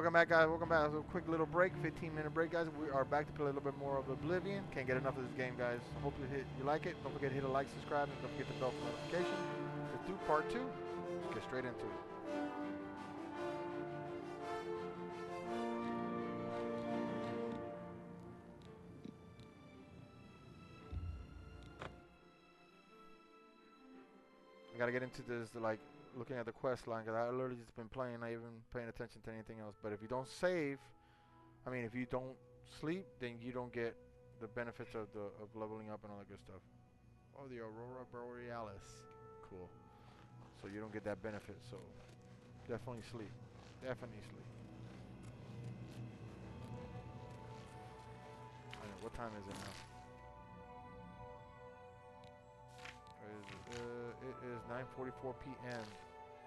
welcome back, guys. Welcome back. So, a quick little break, 15-minute break, guys. We are back to play a little bit more of Oblivion. Can't get enough of this game, guys. So hopefully you like it. Don't forget to hit a like, subscribe, and don't forget the bell for notification. Let's do part 2. Let's get straight into it. I gotta get into this, like, looking at the quest line, because I literally just been playing, not even paying attention to anything else. But if you don't save, I mean, if you don't sleep, then you don't get the benefits of leveling up and all that good stuff. Oh, the Aurora Borealis. Cool. So you don't get that benefit, so definitely sleep. Definitely sleep. I know, what time is it now? It is 9:44 p.m.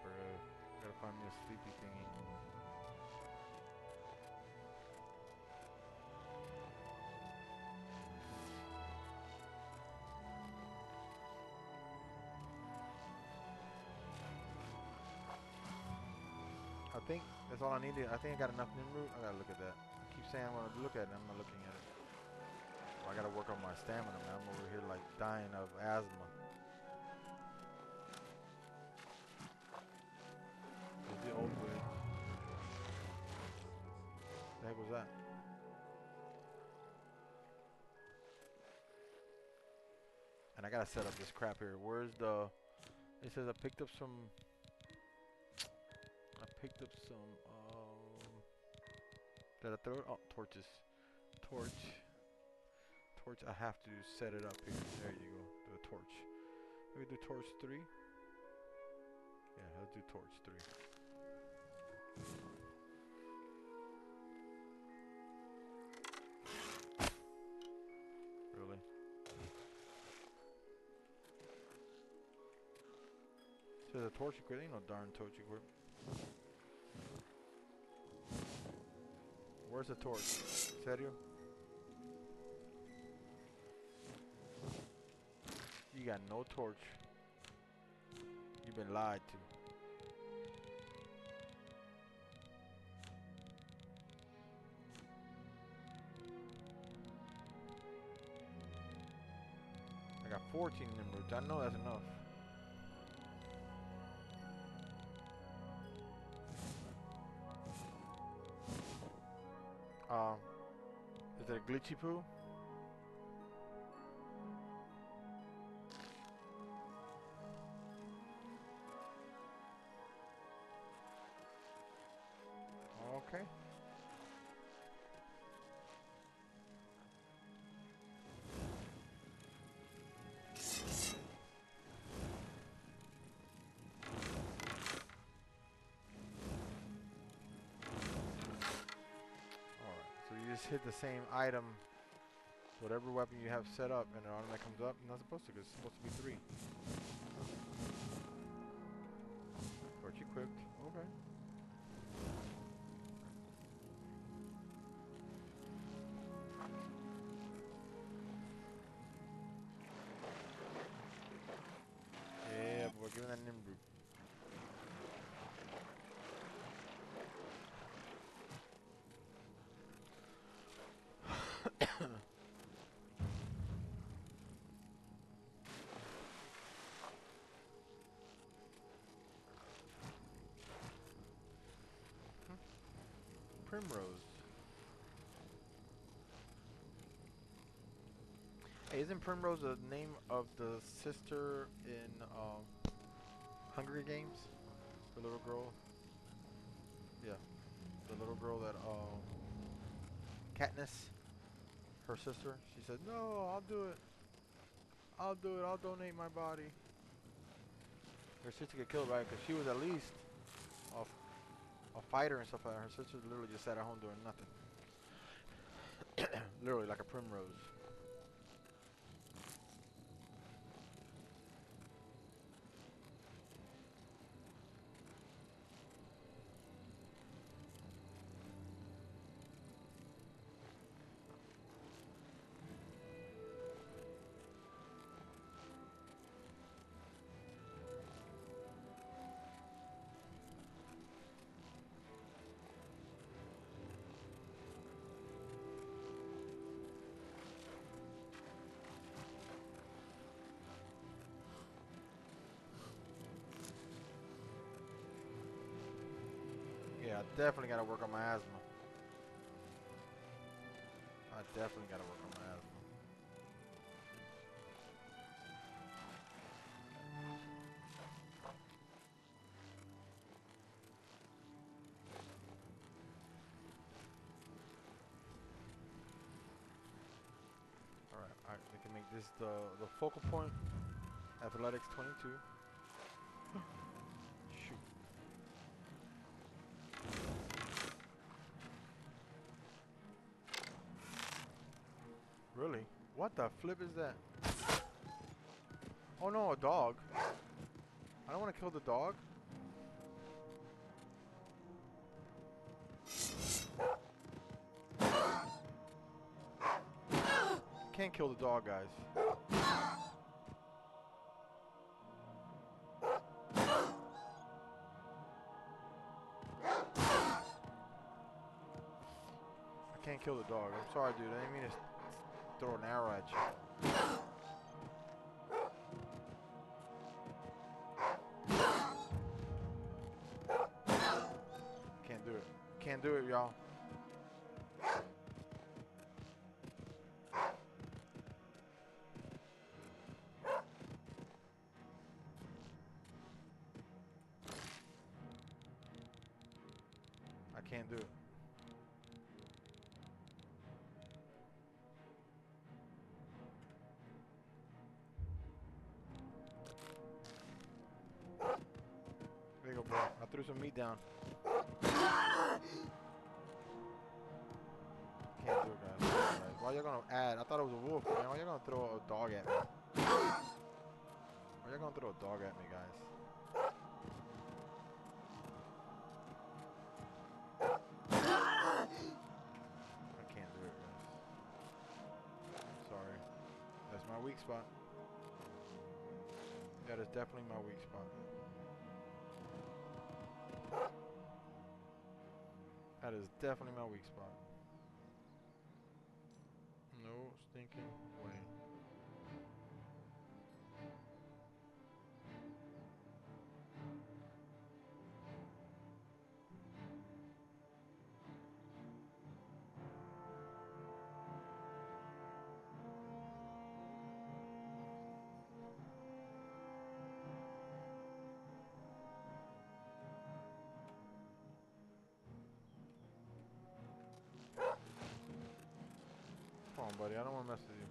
Bruh, gotta find me a sleepy thingy. I think that's all I needed. I think I got enough Nimrod. I gotta look at that. I keep saying I'm gonna look at it, and I'm not looking at it. Well, I gotta work on my stamina, man. I'm over here like dying of asthma. Is the opioid? The heck was that? And I gotta set up this crap here. Where's the? It says I picked up some. Did I throw it? Oh, torches. Torch. I have to set it up here. There you go. Do a torch. Let me do torch 3. Yeah, let's do torch 3. Really? Says a torch equip. Ain't no darn torch equip. Where's the torch? Serio? You got no torch. You've been lied to. I got 14 Nimrods. I know that's enough. Is it a glitchy poo? Okay. Hit the same item, whatever weapon you have set up, and it automatically comes up. You're not supposed to, 'cause it's supposed to be 3. Torch equipped. Okay. Yeah, but we're giving that Nimrod. Primrose. Hey, isn't Primrose the name of the sister in Hunger Games? The little girl? Yeah. The little girl that Katniss, her sister, she said, "No, I'll do it. I'll do it. I'll donate my body." Her sister got killed, right? Because she was at least a fighter and stuff like that. Her sister literally just sat at home doing nothing. Literally like a primrose. I definitely gotta work on my asthma. I definitely gotta work on my asthma. Alright, we can make this the focal point. Athletics 22. Shoot. Really? What the flip is that? Oh no, a dog. I don't want to kill the dog. Can't kill the dog, guys. I can't kill the dog. I'm sorry, dude. I didn't mean to throw an arrow at you. Can't do it. Can't do it, y'all. I can't do it. There you go, bro. I threw some meat down. Can't do it, guys. Why y'all gonna add? I thought it was a wolf, man. Why y'all gonna throw a dog at me? Why y'all gonna throw a dog at me, guys? I can't do it, guys. Sorry. That's my weak spot. That is definitely my weak spot. That is definitely my weak spot. No stinking way. Come on, buddy. I don't want to mess with you.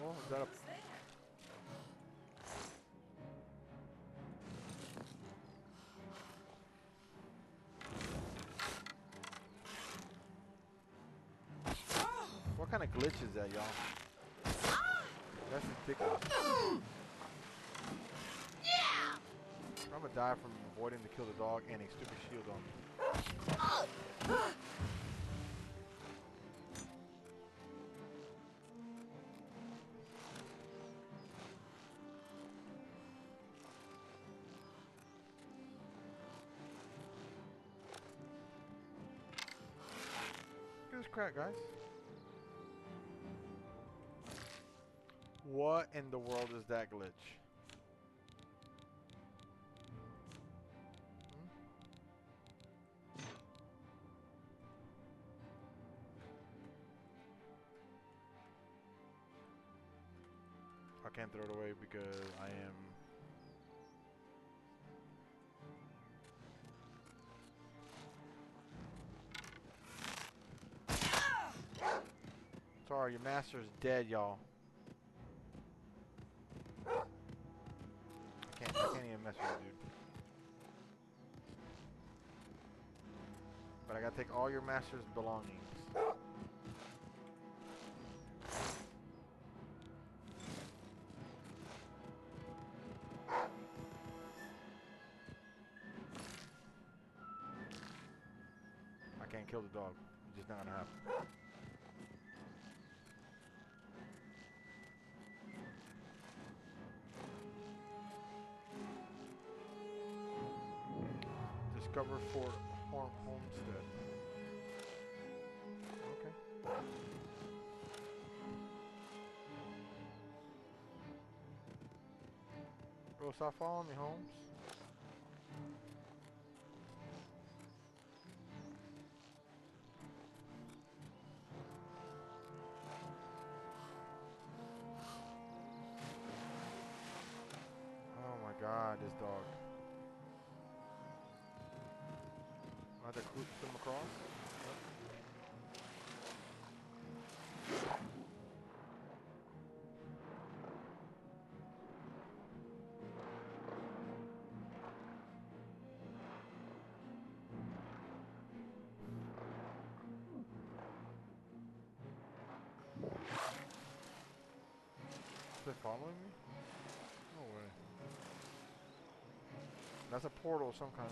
Oh, is that a... What kind of glitch is that, y'all? That's ridiculous. I'm gonna die from avoiding to kill the dog and a stupid shield on me. Look at this crap, guys. What in the world is that glitch? I can't throw it away because I am... Sorry, your master's dead, y'all. I can't even mess with you, dude. But I gotta take all your master's belongings. I can't kill the dog. It's just not gonna happen. Discover Fort Homestead. Okay. Bro, stop following me, Holmes. Oh my god, this dog. I have to swim across? Is it following me? No way. That's a portal of some kind.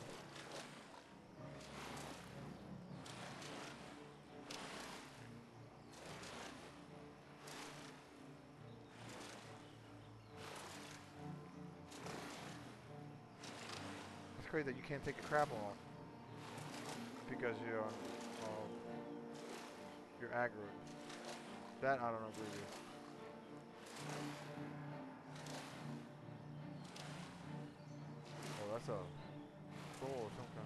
It's crazy that you can't take a crab off because you're aggro. That I don't agree with. Oh, that's a troll of some kind.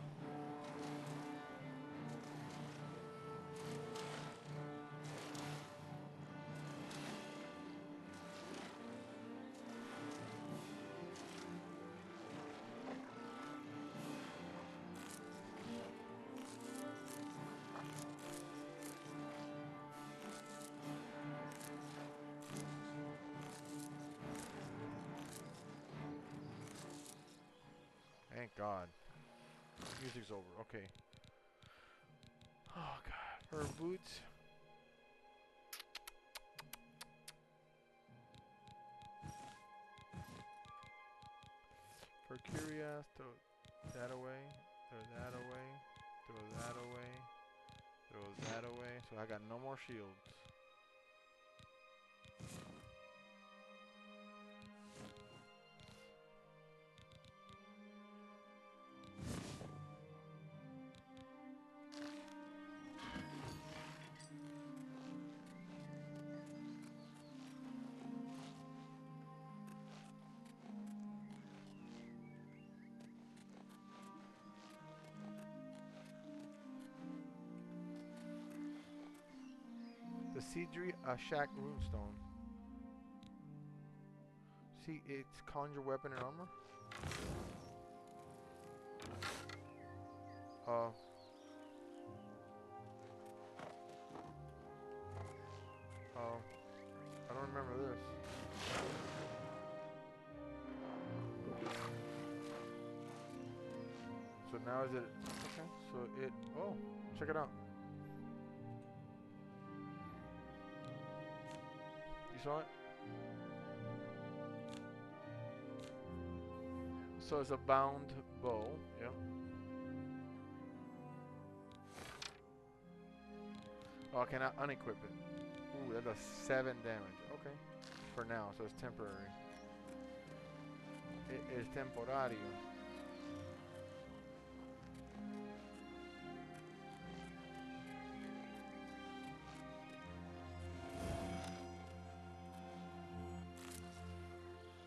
Thank God. Music's over. Okay. Oh God. Her boots. For curious, throw that away. Throw that away. Throw that away. Throw that away. So I got no more shields. The Cyrodiil Ashak runestone. See, it's conjure weapon and armor. I don't remember this. So now is it okay? So it check it out. You saw it? So it's a bound bow, yeah. Oh, I cannot unequip it. Ooh, that does 7 damage. Okay. For now, so it's temporary. It is temporario.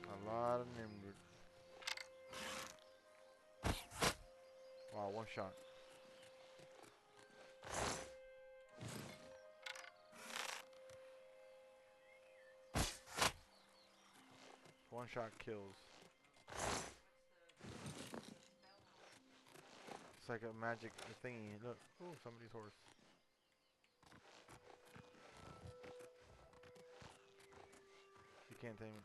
A lot of Nimrod. Wow, one shot. One shot kills. It's like a magic thingy. Look. Ooh, somebody's horse. You can't tame it.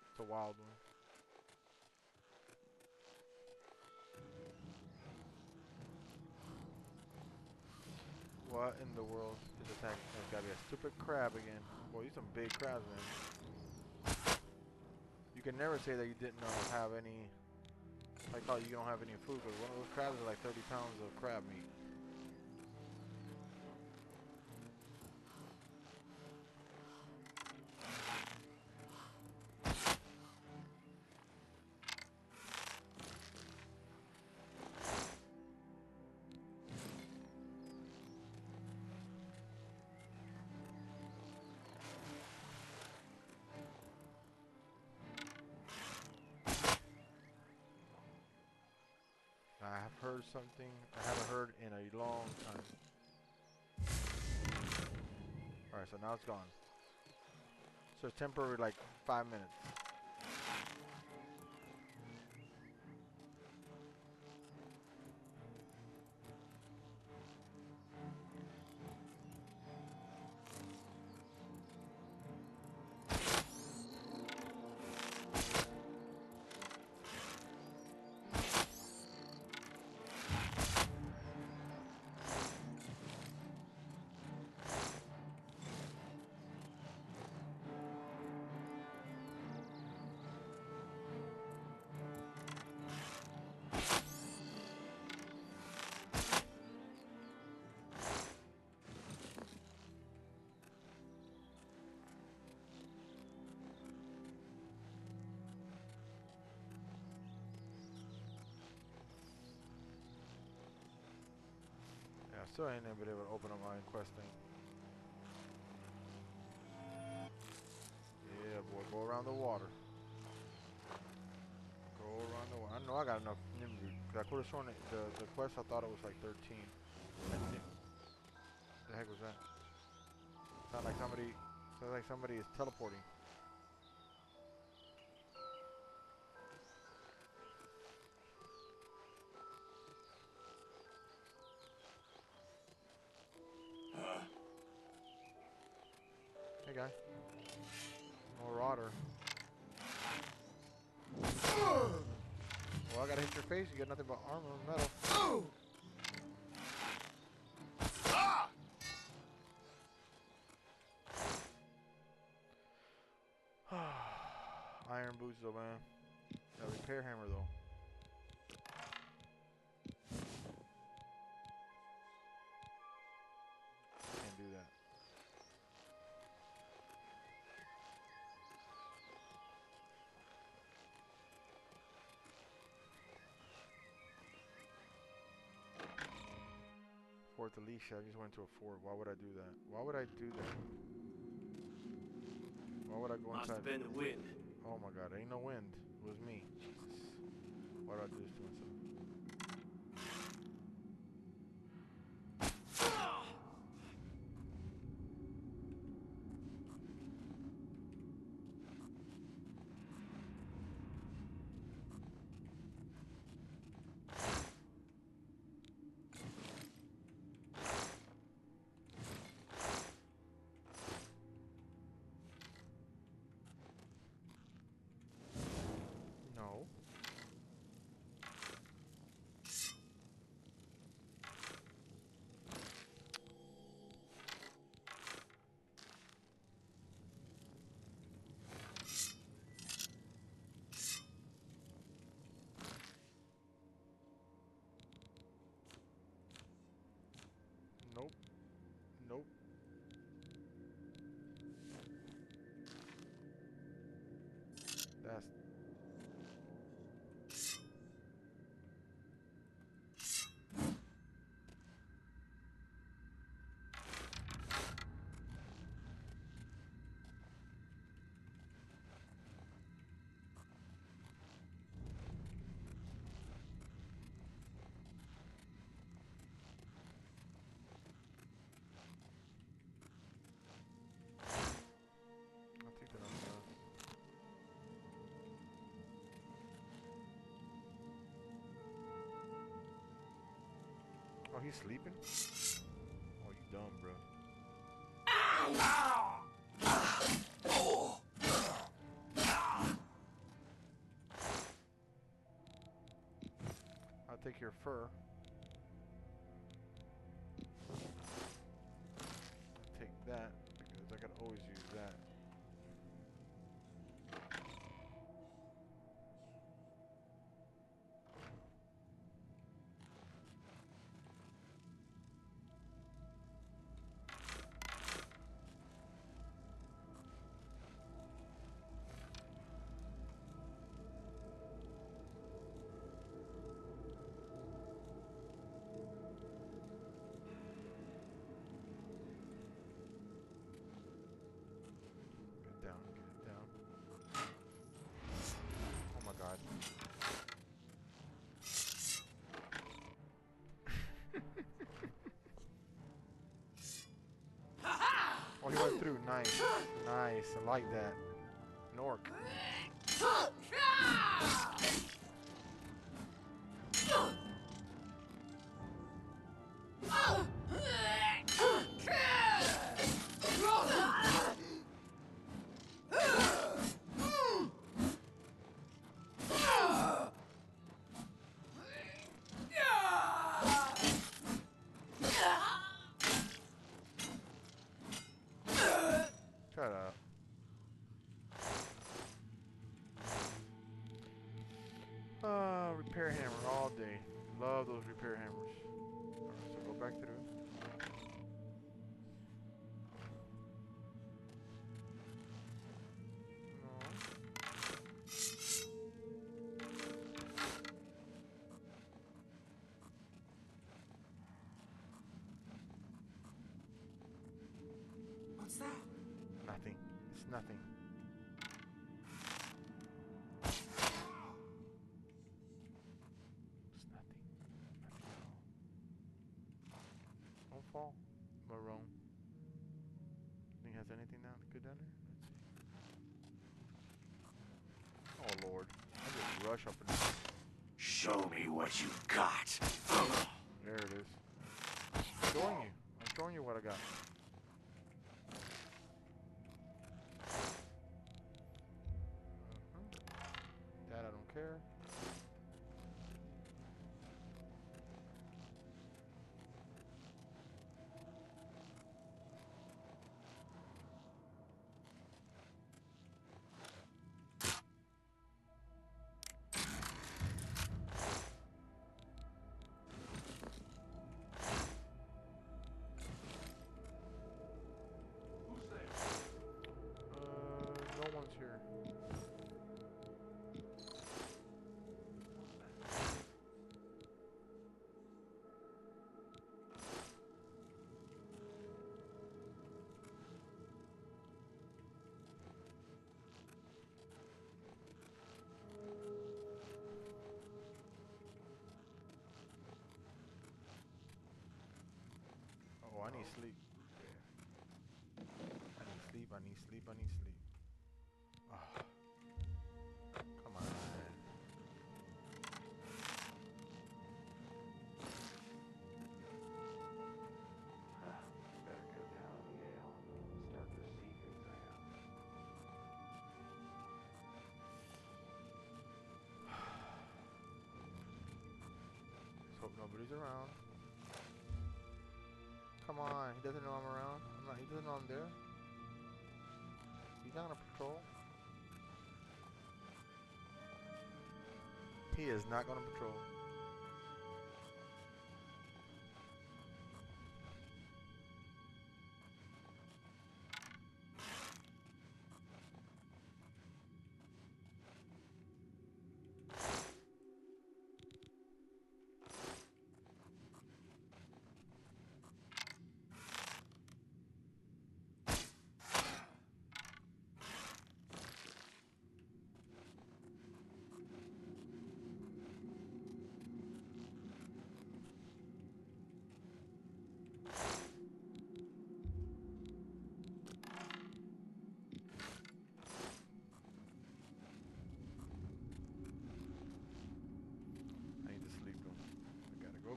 It's a wild one. What in the world is attacking? There's gotta be a stupid crab again. Boy, these some big crabs, man. You can never say that you didn't have any. Like, oh, you don't have any food, because one of those crabs is like 30 pounds of crab meat. I have heard something I haven't heard in a long time. Alright, so now it's gone. So it's temporary, like 5 minutes. Still ain't been able to open up my quest thing. Yeah, boy, go around the water. Go around the water. I know I got enough Nimrud. Cause I could have sworn the quest, I thought it was like 13. The heck was that? Sounds like somebody is teleporting. Hey guy. Marauder. Well, I gotta hit your face. You got nothing but armor and metal. Iron boots though, man. That repair hammer though. Can't do that. Fort Alicia, I just went to a fort. Why would I do that? Why would I do that? Why would I go inside? Must been the wind. Oh my god, ain't no wind. It was me. Jesus. Why do I do this to myself? No. Nope. Nope. That's... I'll take that off. Oh, he's sleeping? Oh, you dumb, bro. I'll take your fur. I'll take that, because I can always use that. right through. Nice. Nice. I like that. An orc. Shut up. Repair hammer all day. Love those repair hammers. Alright, so go back through. What's that? Nothing. It's nothing. It's nothing. Nothing at all. Don't fall, Marone. Think has anything down good down there? Let's see. Oh Lord. I just rush up and down. Show me what you got. There it is. I'm showing you. I'm showing you what I got. That I don't care. No one's here. Oh, I need sleep. I need sleep, I need sleep, I need sleep. Oh. Come on. Better go down, Yale. Start the secret exam. Let's hope nobody's around. Come on, he doesn't know I'm around. He doesn't know I'm there. He's not on patrol. He is not going to patrol.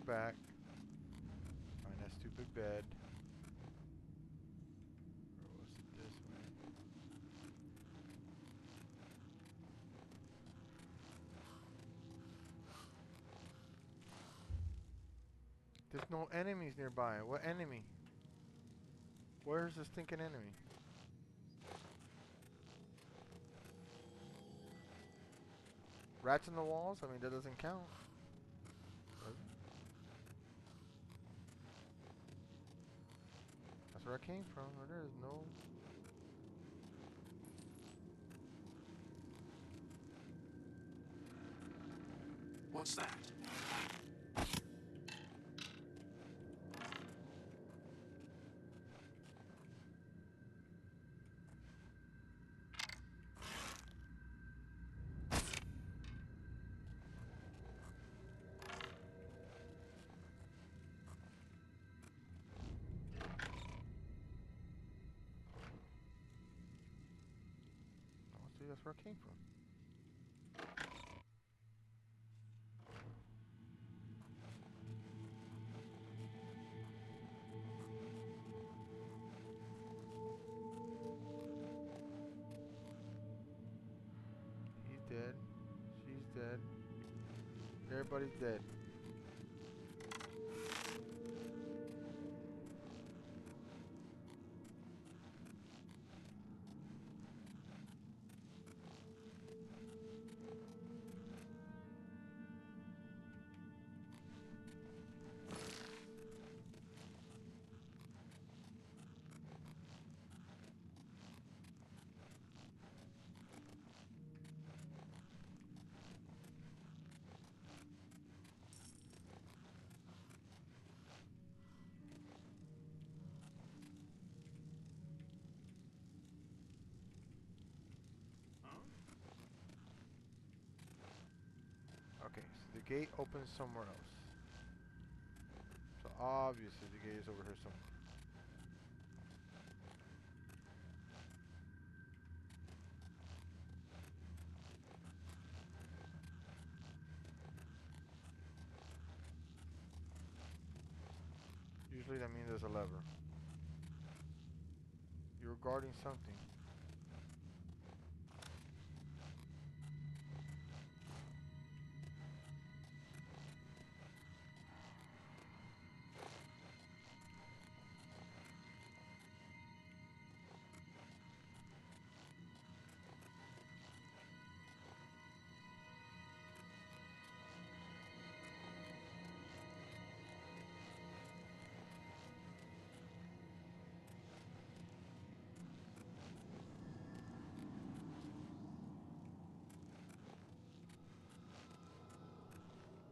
Back. Find that stupid bed. Or was it this way? There's no enemies nearby. What enemy? Where's the stinking enemy? Rats in the walls? I mean, that doesn't count. Does it? That's where I came from. There is no... What's that? where I came from. He's dead. She's dead. Everybody's dead. Okay, so the gate opens somewhere else. So obviously the gate is over here somewhere. Usually that means there's a lever. You're guarding something.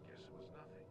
Guess it was nothing.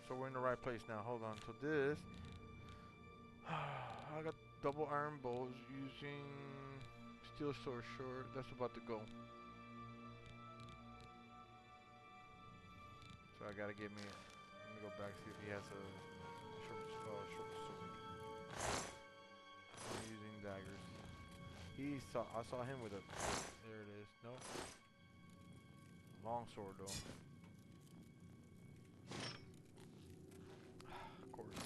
So we're in the right place now. Hold on. So this, I got double iron bows using steel sword short. That's about to go. So I gotta get me. Let me go back see if he has a short sword. I'm using daggers. I saw him with a. There it is. Nope. Long sword though. Of course.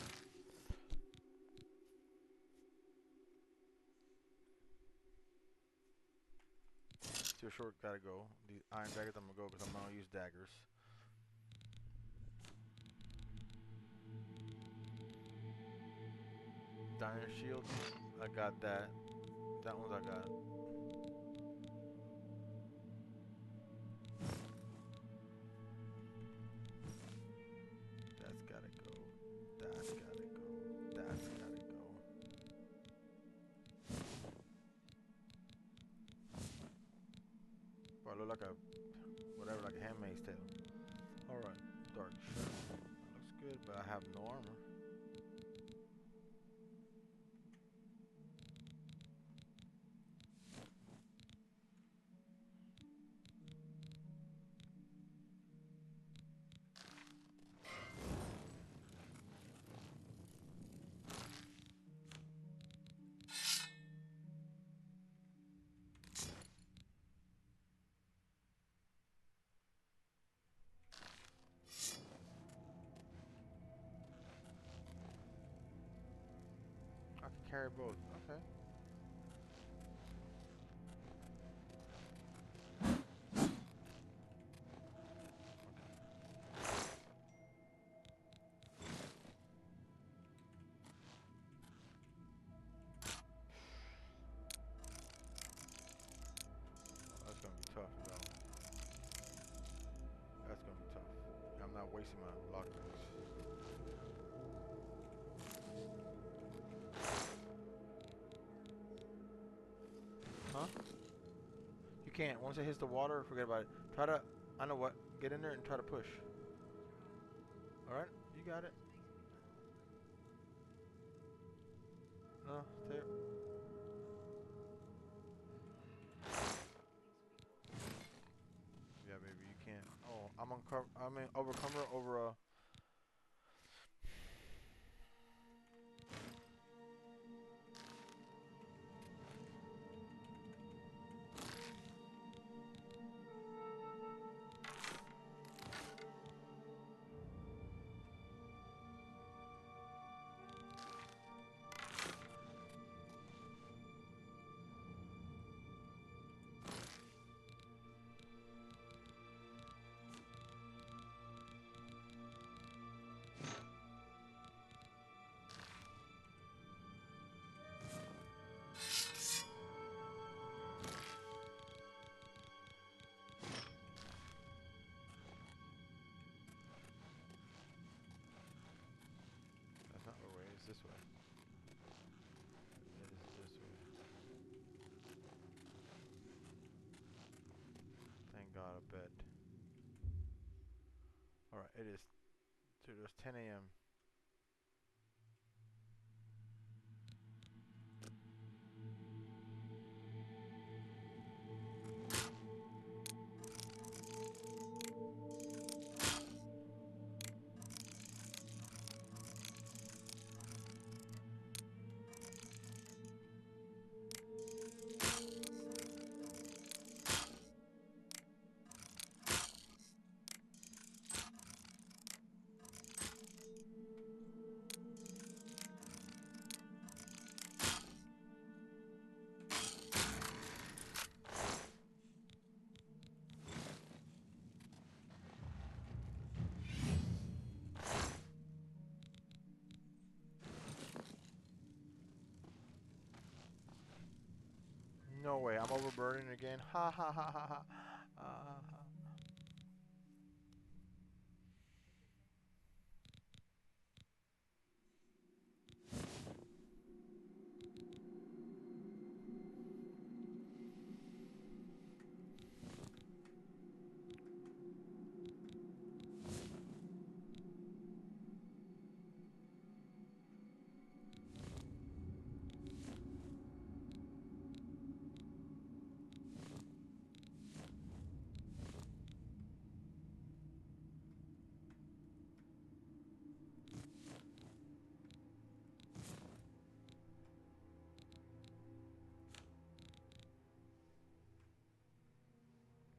Steel short gotta go. The iron daggers I'm gonna go because I'm gonna use daggers. Iron shield, I got that. That one's I got. That's gotta go. That's gotta go. That's gotta go. Bro, I look like a whatever, like a handmaid's tale. Alright, dark shirt. That looks good, but I have no armor. I can carry both. Okay. wasting my lockpicks. Huh? You can't. Once it hits the water, forget about it. Try to, I know what, get in there and try to push. Alright, you got it. No, there. Yeah, baby, you can't. Oh, I'm in overcomer over a. That's not the way. It's this way. It is this way. Thank God, I bet. Alright, it is. Dude, it was 10 a.m. No way, I'm overburdened again. Ha ha ha ha ha. Ha.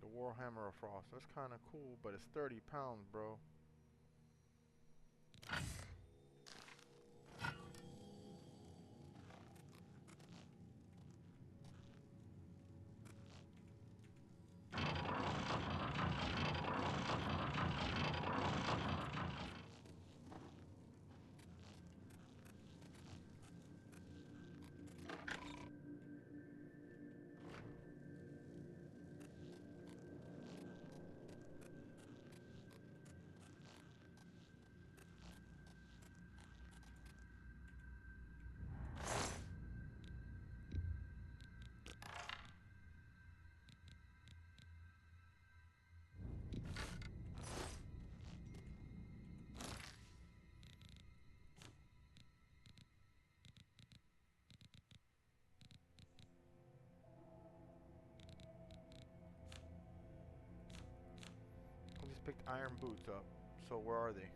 The Warhammer of Frost. That's kind of cool, but it's 30 pounds, bro. I just picked iron boots up. So where are they?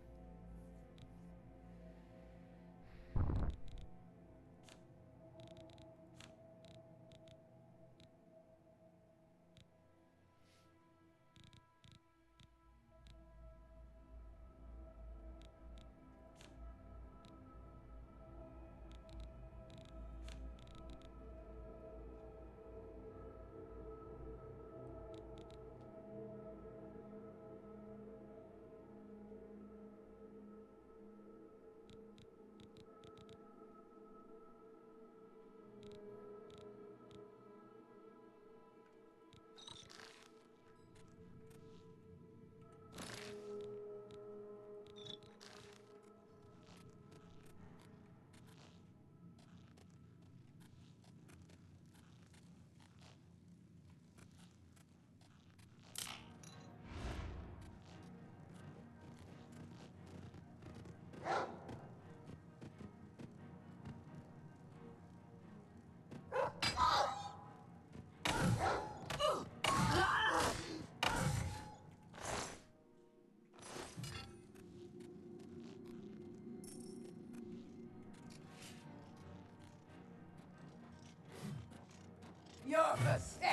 your mistake!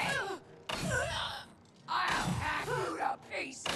I'll hack you to pieces!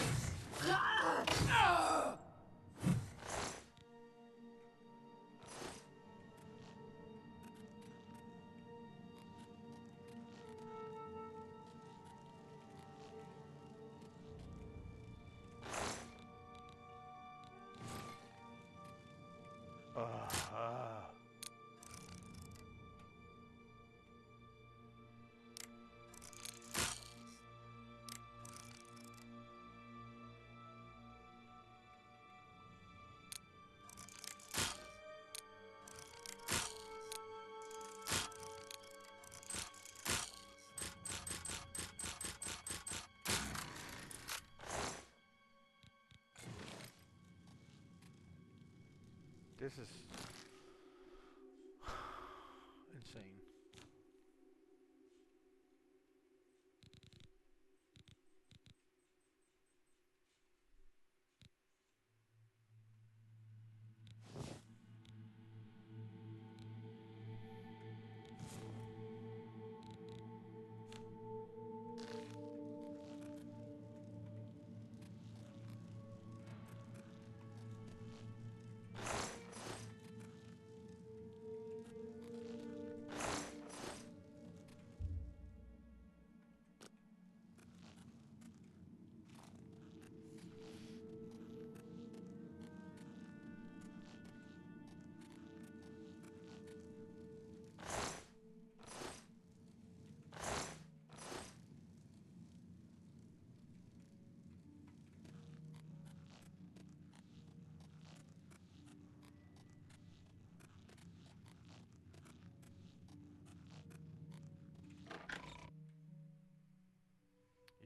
This is insane.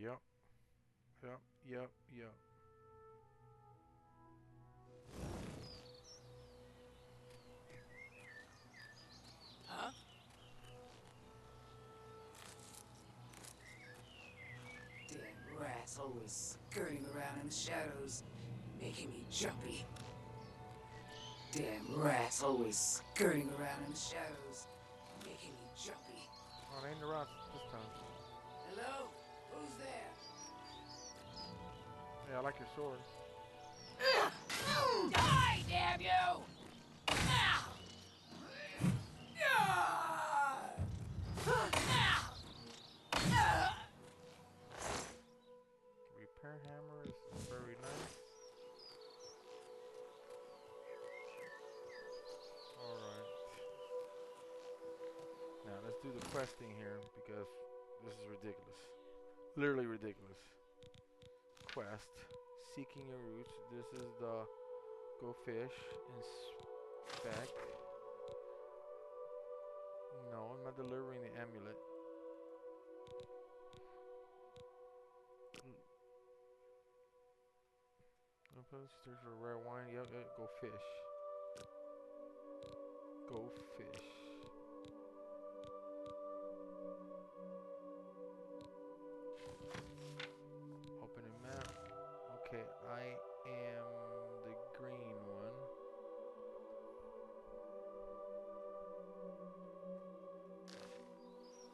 Yep. Yep. Yep. Yep. Huh? Damn rats always skirting around in the shadows, making me jumpy. Damn rats always skirting around in the shadows, making me jumpy. Oh, they ain't the rats this time. Hello? Who's there? Yeah, I like your sword. Die, damn you! Repair hammer is very nice. Alright. Now let's do the questing here because this is ridiculous. Literally ridiculous. Quest. Seeking your roots. This is the go fish. Inspect. No, I'm not delivering the amulet. Search for rare wine. Yep, yep, go fish. Go fish. Open a map. Okay, I am the green one.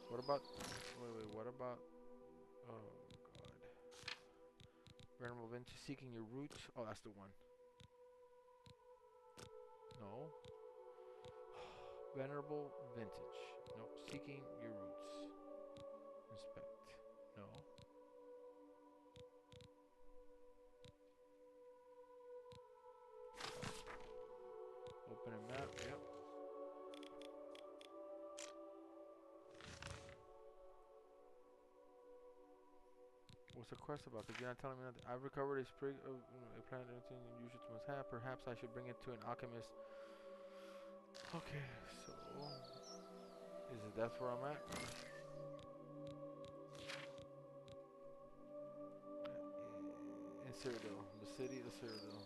What about... Wait, what about... Oh, God. Venerable Vintage, seeking your roots. Oh, that's the one. No. Venerable Vintage. Nope, seeking your roots. Inspect. No. Open a map, yep. What's the quest about? Because you're not telling me nothing. I've recovered a sprig of a plant everything you must have. Perhaps I should bring it to an alchemist. Okay, so is it that's where I'm at? In Cyrodiil, the city of Cyrodiil.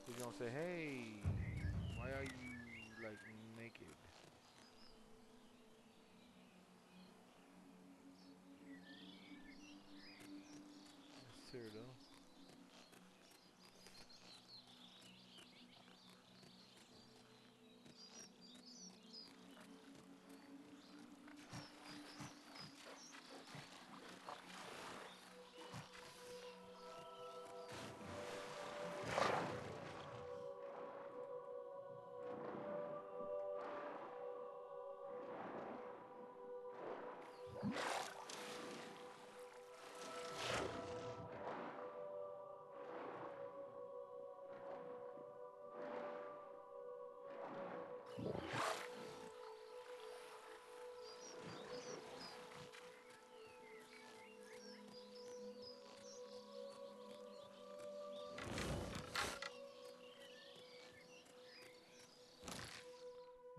He's gonna say, hey, why are you like naked? Cyrodiil.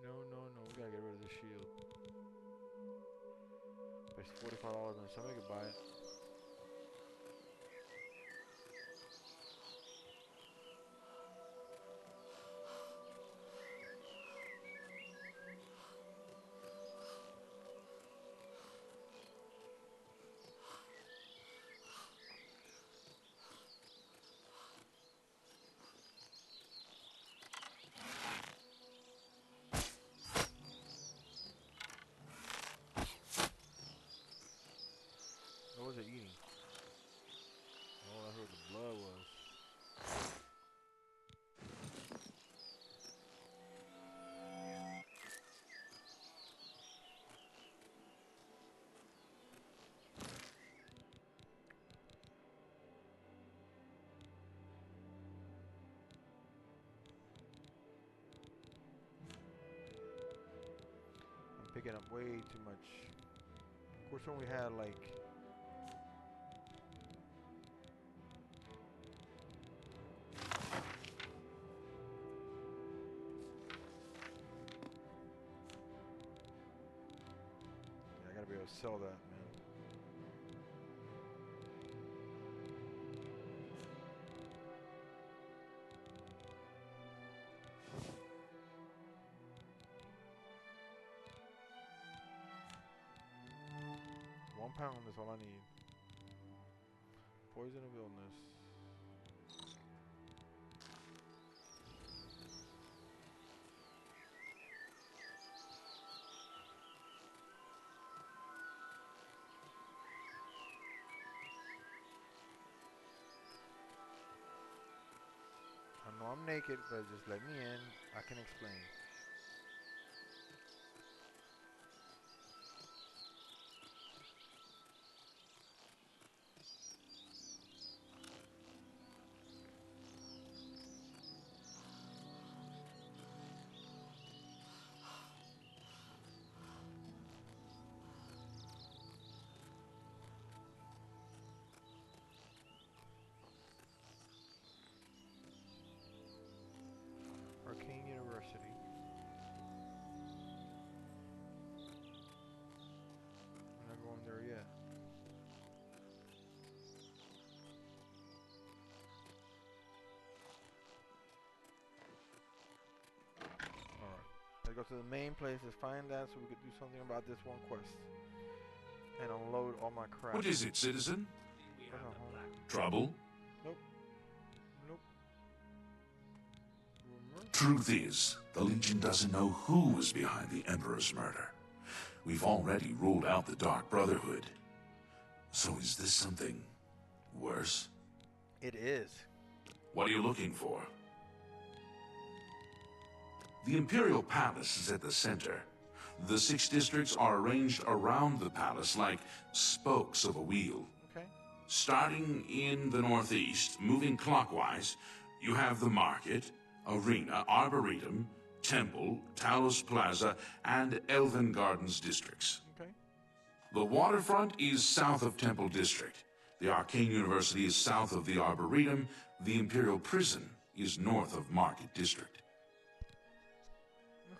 No, we gotta get rid of the shield. It's $45 and somebody could buy it. What was it eating? Oh, that's where the blood was. I'm picking up way too much. Of course, when we had like I gotta be able to sell that, man. £1 is all I need. Poison of illness. I know I'm naked, but just let me in. I can explain. Arcane University. I'm not going there yet. Alright. Let's go to the main place. Let's find that so we could do something about this one quest. And unload all my crap. What is it, citizen? Trouble? Nope. Truth is, the Legion doesn't know who was behind the Emperor's murder. We've already ruled out the Dark Brotherhood. So is this something worse? It is. What are you looking for? The Imperial Palace is at the center. The 6 districts are arranged around the palace like spokes of a wheel. Okay. Starting in the northeast, moving clockwise, you have the market, arena, arboretum, temple, Talos Plaza, and Elven Gardens districts. Okay. The waterfront is south of Temple District. The Arcane University is south of the Arboretum. The Imperial Prison is north of Market District.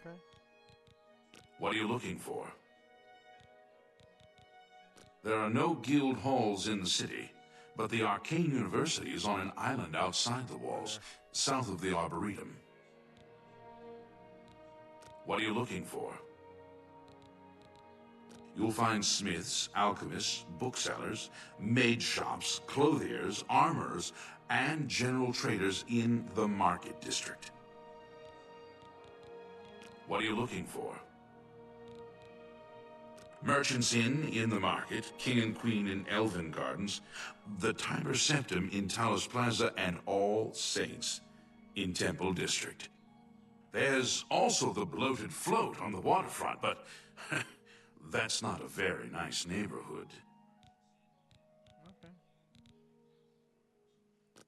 Okay. What are you looking for? There are no guild halls in the city, but the Arcane University is on an island outside the walls, south of the Arboretum. What are you looking for? You'll find smiths, alchemists, booksellers, maid shops, clothiers, armorers, and general traders in the Market District. What are you looking for? Merchants Inn in the Market, King and Queen in Elven Gardens, the Tiber Septim in Talos Plaza, and All Saints in Temple District. There's also the Bloated Float on the waterfront, but That's not a very nice neighborhood. Okay.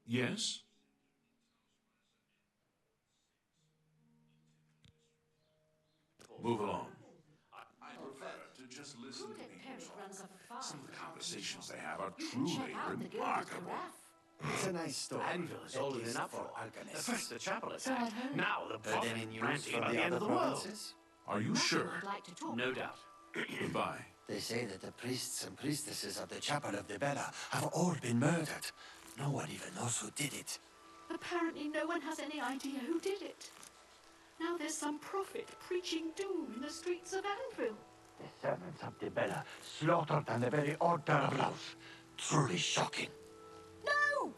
Yes? Move along. I prefer to just listen to people. Some of the conversations they have are truly remarkable. It's a nice story. Anvil is at old least enough for for alchemists. first the chapel attack, now the Heard prophet any news ranting from about the the end other of the world. provinces? Are you sure? No doubt. Goodbye. They say that the priests and priestesses of the Chapel of the Bella have all been murdered. No one even knows who did it. Apparently no one has any idea who did it. Now there's some prophet preaching doom in the streets of Anvil. The servants of the Bella slaughtered on the very altar of love. Truly shocking. No!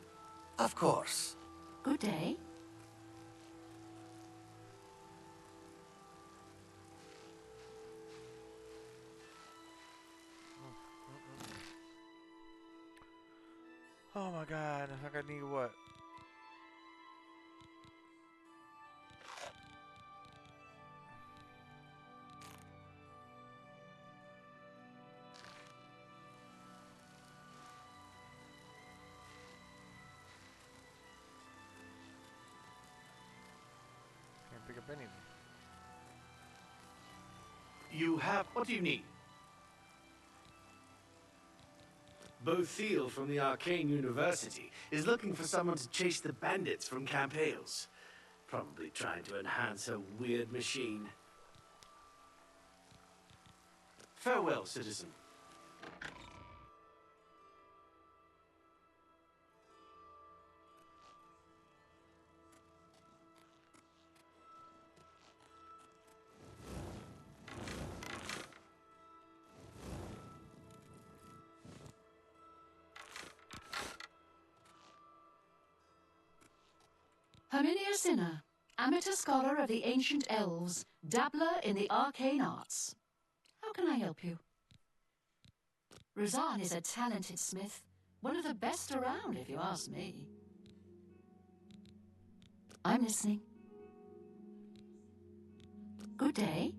Of course. Good day. Oh my god, I think I need what? Can't pick up anything. You have... What do you need? Bothiel from the Arcane University is looking for someone to chase the bandits from Camp Hales. Probably trying to enhance her weird machine. Farewell, citizen. Herminia Sinner, amateur scholar of the ancient elves, dabbler in the arcane arts. How can I help you? Rosanne is a talented smith, one of the best around if you ask me. I'm listening. Good day.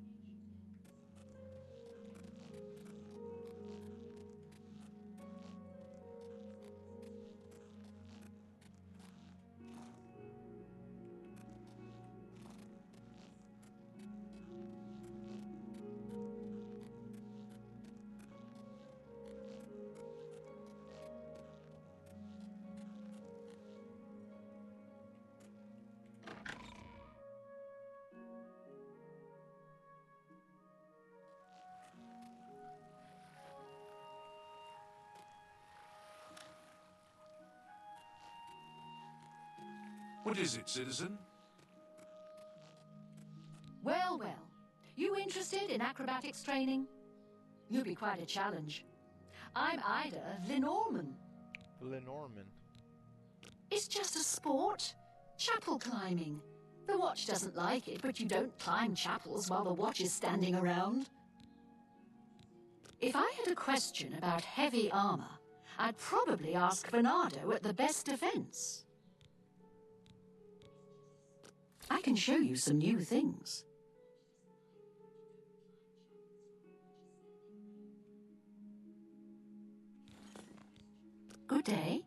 What is it, citizen? Well, well. You interested in acrobatics training? You'll be quite a challenge. I'm Ida Lenormand. Lenormand. It's just a sport. Chapel climbing. The watch doesn't like it, but you don't climb chapels while the watch is standing around. If I had a question about heavy armor, I'd probably ask Bernardo at the best defense. I can show you some new things. Good day.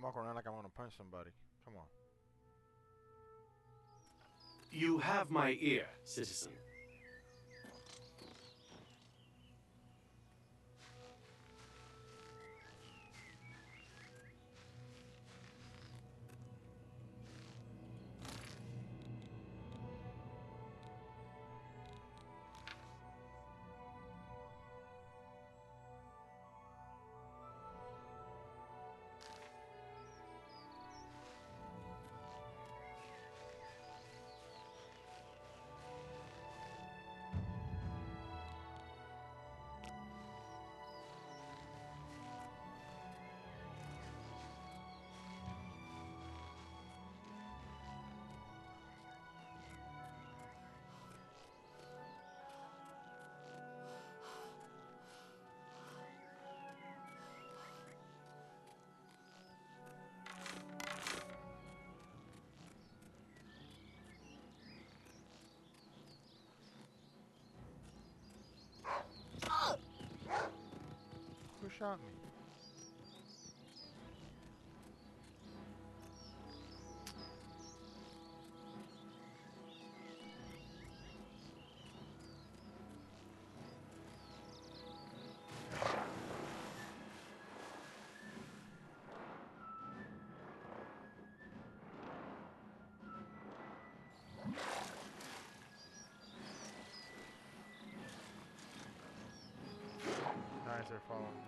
I'm walking around like I want to punch somebody. Come on. You have my ear, citizen. shot me? Nice, they're following me.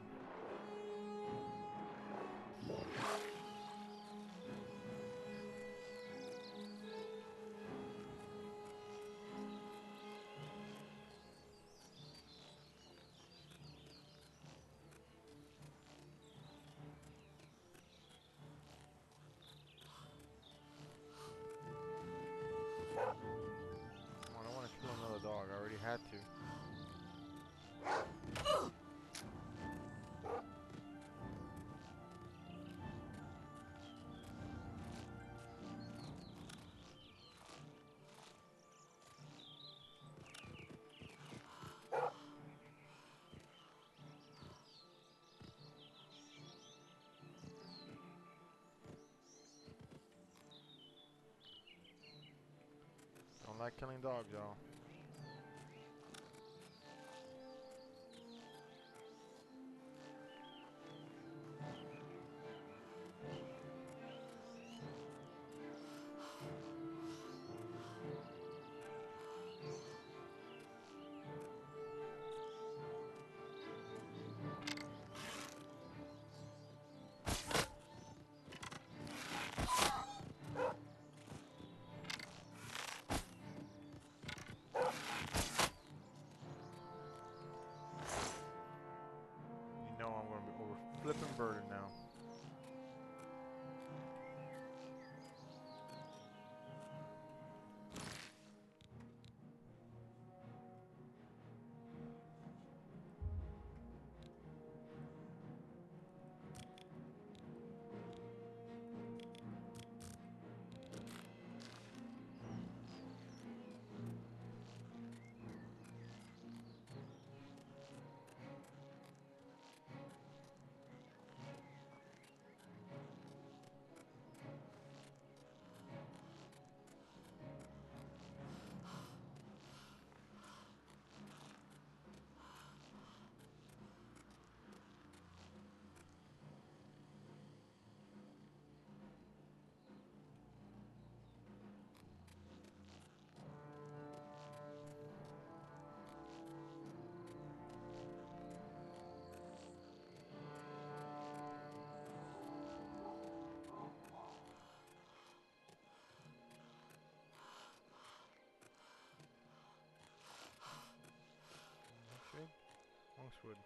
Come on, I want to kill another dog. I already had to. Don't like killing dogs, y'all. You know I'm gonna be over flipping burden now. Shade? Monkswood.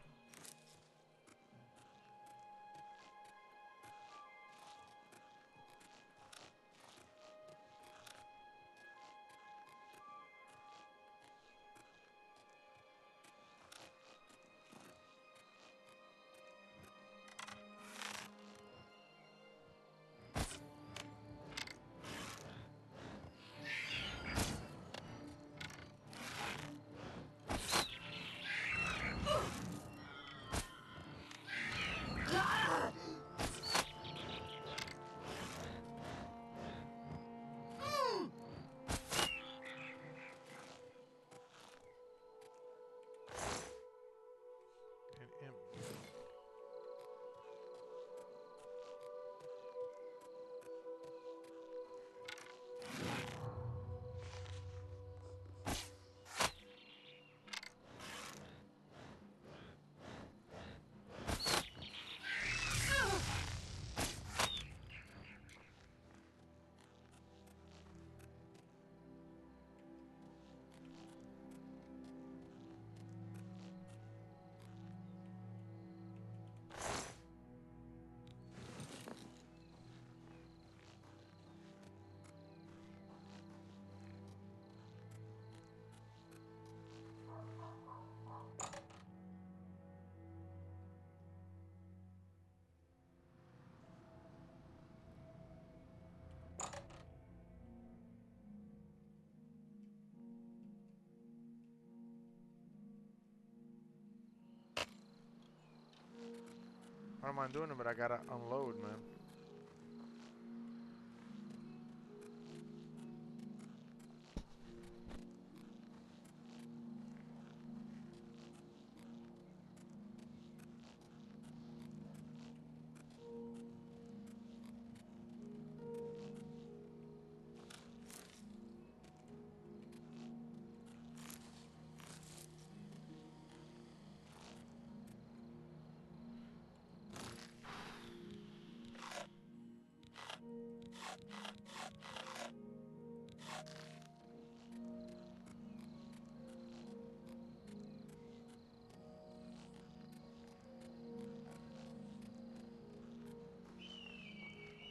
I don't mind doing it, but I gotta unload, man.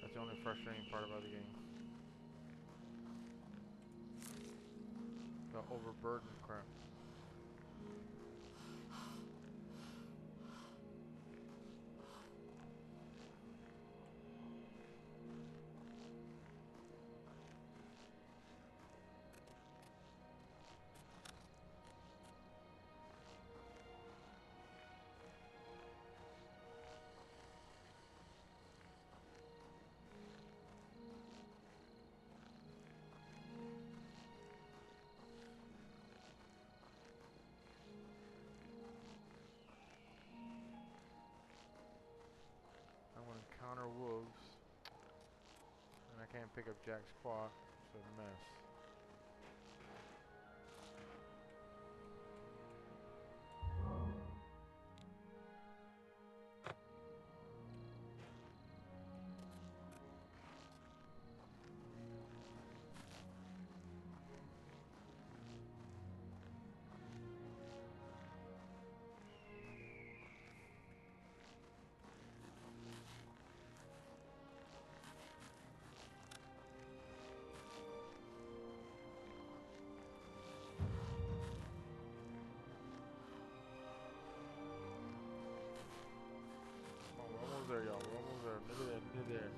That's the only frustrating part about the game. The overburden crap. Encounter wolves, and I can't pick up Jack's claw. It's a mess. We're almost there, y'all. We're almost there. Nearly there. Nearly there.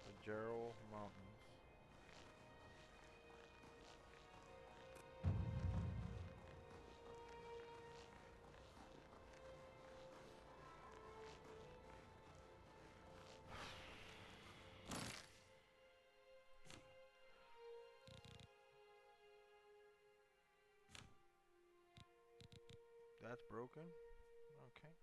The Gerald Mountains. That's broken. Okay.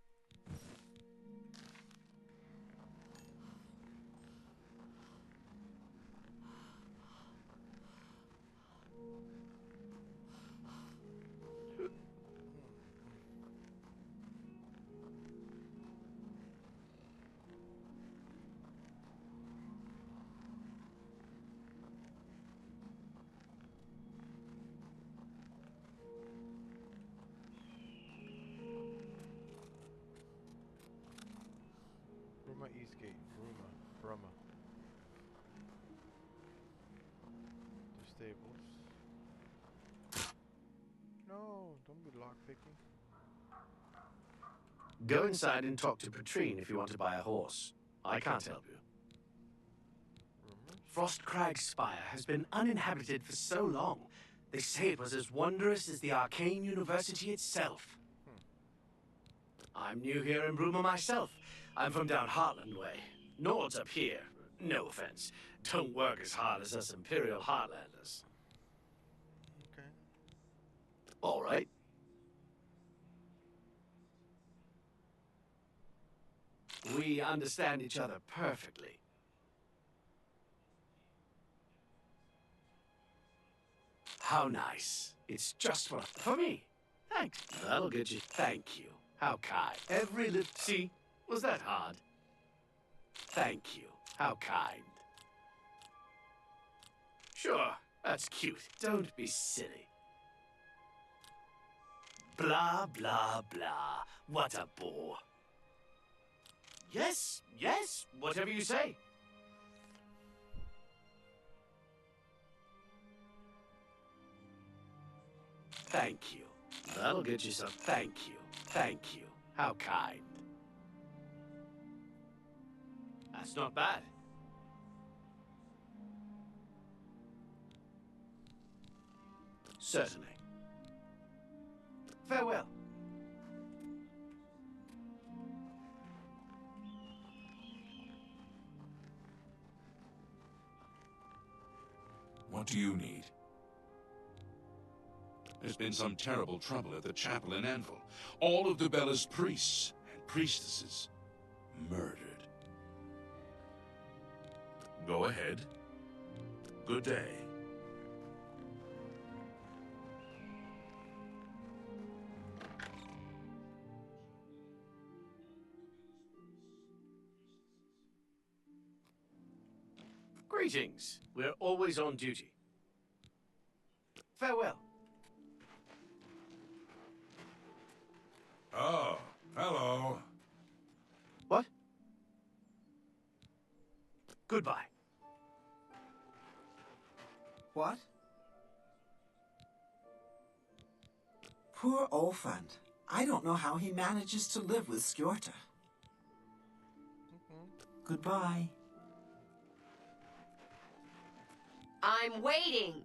Ruma Eastgate. Ruma. The stables. No, don't be lockpicking. Go inside and talk to Petrine if you want to buy a horse. I can't help you. Rumors? Frostcrag's Spire has been uninhabited for so long. They say it was as wondrous as the Arcane University itself. I'm new here in Bruma myself. I'm from down Heartland way. Nords up here, no offense, don't work as hard as us Imperial Heartlanders. Okay. All right. We understand each other perfectly. How nice. It's just what for me. Thanks. That'll get you. Thank you. How kind. Every little... See? Was that hard? Thank you. How kind. Sure, that's cute. Don't be silly. Blah, blah, blah. What a bore. Yes, yes, whatever you say. Thank you. That'll get you some. Thank you. Thank you. How kind. That's not bad. Certainly. Farewell. What do you need? There's been some terrible trouble at the chapel in Anvil. All of Debella's priests and priestesses murdered. Go ahead. Good day. Greetings. We're always on duty. Farewell. Oh, hello. What? Goodbye. What? Poor Olfand. I don't know how he manages to live with Skjorta. Goodbye. I'm waiting.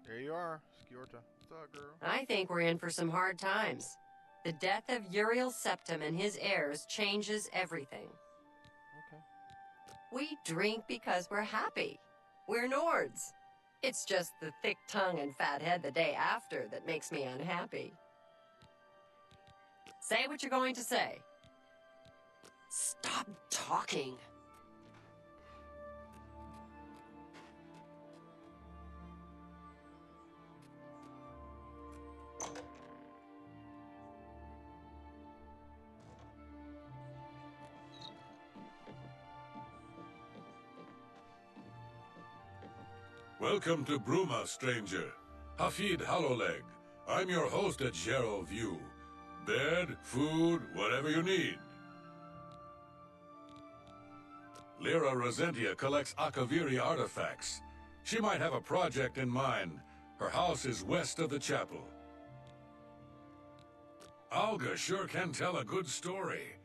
There you are, Skjorta. What's up, girl? I think we're in for some hard times. The death of Uriel Septim and his heirs changes everything. Okay. We drink because we're happy. We're Nords. It's just the thick tongue and fat head the day after that makes me unhappy. Say what you're going to say. Stop talking. Welcome to Bruma, stranger. Hafid Hollowleg. I'm your host at Gerald View. Bed, food, whatever you need. Lyra Rosentia collects Akaviri artifacts. She might have a project in mind. Her house is west of the chapel. Alga sure can tell a good story.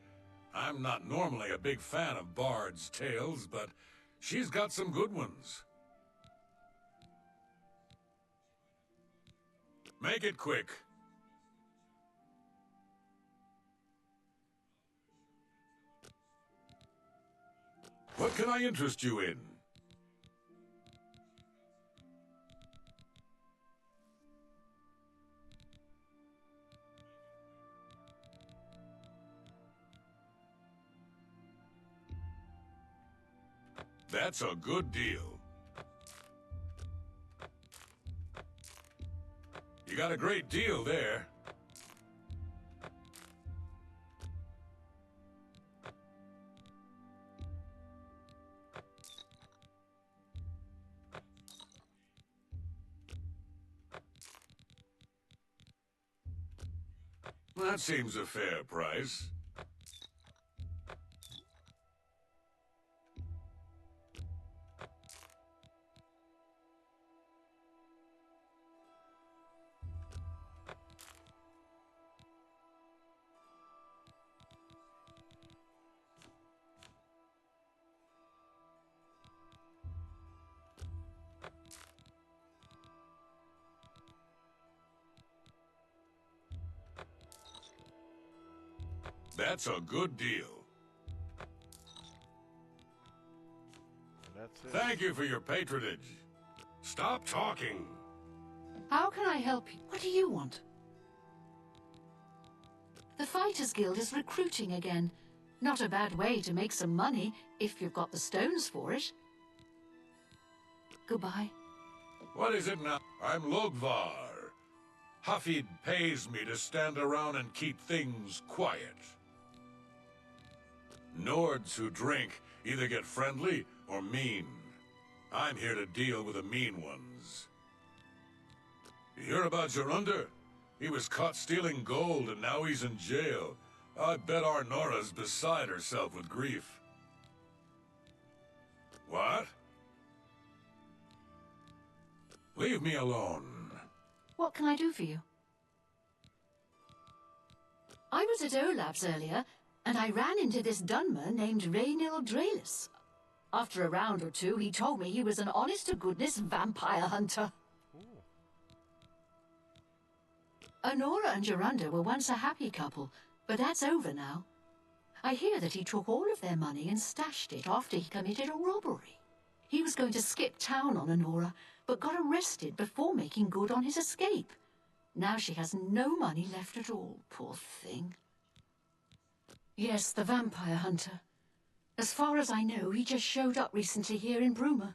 I'm not normally a big fan of bards' tales, but she's got some good ones. Make it quick. What can I interest you in? That's a good deal. You got a great deal there. That seems a fair price. That's a good deal. And that's it. Thank you for your patronage. Stop talking. How can I help you? What do you want? The Fighters Guild is recruiting again. Not a bad way to make some money if you've got the stones for it. Goodbye. What is it now? I'm Logvar. Hafid pays me to stand around and keep things quiet. Nords who drink either get friendly or mean. I'm here to deal with the mean ones. You hear about Jorunda? He was caught stealing gold and now he's in jail. I bet our Nora's beside herself with grief. What? Leave me alone. What can I do for you? I was at Olaf's earlier, and I ran into this Dunmer named Raynil Draelis. After a round or two, he told me he was an honest-to-goodness vampire hunter. Ooh. Honora and Jorunda were once a happy couple, but that's over now. I hear that he took all of their money and stashed it after he committed a robbery. He was going to skip town on Honora, but got arrested before making good on his escape. Now she has no money left at all, poor thing. Yes, the vampire hunter. As far as I know, he just showed up recently here in Bruma.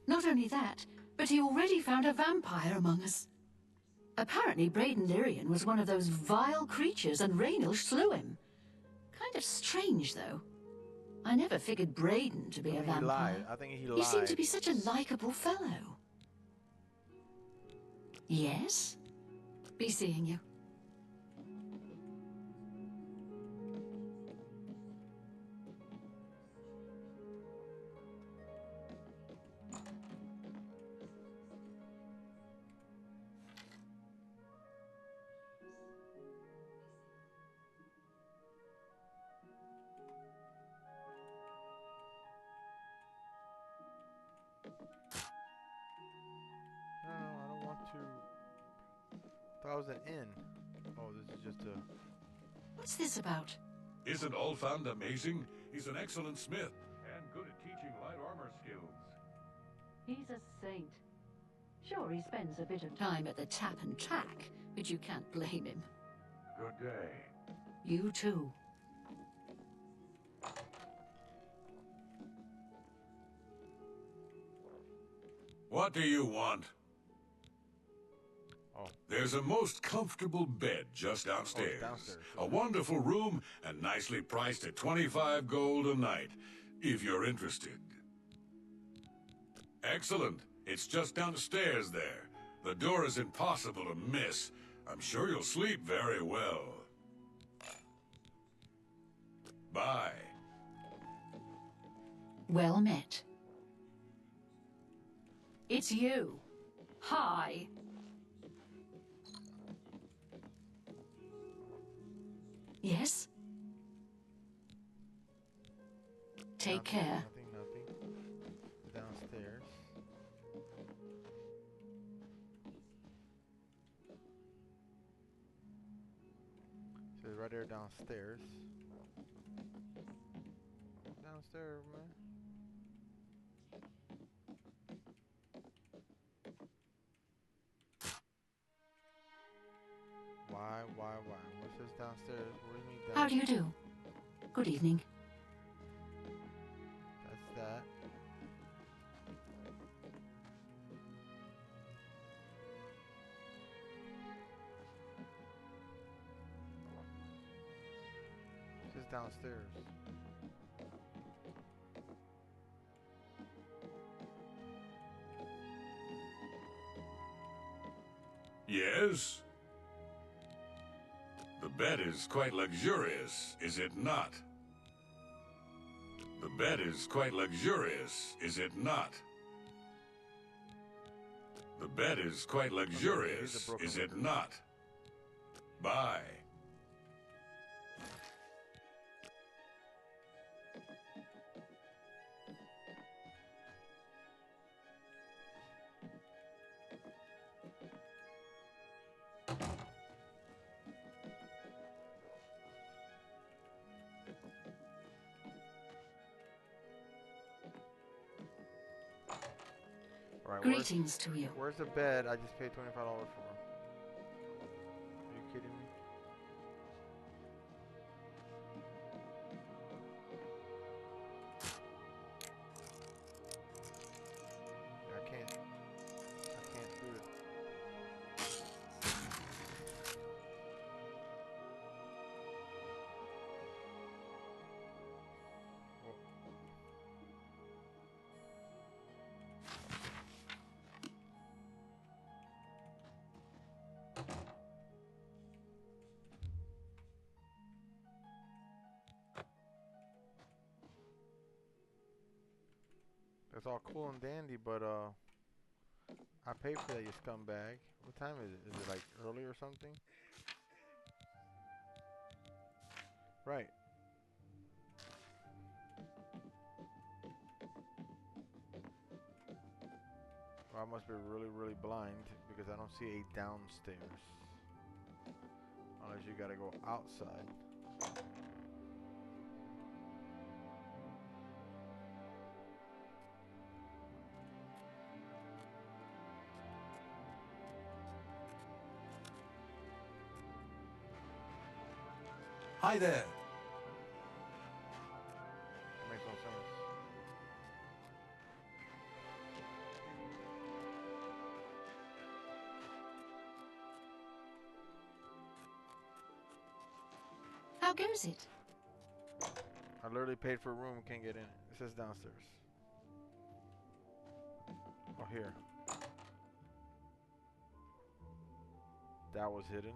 Not only that, but he already found a vampire among us. Apparently, Braden Lyrian was one of those vile creatures and Raynil slew him. Kind of strange, though. I never figured Braden to be a vampire. He lied. I think he lied. He seemed to be such a likable fellow. Yes? Be seeing you. No, I don't want to. That was an inn. Oh, this is just a. What's this about? Isn't Olfand amazing? He's an excellent smith and good at teaching light armor skills. He's a saint. Sure, he spends a bit of time at the tap and tack, but you can't blame him. Good day. You too. What do you want? Oh. There's a most comfortable bed just downstairs. Downstairs. A wonderful room and nicely priced at 25 gold a night, if you're interested. Excellent. It's just downstairs there. The door is impossible to miss. I'm sure you'll sleep very well. Bye. Well met. It's you. Hi. Yes? Take care. Nothing. Downstairs. So it's right there downstairs. Downstairs, man. Why? What's this downstairs? What do you mean downstairs? How do you do? Good evening. That's that. This is downstairs. Yes? The bed is quite luxurious, is it not? The bed is quite luxurious, is it not? The bed is quite luxurious, is it not? Bye. Alright, Greetings to you. where's the bed I just paid $25 for? Are you kidding me? I can't do it. That's all cool and dandy, but I paid for that, you scumbag. What time is it? Is it like early or something? Right. Well, I must be really, really blind because I don't see a downstairs. Unless you gotta go outside. Hi there. Makes no sense. How goes it? I literally paid for a room, can't get in it. It says downstairs. Oh, here. That was hidden.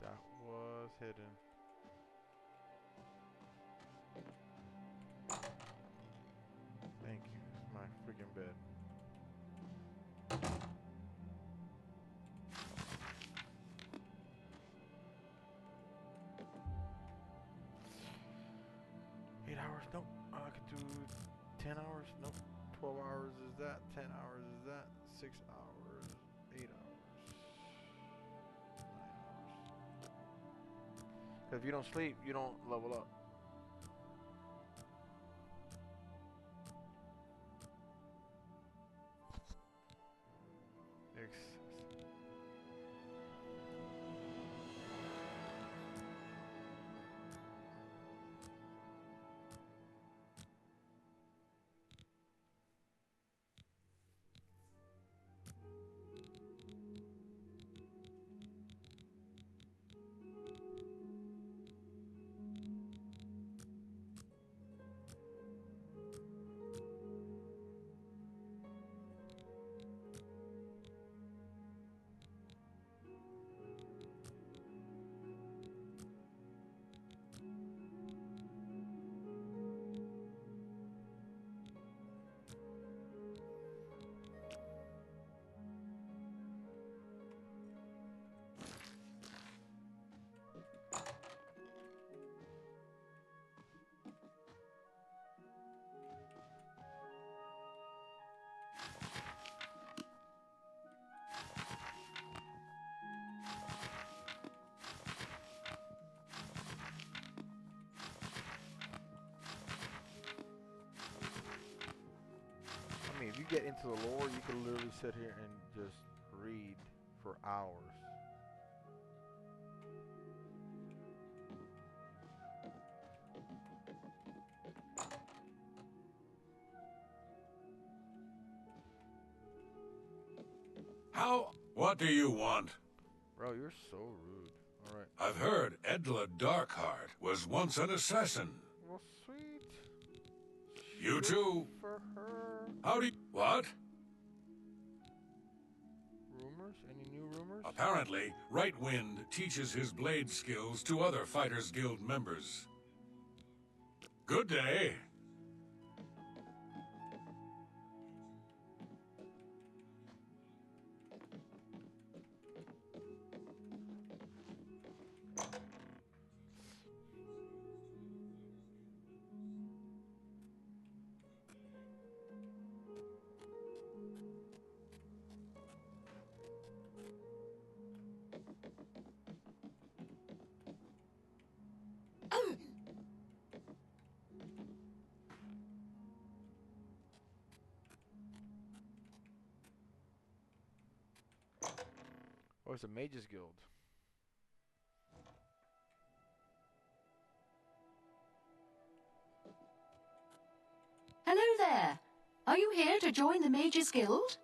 That was hidden. Thank you. It's my freaking bed. Nope. I could do 10 hours. Nope. 12 hours is that. 10 hours is that. 6 hours. 8 hours. 9 hours. Because if you don't sleep, you don't level up. I mean, if you get into the lore, you can literally sit here and just read for hours. How? What do you want? Bro, you're so rude. Alright. I've heard Edla Darkheart was once an assassin. Well, sweet. You too? For her. How do you... What? Rumors? Any new rumors? Apparently, Rightwind teaches his blade skills to other Fighters Guild members. Good day. Oh, it's a Mages Guild. Hello there. Are you here to join the Mages Guild?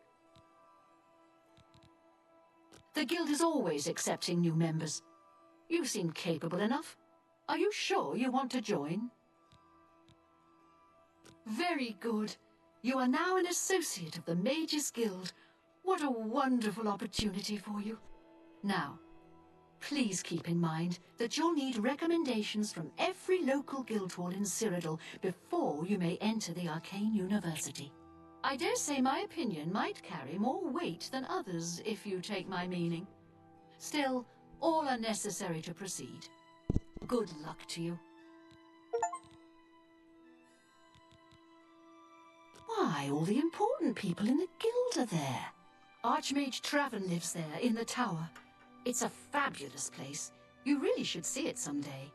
The guild is always accepting new members. You seem capable enough. Are you sure you want to join? Very good. You are now an associate of the Mages Guild. What a wonderful opportunity for you. Now, please keep in mind that you'll need recommendations from every local guild hall in Cyrodiil before you may enter the Arcane University. I dare say my opinion might carry more weight than others, if you take my meaning. Still, all are necessary to proceed. Good luck to you. Why, all the important people in the guild are there. Archmage Traven lives there, in the tower. It's a fabulous place. You really should see it someday.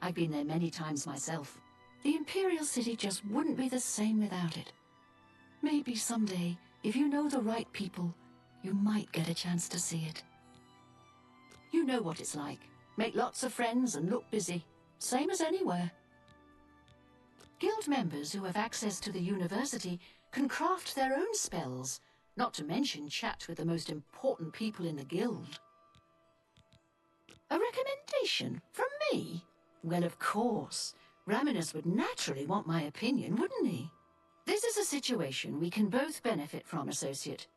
I've been there many times myself. The Imperial City just wouldn't be the same without it. Maybe someday, if you know the right people, you might get a chance to see it. You know what it's like. Make lots of friends and look busy. Same as anywhere. Guild members who have access to the university can craft their own spells, not to mention chat with the most important people in the guild. A recommendation from me? Well, of course. Raminus would naturally want my opinion, wouldn't he? This is a situation we can both benefit from, associate.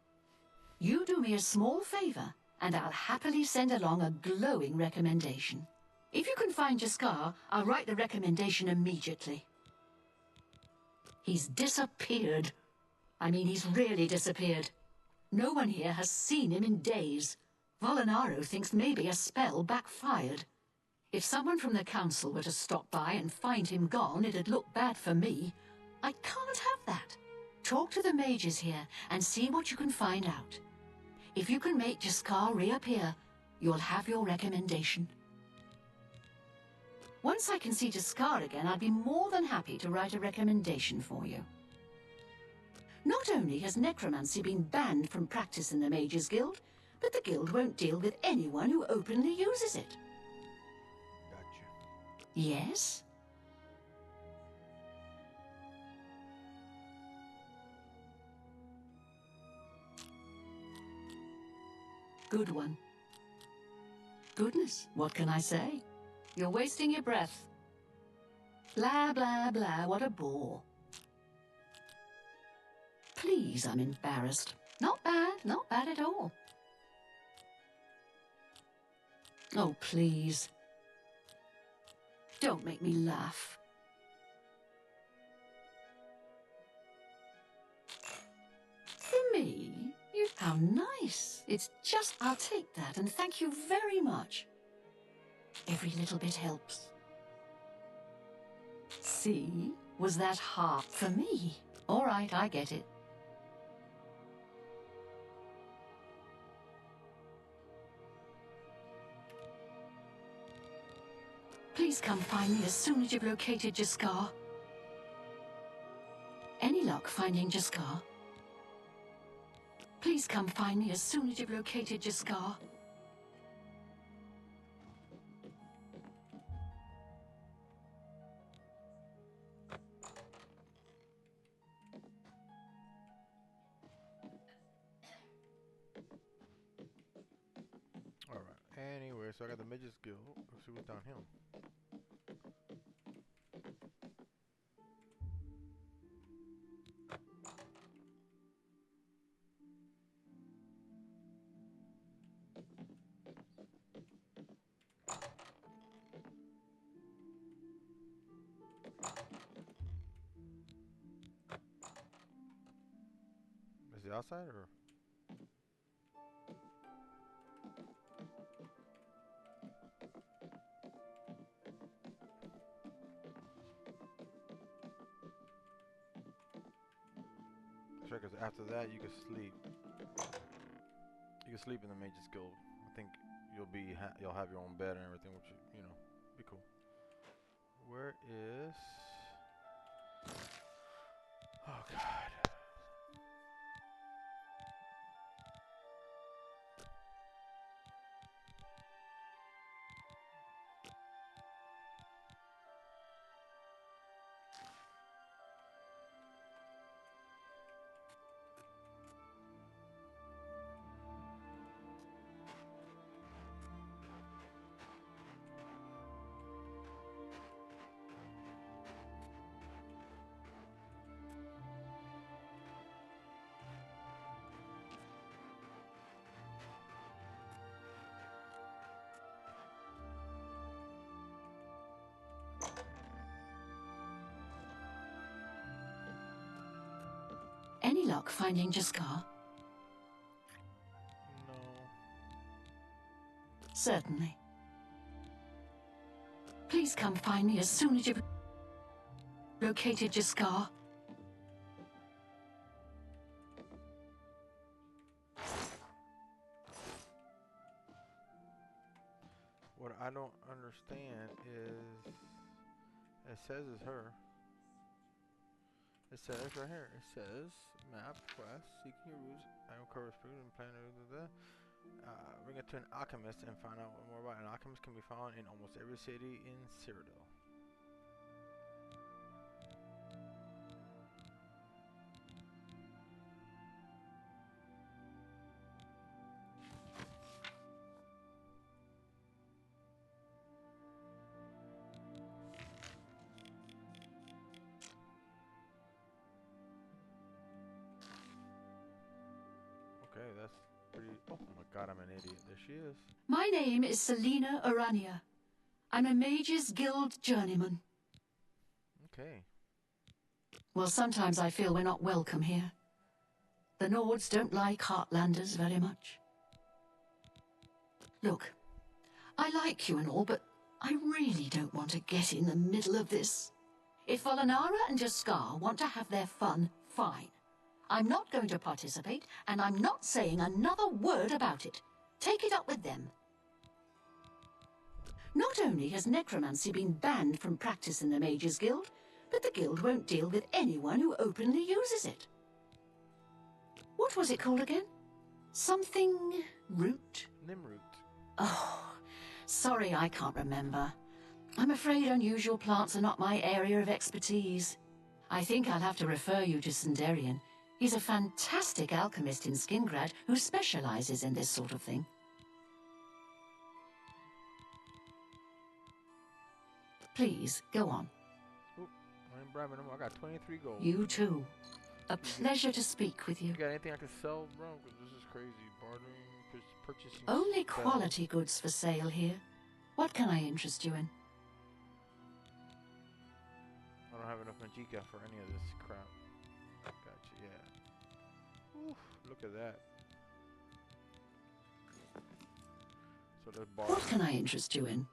You do me a small favor, and I'll happily send along a glowing recommendation. If you can find Jaskar, I'll write the recommendation immediately. He's disappeared. I mean, he's really disappeared. No one here has seen him in days. Volinaro thinks maybe a spell backfired. If someone from the council were to stop by and find him gone, it'd look bad for me. I can't have that. Talk to the mages here and see what you can find out. If you can make Jaskar reappear, you'll have your recommendation. Once I can see Jaskar again, I'd be more than happy to write a recommendation for you. Not only has necromancy been banned from practice in the Mages Guild, but the guild won't deal with anyone who openly uses it. Gotcha. Yes? Good one. Goodness, what can I say? You're wasting your breath. Blah, blah, blah, what a bore. Please, I'm embarrassed. Not bad at all. Oh, please. Don't make me laugh. For me? How nice. It's just, I'll take that and thank you very much. Every little bit helps. See? Was that hard for me? All right, I get it. Please come find me as soon as you've located Jaskar. Any luck finding Jaskar? Please come find me as soon as you've located Jaskar. Alright, anyway, so I got the Mages Guild. Let's see what's down here. Is it outside or? Sure, because after that you can sleep. You can sleep in the Mages Guild. I think you'll have your own bed and everything, which you know, be cool. Where is? Oh God. luck finding Jaskar? No. Certainly. Please come find me as soon as you've located Jaskar. What I don't understand is, it says it's her. It says right here. It says map quest seeking your roots. I am cover food and plan to bring it to an alchemist and find out more about it. An alchemist can be found in almost every city in Cyrodiil. Okay, that's pretty. Oh my god, I'm an idiot. There she is. My name is Selena Urania. I'm a Mages Guild journeyman. Okay. Well, sometimes I feel we're not welcome here. The Nords don't like Heartlanders very much. Look, I like you and all, but I really don't want to get in the middle of this. If Volanara and Jaskar want to have their fun, fine. I'm not going to participate, and I'm not saying another word about it. Take it up with them. Not only has necromancy been banned from practice in the Mages Guild, but the guild won't deal with anyone who openly uses it. What was it called again? Something root? Nimroot. Oh, sorry I can't remember. I'm afraid unusual plants are not my area of expertise. I think I'll have to refer you to Sundarian. He's a fantastic alchemist in Skingrad who specializes in this sort of thing. Please, go on. Oop, I ain't bribing him. I got 23 gold. You too. A pleasure to speak with you. You got anything I can sell, bro? 'Cause this is crazy. Bartering, purchasing. Only spells. quality goods for sale here. What can I interest you in? I don't have enough Magicka for any of this crap. Gotcha, yeah. Oof, look at that. So there's bar. What can I interest you in?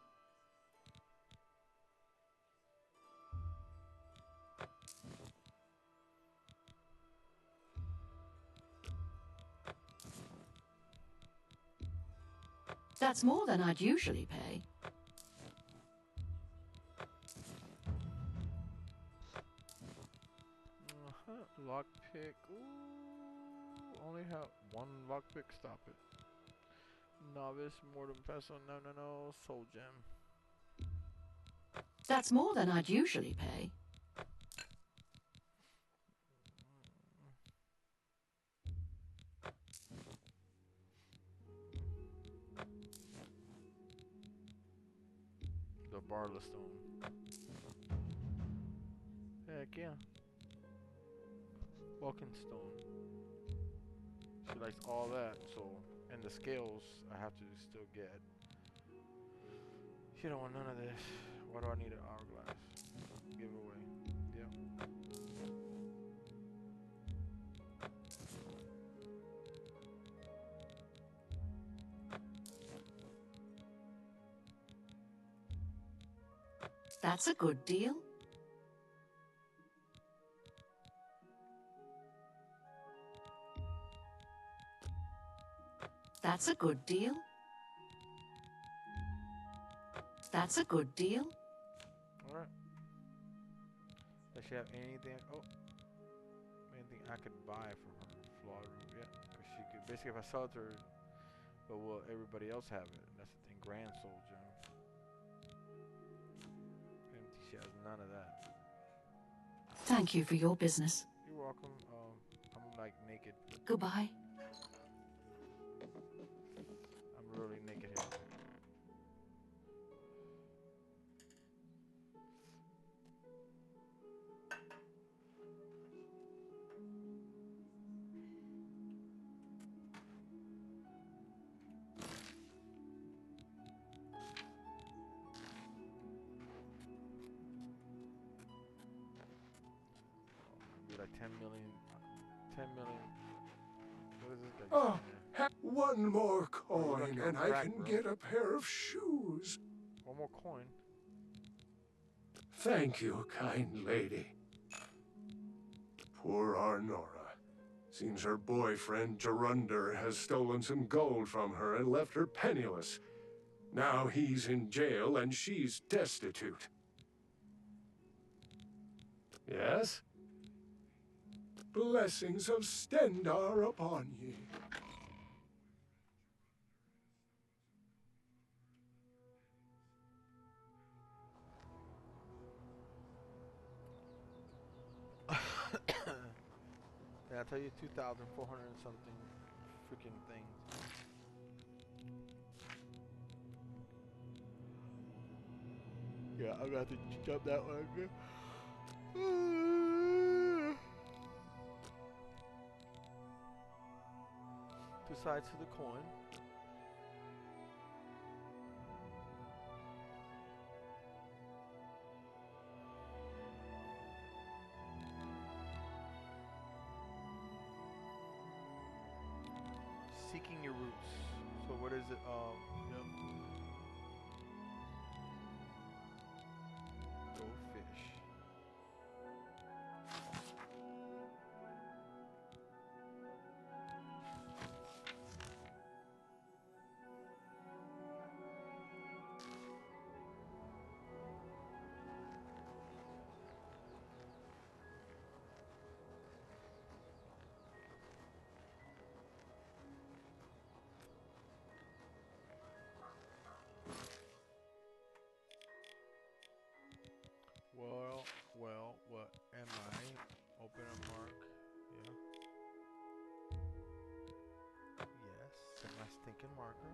That's more than I'd usually pay. Lockpick. Ooh, only have one lockpick. Stop it. Novice, Mortem Pestle. No. Soul Gem. That's more than I'd usually pay. The Barla Stone. Heck yeah. Vulcan Stone. She likes all that, so, and the scales I have to still get. She don't want none of this. Why do I need an hourglass? Give it away. Yep. That's a good deal. That's a good deal. That's a good deal. Alright. Does she have anything? Oh. Anything I could buy for her? Flawed room. Yeah. Because she could, basically if I sell it to her, but will everybody else have it? That's the thing. Grand Soul Gem. Empty. She has none of that. Thank you for your business. You're welcome. I'm like naked. Goodbye. I'm literally naked here. Be like 10 10 million. What is this guy? Oh, one more Oh, you're coin gonna and I crack, can bro. get a pair of shoes. One more coin. Thank you, kind lady. Poor Arnora. Seems her boyfriend, Gerunder, has stolen some gold from her and left her penniless. Now he's in jail and she's destitute. Yes? Blessings of Stendar upon ye. Yeah, I tell you, 2,400 and something freaking things. Yeah, I'm gonna have to jump that one again. Two sides to the coin. Seeking your roots. So what is it? Yep. Go fish. Well, what am I? Open a mark. Yeah. Yes, set my stinking marker.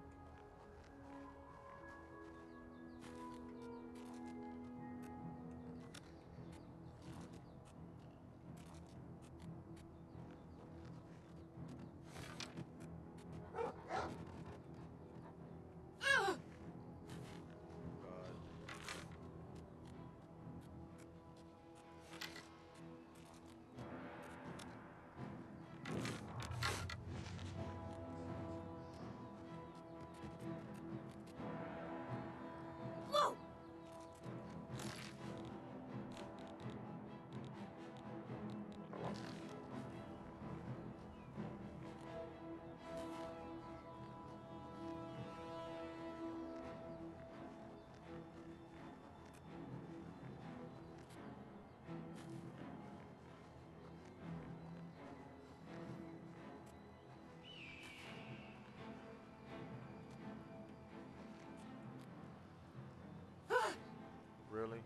Really?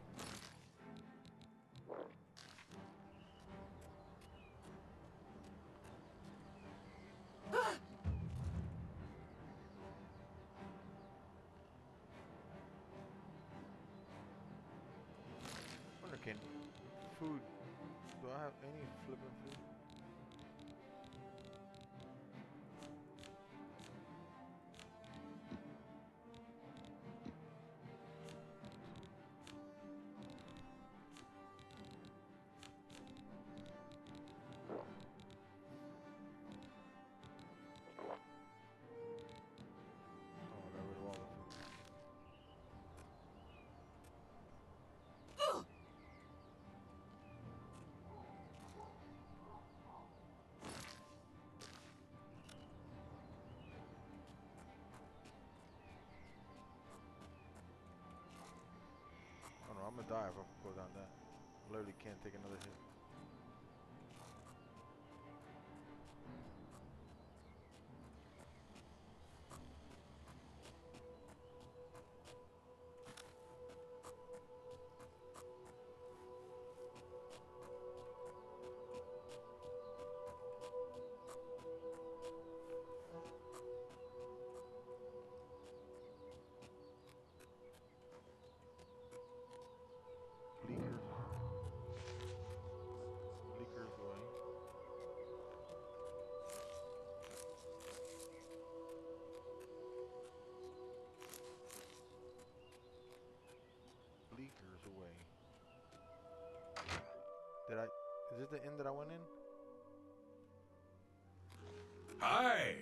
Wonder can food? Do I have any flipping food? Oh, I got rid of all the food. Oh no, I'm gonna die if I go down that. I literally can't take another hit. Leakers. Leakers away. Leakers away. Did I? Is this the end that I went in? Aye.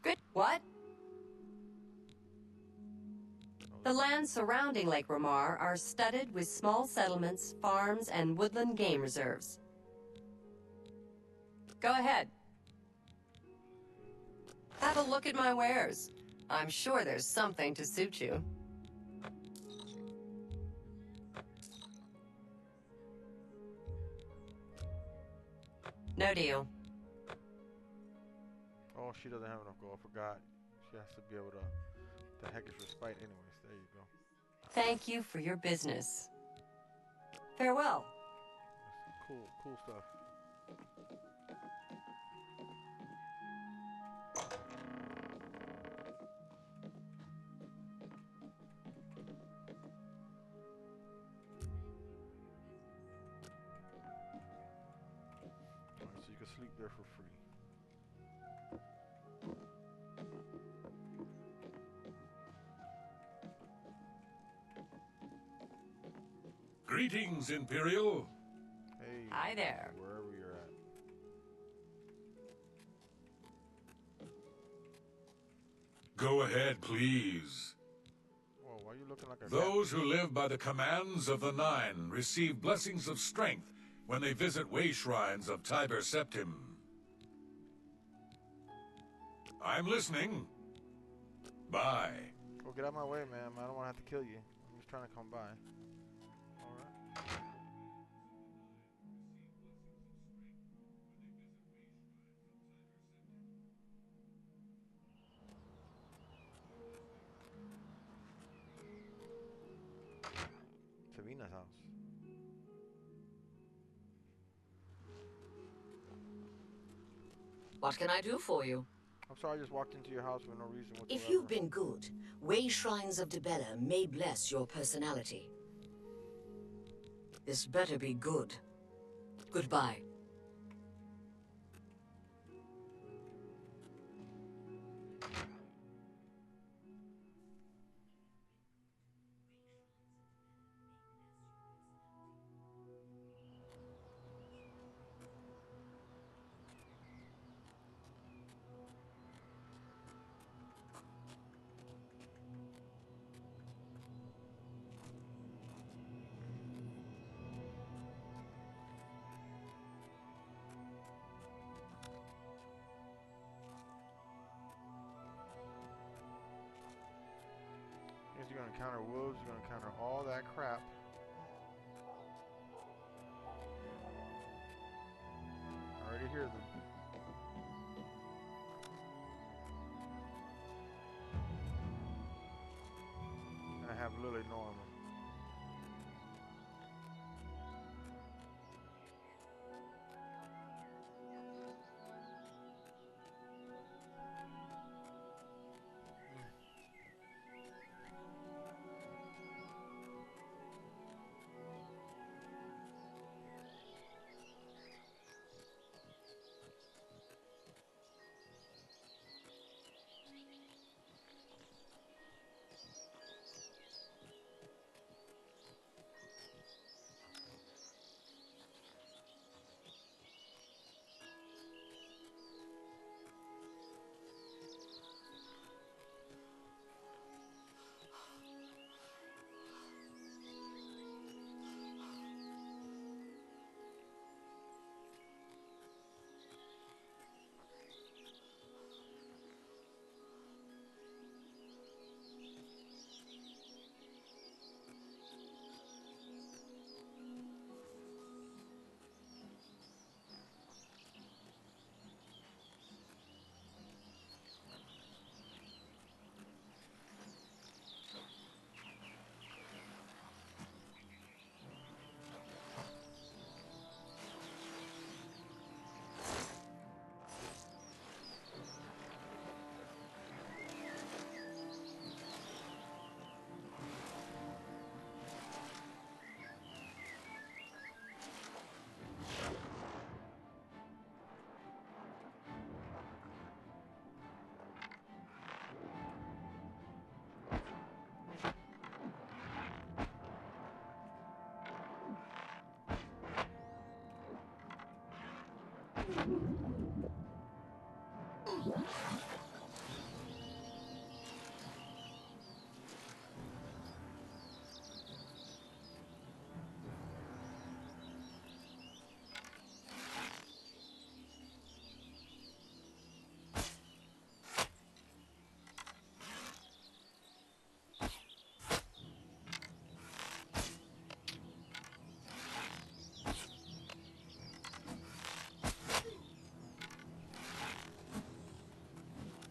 Good. What? The lands surrounding Lake Ramar are studded with small settlements, farms, and woodland game reserves. Go ahead. Have a look at my wares. I'm sure there's something to suit you. No deal. Oh, she doesn't have enough gold. I forgot. She has to be able to... The heck is respite anyways. There you go. Thank you for your business. Farewell. Cool stuff. Alright, so you can sleep there for free. Greetings, Imperial. Hey. Hi there. Wherever you're at. Go ahead, please. Whoa, why are you looking like a Those who live by the commands of the Nine receive blessings of strength when they visit way shrines of Tiber Septim. I'm listening. Bye. Well, get out of my way, man. I don't want to have to kill you. I'm just trying to come by. Alright. Savina's house. What can I do for you? I'm sorry I just walked into your house for no reason whatsoever. If you've been good, way shrines of Dibella may bless your personality. This better be good. Goodbye. Guess you're gonna encounter wolves, you're gonna encounter all that crap. I already hear them. And I have Lily Norman.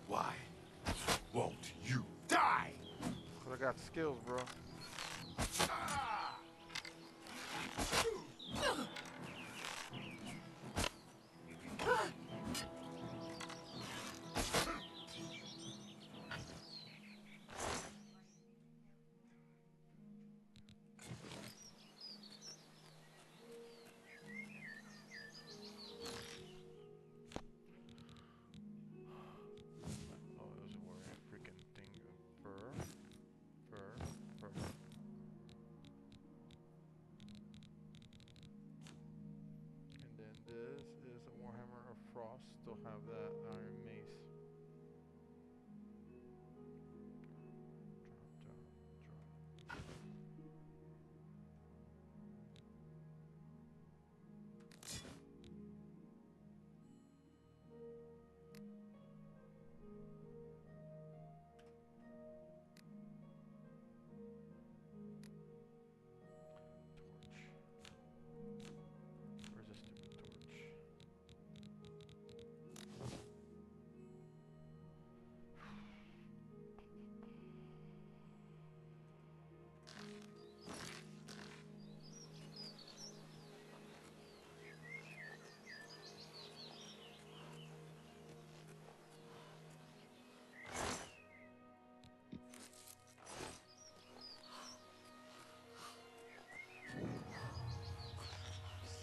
Why won't you die? Cause I got skills, bro. Oh, it was a warrior freaking thing of fur. And then this is a Warhammer of Frost. Still have that iron mace. Drop. Torch. Where's this stupid torch?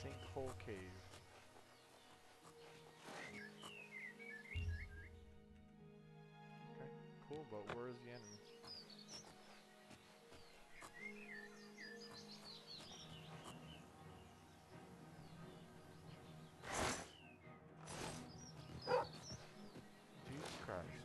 Sinkhole cave. Okay, cool, but where is the enemy? Jesus Christ.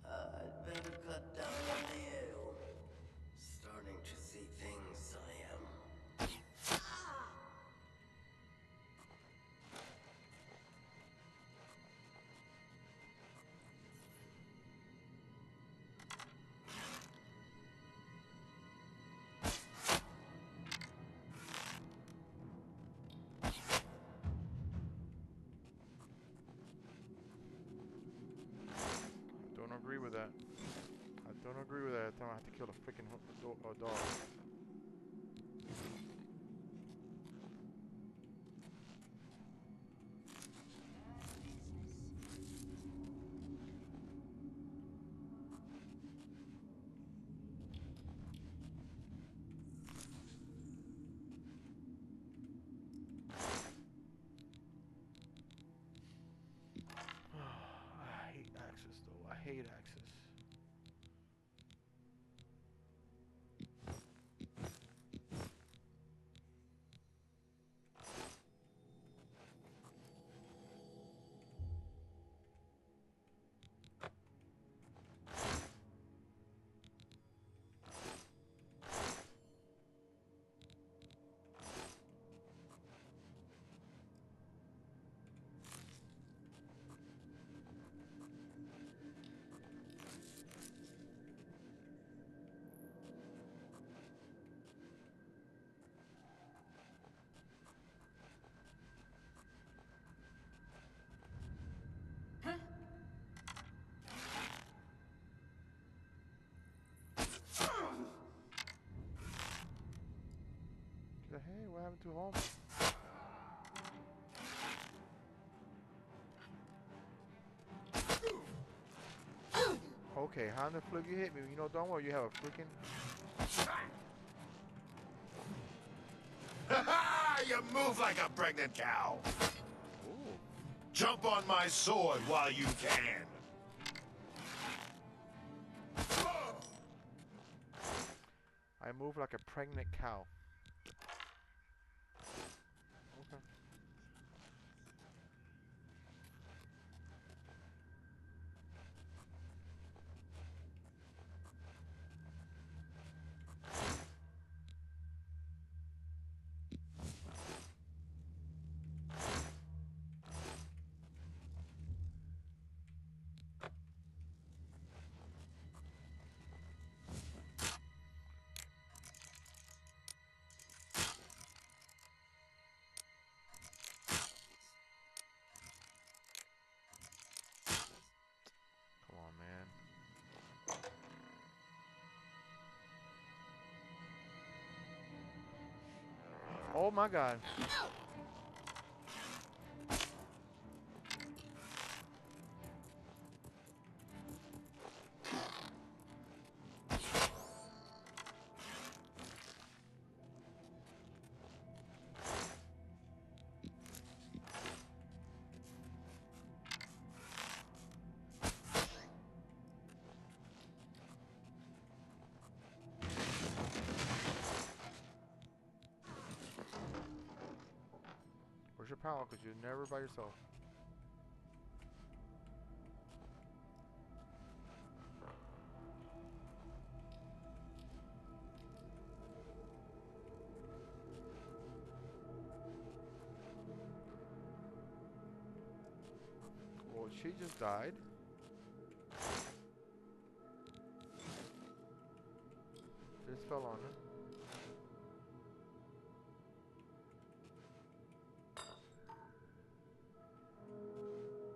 I'd better cut down on the ale. Starting to see things I am. Don't agree with that. I don't agree with that. I have to kill a freaking dog. I hate access though. I hate access. The hey, what happened to home? Okay, how in the flip you hit me? You know, don't worry, you have a freaking... You move like a pregnant cow. Ooh. Jump on my sword while you can. I move like a pregnant cow. Okay. Come on, man. Oh my god. Where's your power? Because you're never by yourself. Well, she just died. This fell on her.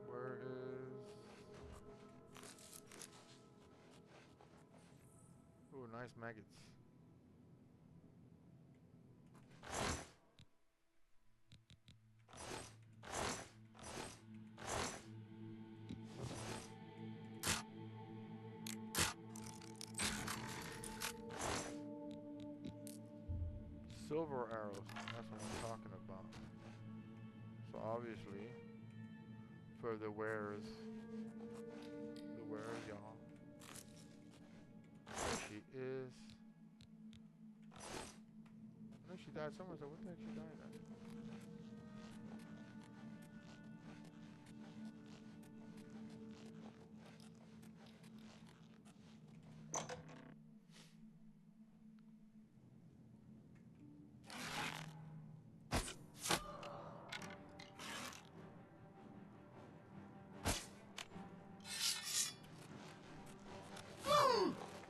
Where is... Ooh, nice maggots. Silver arrows, that's what I'm talking about. So obviously, for the wearers, y'all. There she is. I know she died somewhere, so what the heck she died at?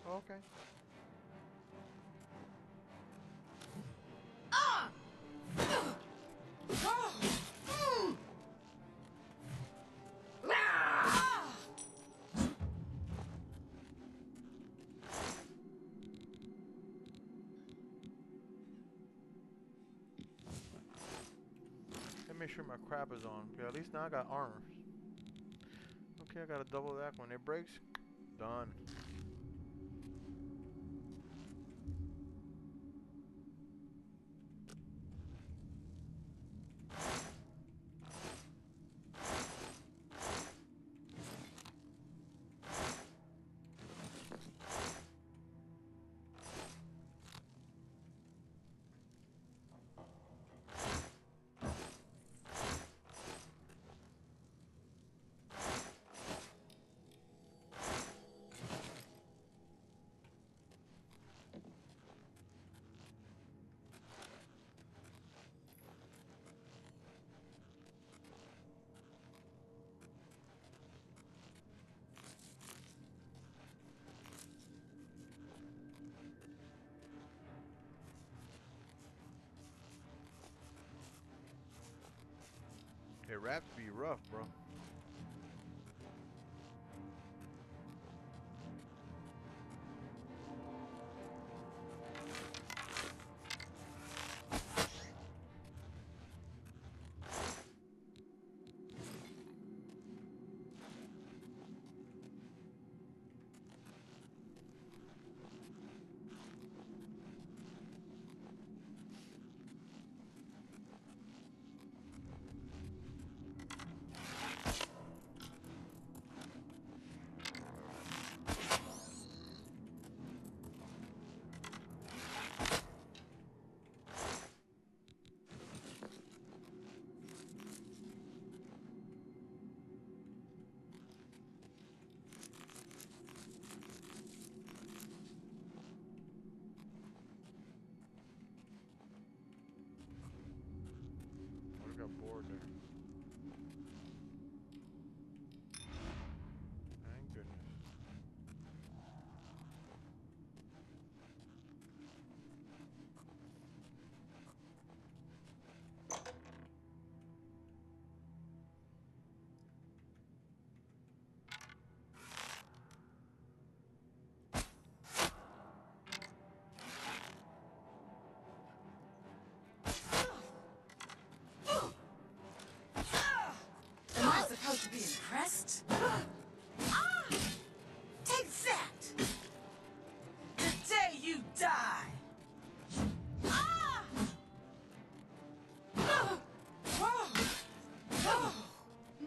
Okay. Let me make sure my crap is on. Okay, at least now I got armor. Okay, I gotta double that. When it breaks, done. Hey, raps be rough, bro. got bored there. Thank goodness. Am I supposed to be impressed? Take that! The day you die!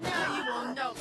Now you will know.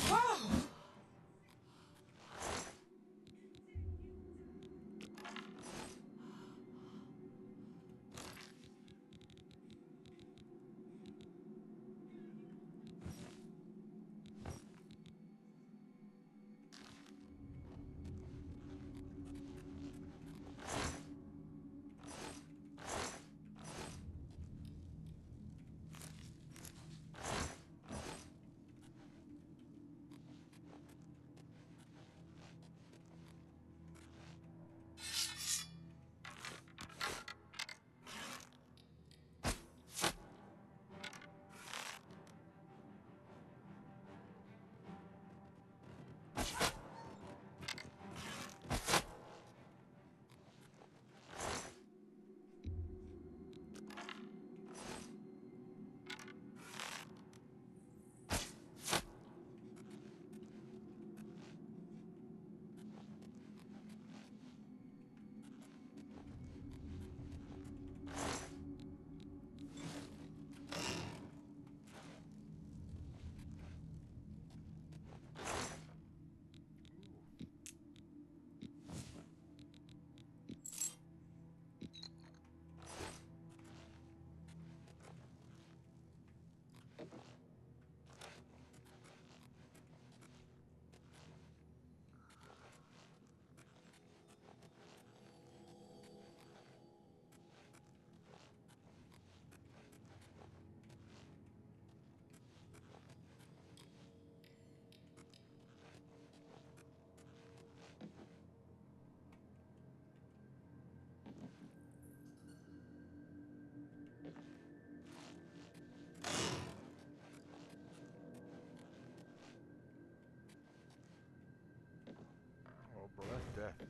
Oh, bro, that's death.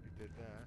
You did that.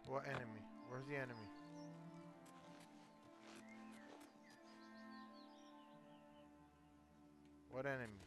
What enemy? Where's the enemy? What enemy?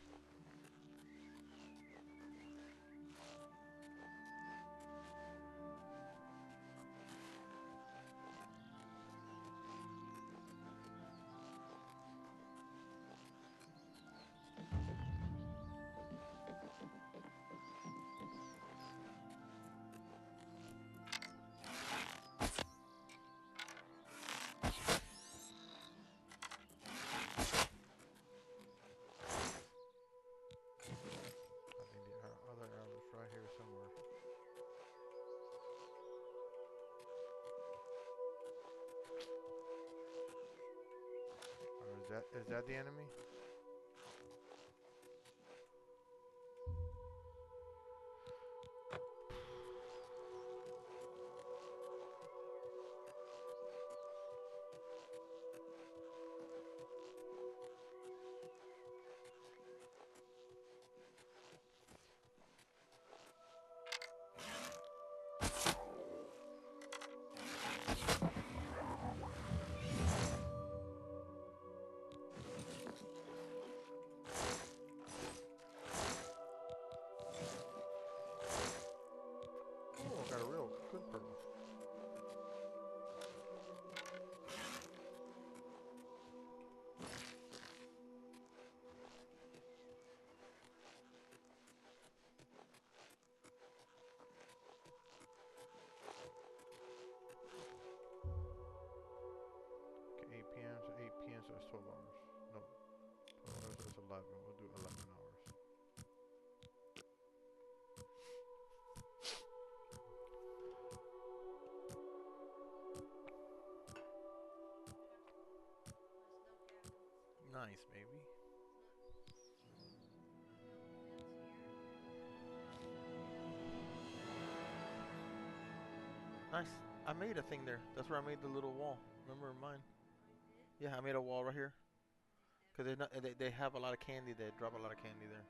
Is that the enemy? Oh, I got a real good pearl. Okay, 8 p.m. So 8 p.m. So that's 12 hours. No, 12 hours. That's 11. We'll do 11 hours. Nice, baby. Nice. I made a thing there. That's where I made the little wall. Remember mine? Yeah, I made a wall right here. Cause they have a lot of candy. They drop a lot of candy there.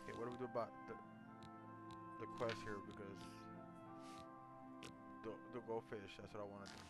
Okay, what do we do about the quest here? Because the goldfish. That's what I want to do.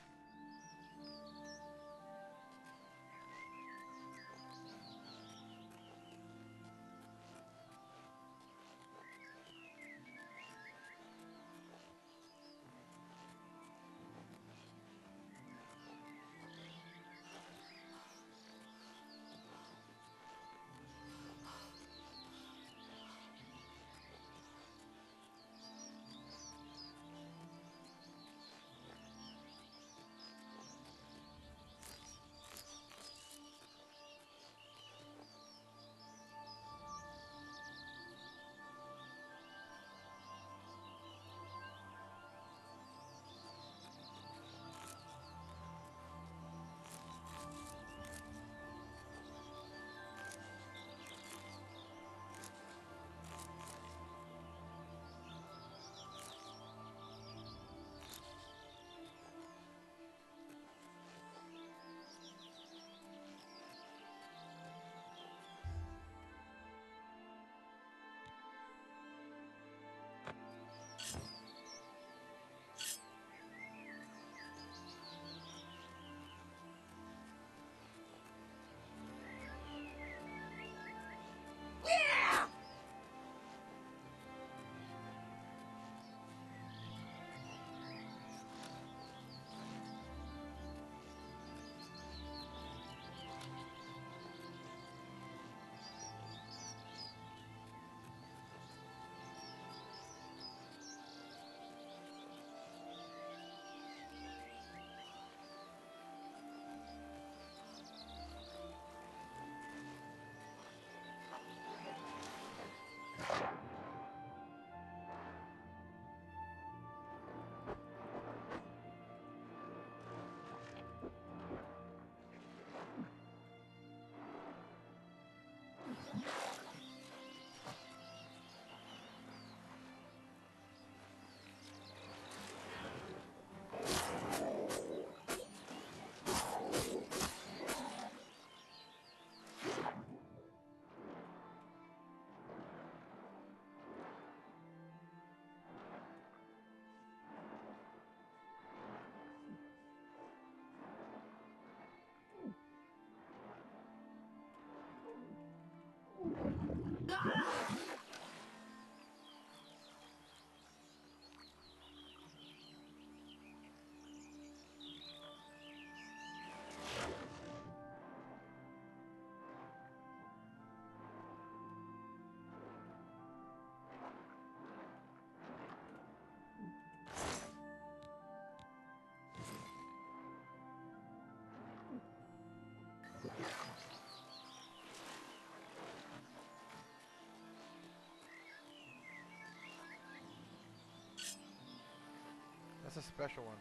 That's a special one.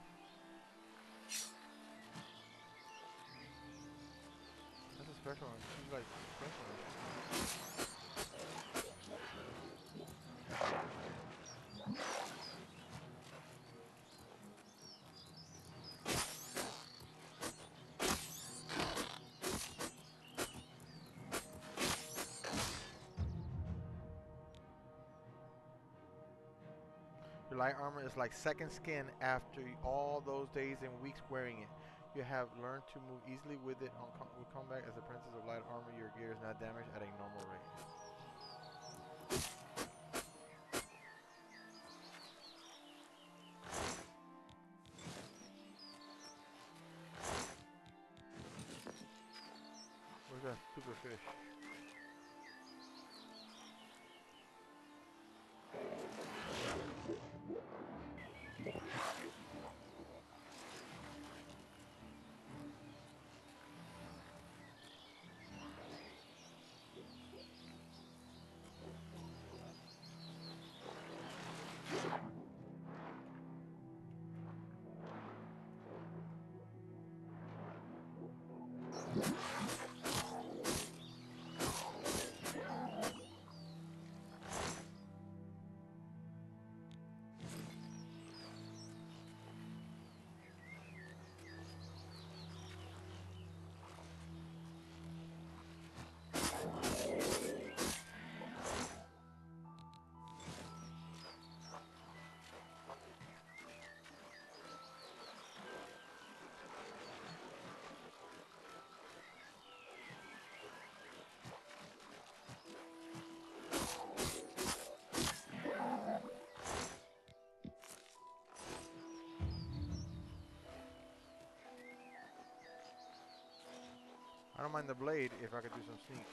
That's a special one. She's like special. Your light armor is like second skin after all those days and weeks wearing it. You have learned to move easily with it on with combat. As a princess of light armor, your gear is not damaged at a normal rate. Where's that stupid fish? I don't mind the blade if I could do some sneaks.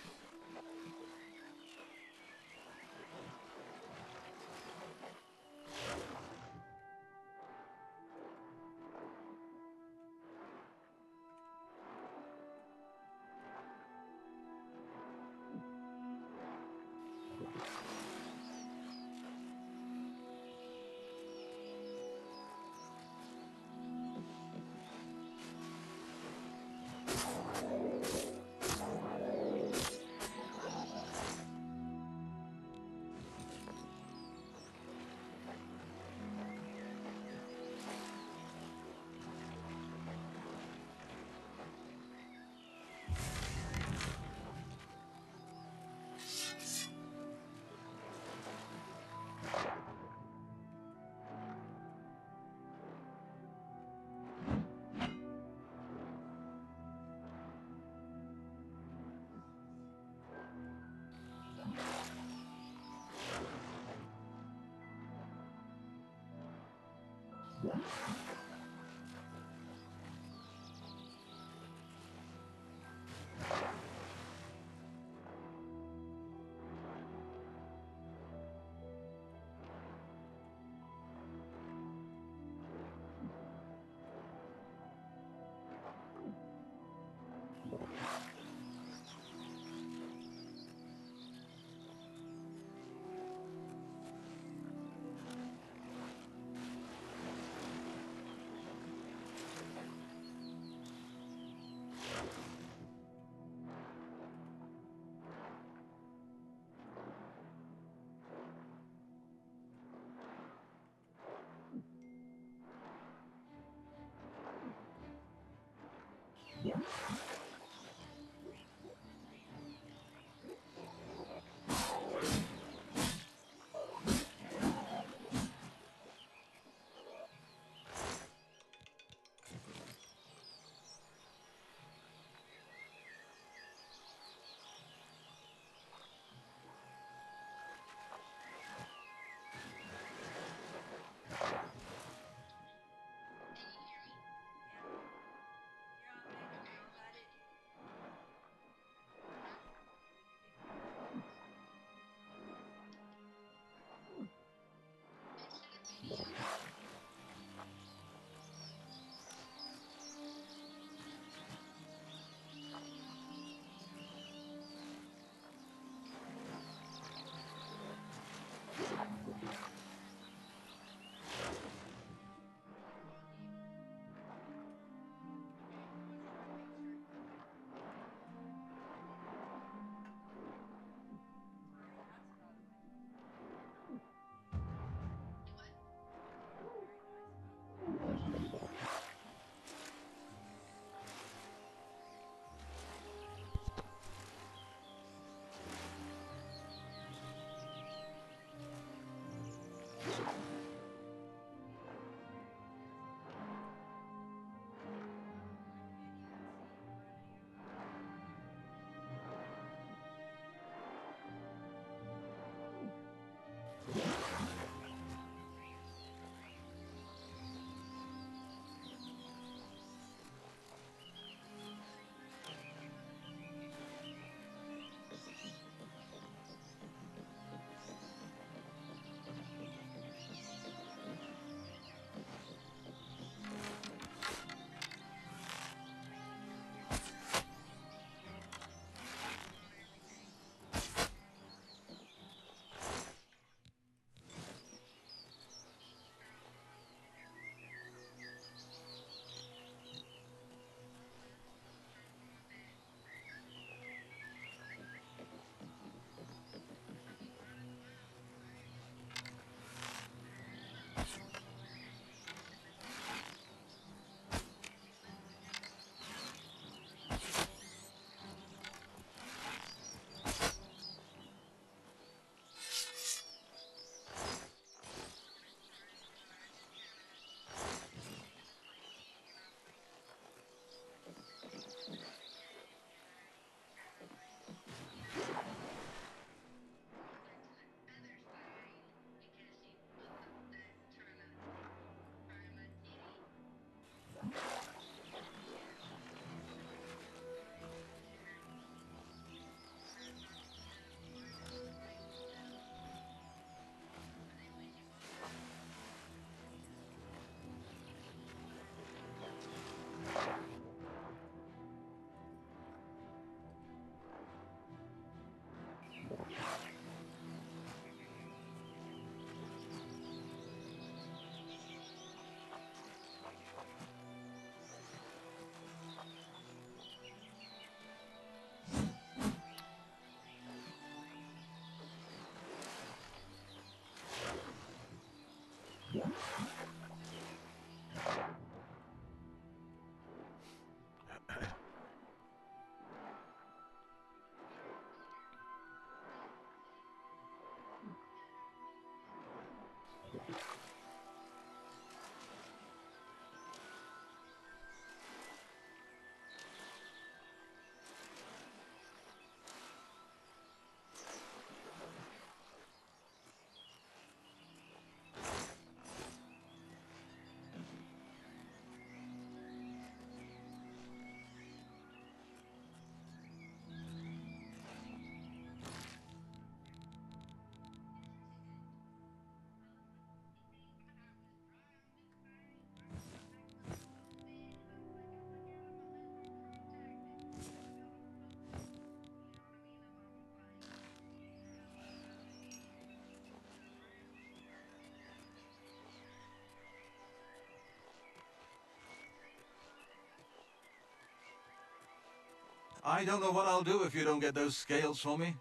I don't know what I'll do if you don't get those scales for me.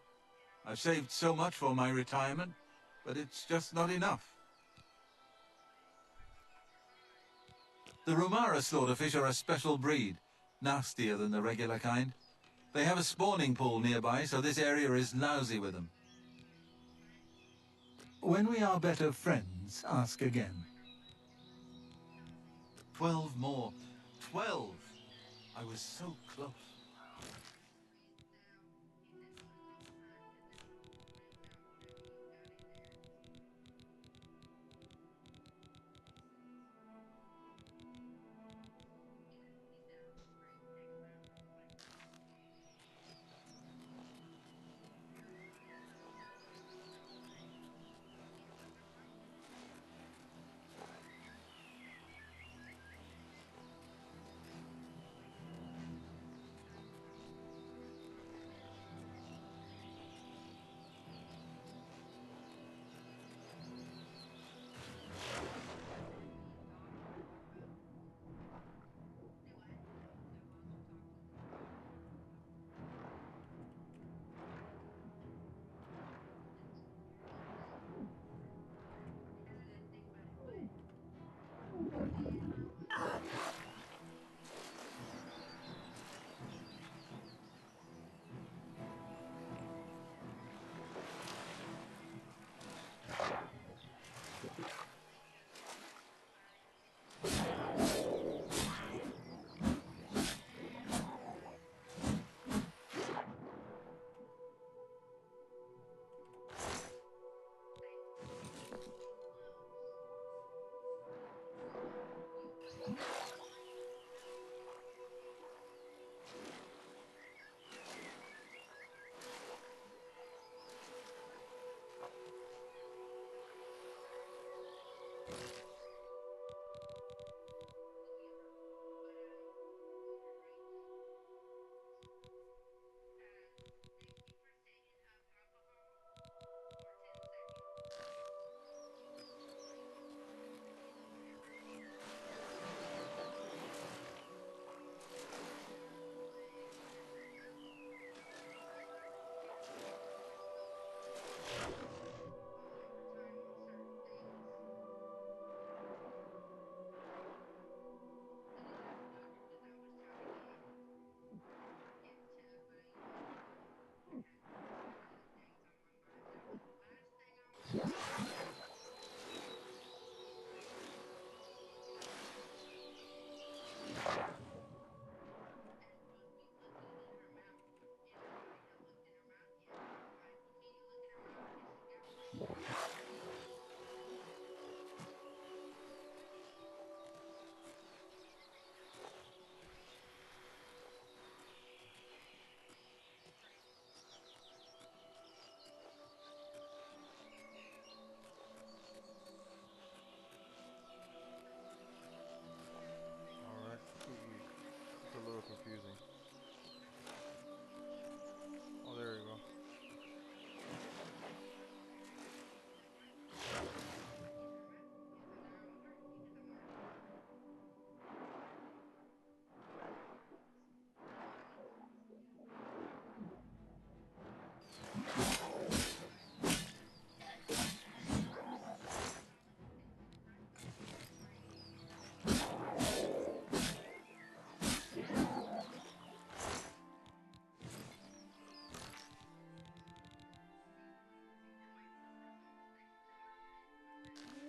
I've saved so much for my retirement, but it's just not enough. The Rumara slaughterfish are a special breed, nastier than the regular kind. They have a spawning pool nearby, so this area is lousy with them. When we are better friends, ask again. 12 more. 12! I was so close. Confusing. Oh, there you go.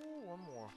Ooh, one more.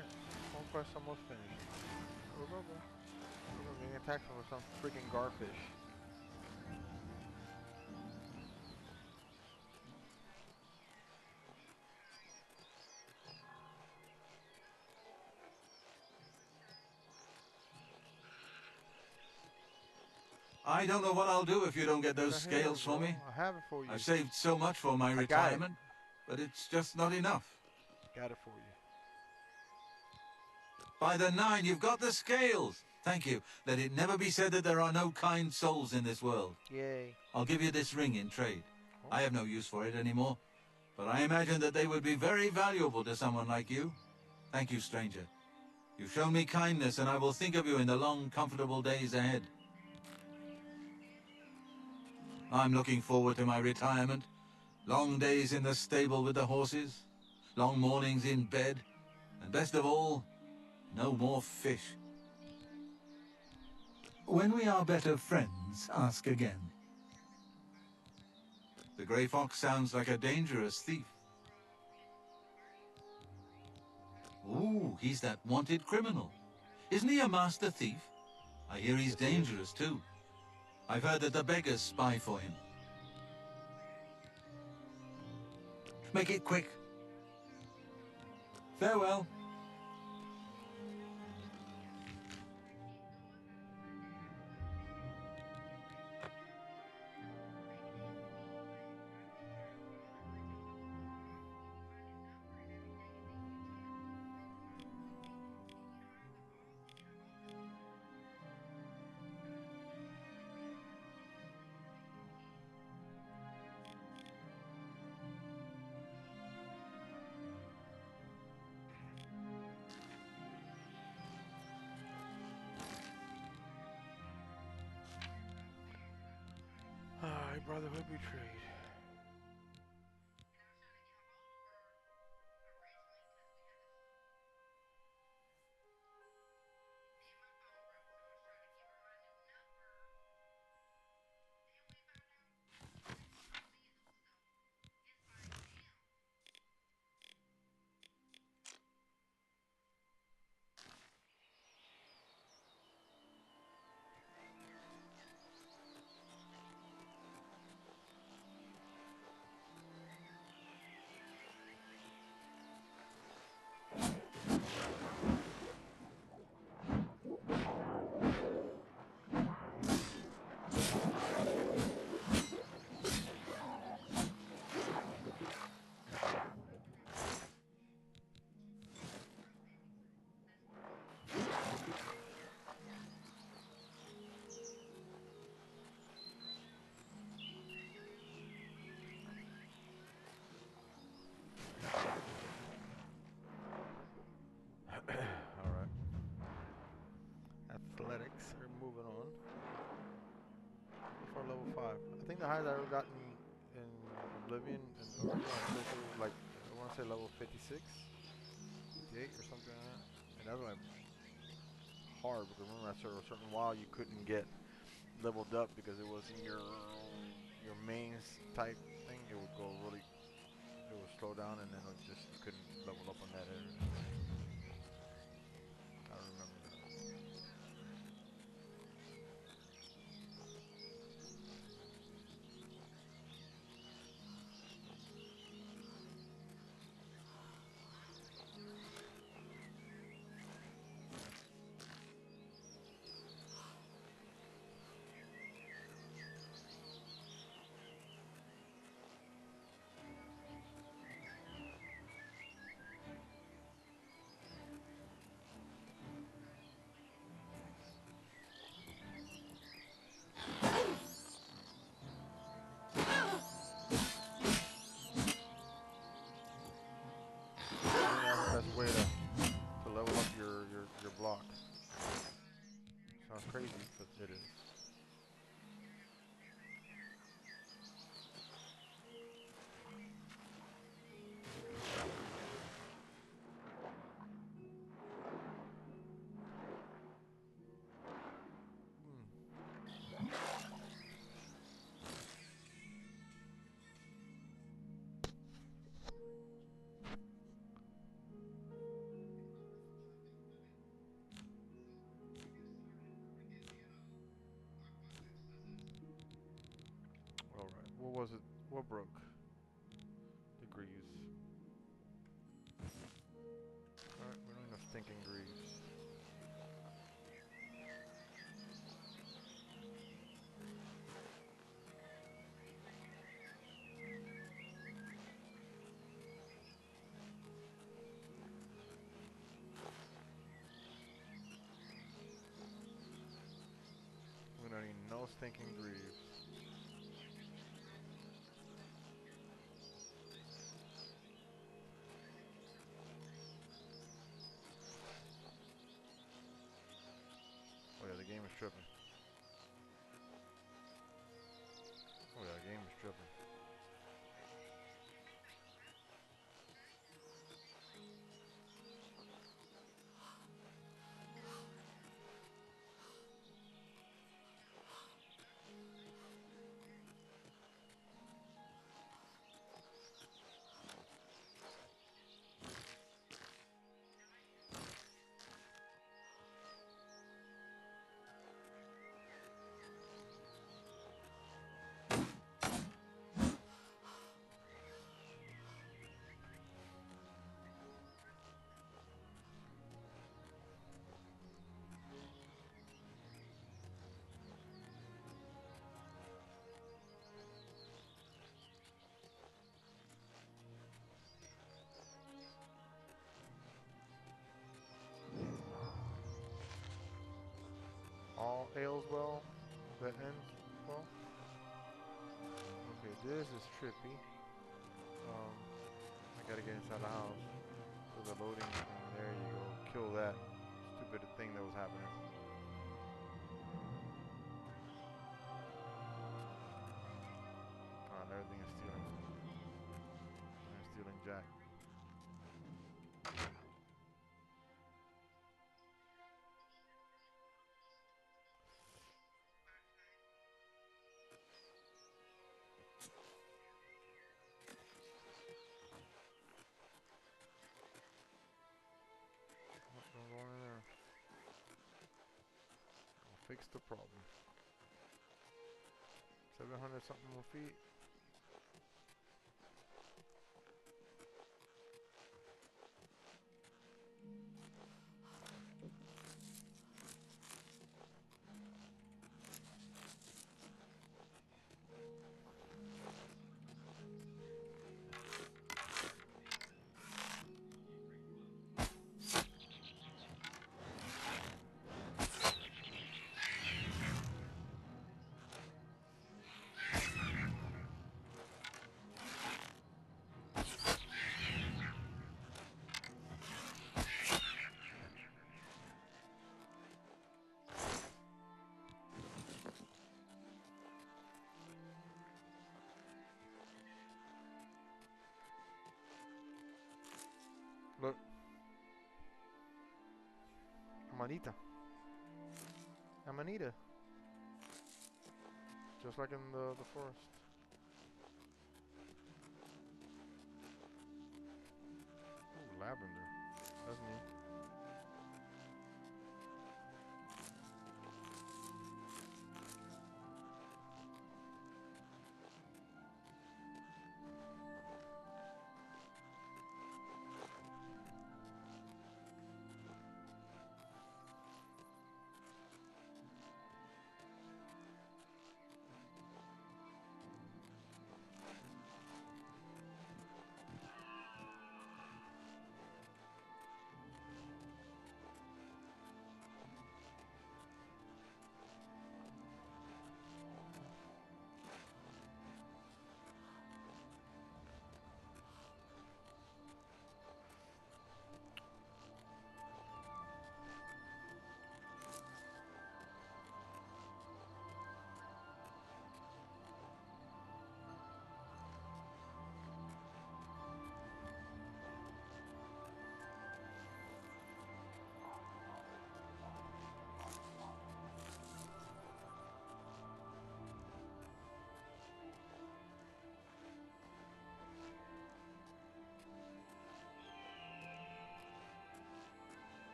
Alright, one quest almost finished. Go, go, go. We're getting attacked from some freaking garfish. I don't know what I'll do if you don't get those Go ahead, scales for bro. me. I have it for you. I've saved so much for my got it. retirement, but it's just not enough. Got it for you. By the 9, you've got the scales. Thank you. Let it never be said that there are no kind souls in this world. Yay. I'll give you this ring in trade. I have no use for it anymore, but I imagine that they would be very valuable to someone like you. Thank you, stranger. You've shown me kindness, and I will think of you in the long, comfortable days ahead. I'm looking forward to my retirement. Long days in the stable with the horses, long mornings in bed, and best of all, no more fish. When we are better friends, ask again. The Grey Fox sounds like a dangerous thief. Ooh, he's that wanted criminal. Isn't he a master thief? I hear he's dangerous too. I've heard that the beggars spy for him. Make it quick. Farewell. Alright, brotherhood betrayed. Alright. Athletics are moving on. For level 5. I think the highest I've ever gotten in Oblivion and like I want to say level 56, 58 or something like that. And that was like hard because remember after a certain while you couldn't get leveled up because it wasn't your mains type thing. It would go really, it would slow down and then it just you couldn't level up on that area. I don't remember that. What was it? What broke? The greaves. Alright, we don't enough thinking greaves. We don't need no stinking greaves. Oh yeah, the game is tripping. Oh yeah, the game is tripping. All ales well, that ends well. Okay, this is trippy. I gotta get inside the house. So the loading thing, there you go. Kill that stupid thing that was happening. Everything is stealing. I'm stealing Jack. Don't go in there. I'll fix the problem. 700 something more feet. Look. Amanita. Amanita. Just like in the forest. Ooh, lavender. That's neat.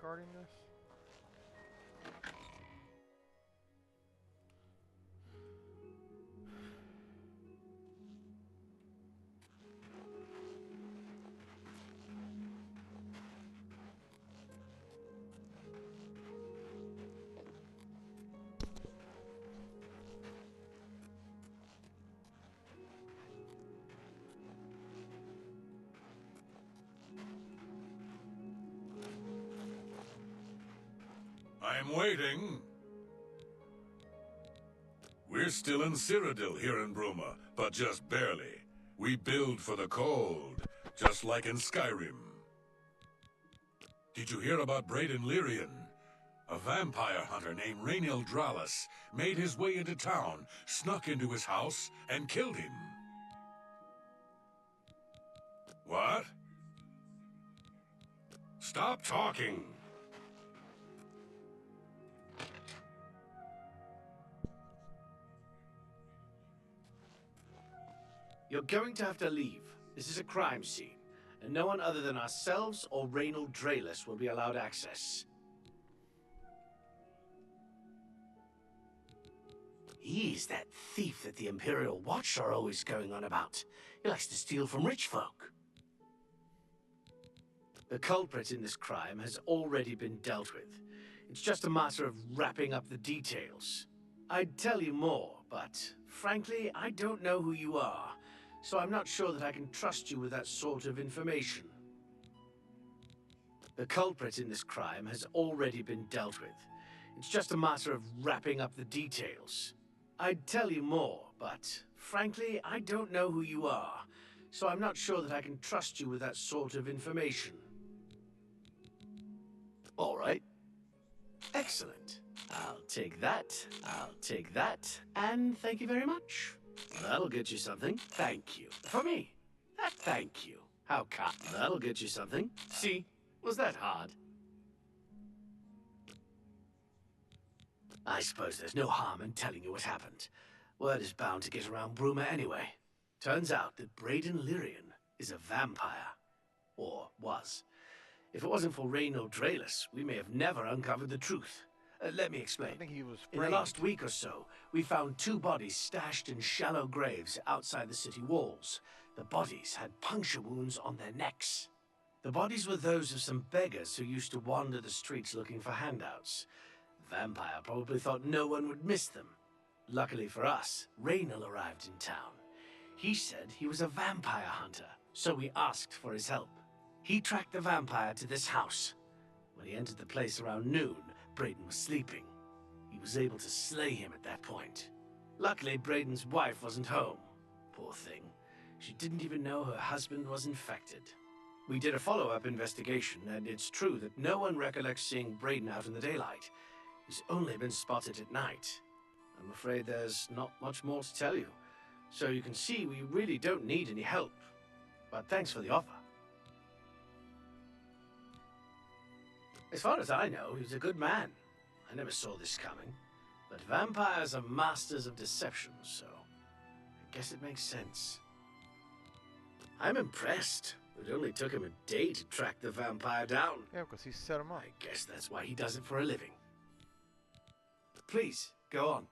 regarding this? I'm waiting. We're still in Cyrodiil here in Bruma, but just barely. We build for the cold, just like in Skyrim. Did you hear about Braden Lyrian? A vampire hunter named Rainiel Dralis made his way into town, snuck into his house, and killed him. What? Stop talking! You're going to have to leave. This is a crime scene, and no one other than ourselves or Rainiel Dralis will be allowed access. He's that thief that the Imperial Watch are always going on about. He likes to steal from rich folk. The culprit in this crime has already been dealt with. It's just a matter of wrapping up the details. I'd tell you more, but frankly, I don't know who you are, so I'm not sure that I can trust you with that sort of information. The culprit in this crime has already been dealt with. It's just a matter of wrapping up the details. I'd tell you more, but frankly, I don't know who you are, so I'm not sure that I can trust you with that sort of information. All right. Excellent. I'll take that, and thank you very much. That'll get you something. Thank you. For me. Thank you. How kind. That'll get you something. See? Was that hard? I suppose there's no harm in telling you what happened. Word is bound to get around Bruma anyway. Turns out that Braden Lyrian is a vampire. Or was. If it wasn't for Rainiel Dralis, we may have never uncovered the truth. Let me explain. I think he was In the last week or so, we found 2 bodies stashed in shallow graves outside the city walls. The bodies had puncture wounds on their necks. The bodies were those of some beggars who used to wander the streets looking for handouts. The vampire probably thought no one would miss them. Luckily for us, Rainiel arrived in town. He said he was a vampire hunter, so we asked for his help. He tracked the vampire to this house. When he entered the place around noon, Braden was sleeping. He was able to slay him at that point. Luckily, Braden's wife wasn't home. Poor thing. She didn't even know her husband was infected. We did a follow-up investigation, and it's true that no one recollects seeing Braden out in the daylight. He's only been spotted at night. I'm afraid there's not much more to tell you. So you can see we really don't need any help. But thanks for the offer. As far as I know, he was a good man. I never saw this coming. But vampires are masters of deception, so I guess it makes sense. I'm impressed. It only took him a day to track the vampire down. Yeah, because he set him up. I guess that's why he does it for a living. Please, go on.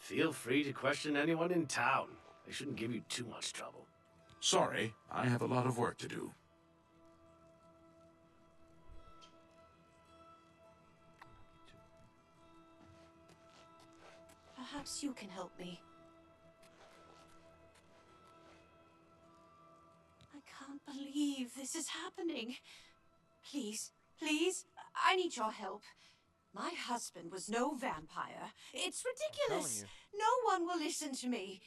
Feel free to question anyone in town. They shouldn't give you too much trouble. Sorry, I have a lot of work to do. Perhaps you can help me. I can't believe this is happening. Please, please, I need your help. My husband was no vampire. It's ridiculous. No one will listen to me.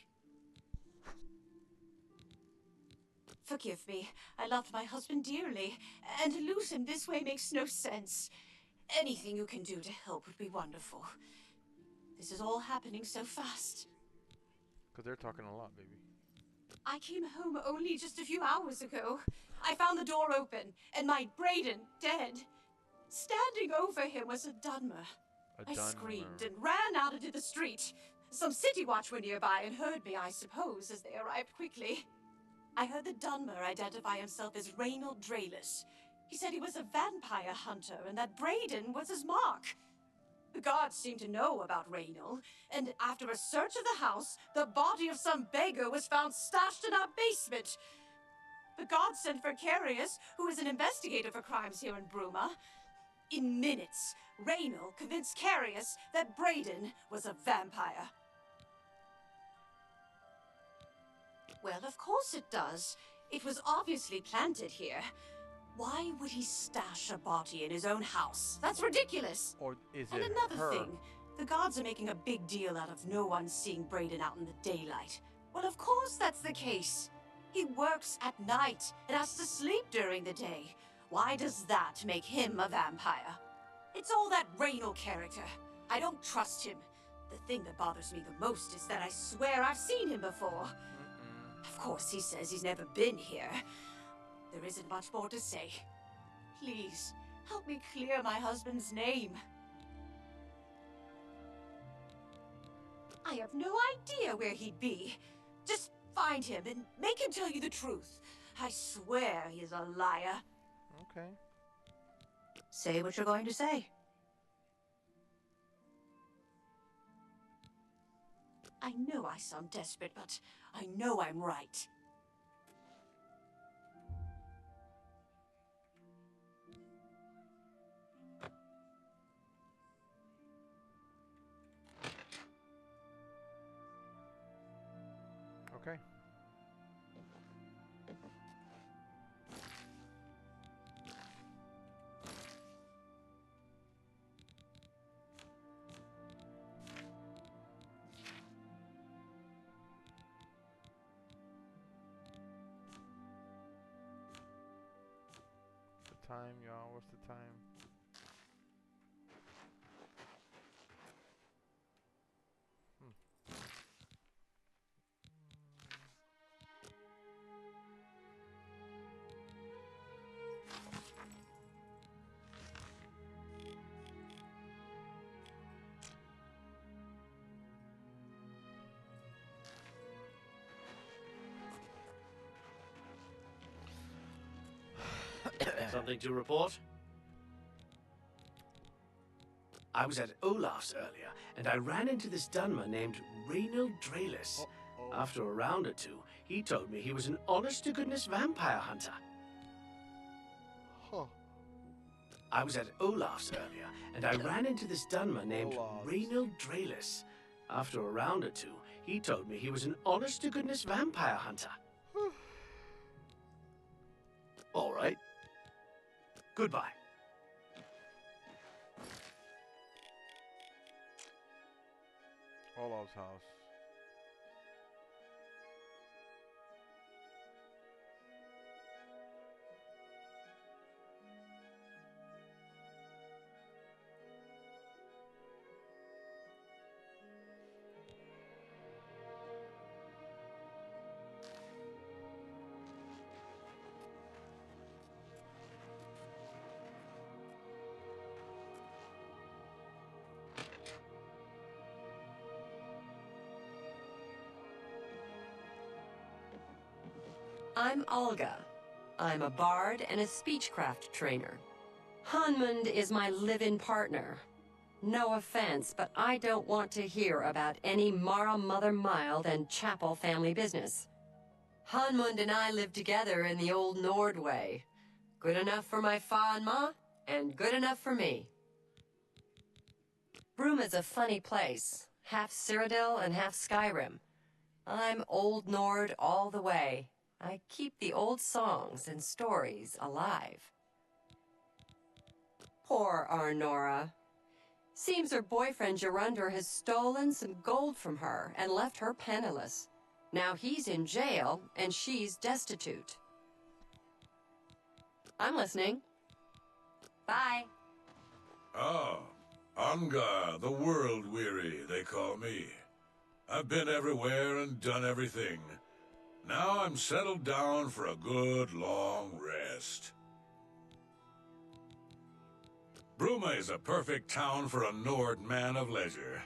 Forgive me. I loved my husband dearly, and to lose him this way makes no sense. Anything you can do to help would be wonderful. This is all happening so fast. Because they're talking a lot, baby. I came home only just a few hours ago. I found the door open, and my Braden dead. Standing over him was a Dunmer. I screamed and ran out into the street. Some city watch were nearby and heard me, I suppose, as they arrived quickly. I heard the Dunmer identify himself as Reynold Draelus. He said he was a vampire hunter and that Braden was his mark. The guards seemed to know about Reynold, and after a search of the house, the body of some beggar was found stashed in our basement. The guards sent for Carius, who is an investigator for crimes here in Bruma. In minutes, Reynold convinced Carius that Braden was a vampire. Well, of course it does. It was obviously planted here. Why would he stash a body in his own house? That's ridiculous! Or is And it another her? thing, the guards are making a big deal out of no one seeing Braden out in the daylight. Well, of course that's the case. He works at night and has to sleep during the day. Why does that make him a vampire? It's all that Reynold character. I don't trust him. The thing that bothers me the most is that I swear I've seen him before. Of course, he says he's never been here. There isn't much more to say. Please, help me clear my husband's name. I have no idea where he'd be. Just find him and make him tell you the truth. I swear he's a liar. Okay. Say what you're going to say. I know I sound desperate, but I know I'm right. Okay. The time, y'all. What's the time? Something to report? I was at Olaf's earlier, and I ran into this Dunmer named Reynold Draelus. After a round or two, he told me he was an honest-to-goodness vampire hunter. Huh. I was at Olaf's earlier, and I ran into this Dunmer named Olaf's. Reynold Draelus. After a round or two, he told me he was an honest-to-goodness vampire hunter. All right. Goodbye. Olaf's house. I'm Olga. I'm a bard and a speechcraft trainer. Hanmund is my live-in partner. No offense, but I don't want to hear about any Mara Mother Mild and Chapel family business. Hanmund and I live together in the old Nord way. Good enough for my fa and ma, and good enough for me. Bruma's a funny place. Half Cyrodiil and half Skyrim. I'm Old Nord all the way. I keep the old songs and stories alive. Poor Arnora. Seems her boyfriend Jorundr has stolen some gold from her and left her penniless. Now he's in jail and she's destitute. I'm listening. Bye. Ah, Angar, the world-weary, they call me. I've been everywhere and done everything. Now I'm settled down for a good long rest. Bruma is a perfect town for a Nord man of leisure.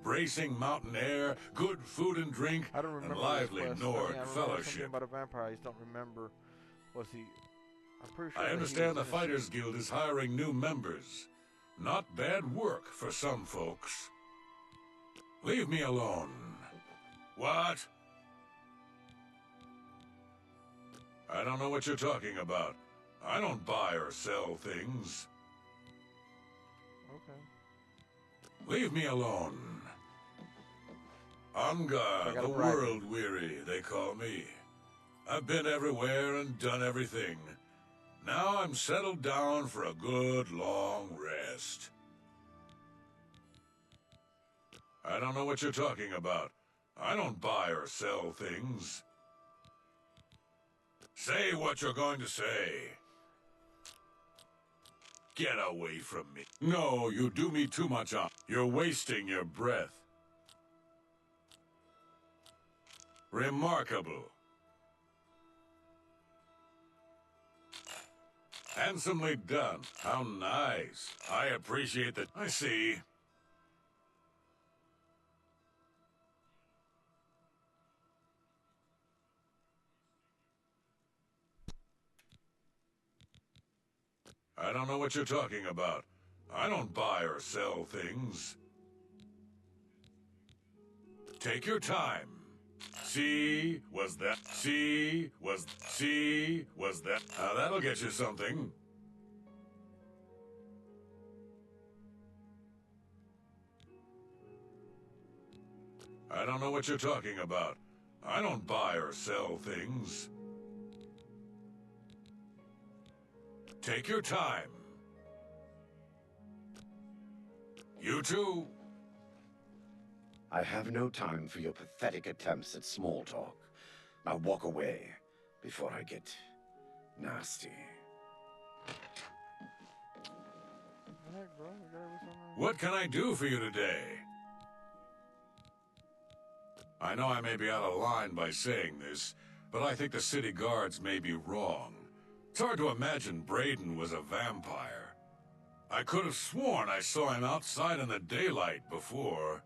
bracing mountain air, good food and drink, I don't and remember lively this quest. Nord I remember something fellowship. about a vampire. I just don't remember. Was he? I'm pretty sure. I that he understand was the innocent. Fighters Guild is hiring new members. Not bad work for some folks. Leave me alone. What? I don't know what you're talking about. I don't buy or sell things. Okay. Leave me alone. Unga, the world-weary, they call me. I've been everywhere and done everything. Now I'm settled down for a good long rest. I don't know what you're talking about. I don't buy or sell things. Say what you're going to say. Get away from me. No, you do me too much on. You're wasting your breath. Remarkable. Handsomely done. How nice. I appreciate that. I see. I don't know what you're talking about. I don't buy or sell things. Take your time. See, was that? See, was that? Now that'll get you something. I don't know what you're talking about. I don't buy or sell things. Take your time. You too. I have no time for your pathetic attempts at small talk. Now walk away before I get nasty. What can I do for you today? I know I may be out of line by saying this, but I think the city guards may be wrong. It's hard to imagine Braden was a vampire. I could have sworn I saw him outside in the daylight before.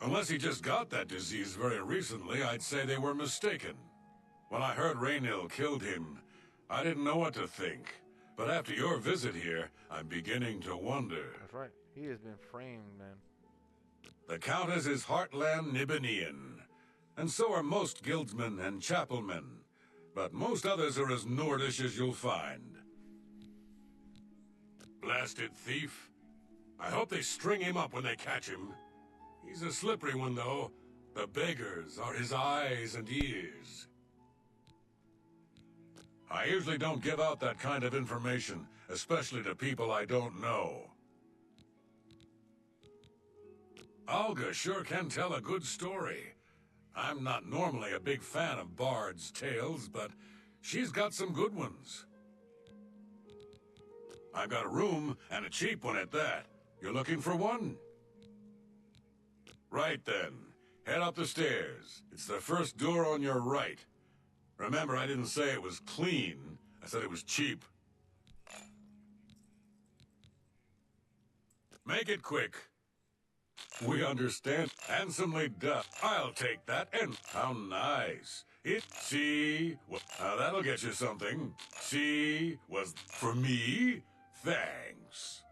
Unless he just got that disease very recently, I'd say they were mistaken. When I heard Raynil killed him, I didn't know what to think. But after your visit here, I'm beginning to wonder. That's right. He has been framed, man. The Countess is Heartland Nibenian, and so are most guildsmen and chapelmen. But most others are as Nordish as you'll find. Blasted thief. I hope they string him up when they catch him. He's a slippery one, though. The beggars are his eyes and ears. I usually don't give out that kind of information, especially to people I don't know. Olga sure can tell a good story. I'm not normally a big fan of bards' tales, but she's got some good ones. I've got a room, and a cheap one at that. You're looking for one? Right then. Head up the stairs. It's the first door on your right. Remember, I didn't say it was clean. I said it was cheap. Make it quick. We understand. Handsomely done. I'll take that, and how nice. See, now that'll get you something. See, was for me? Thanks.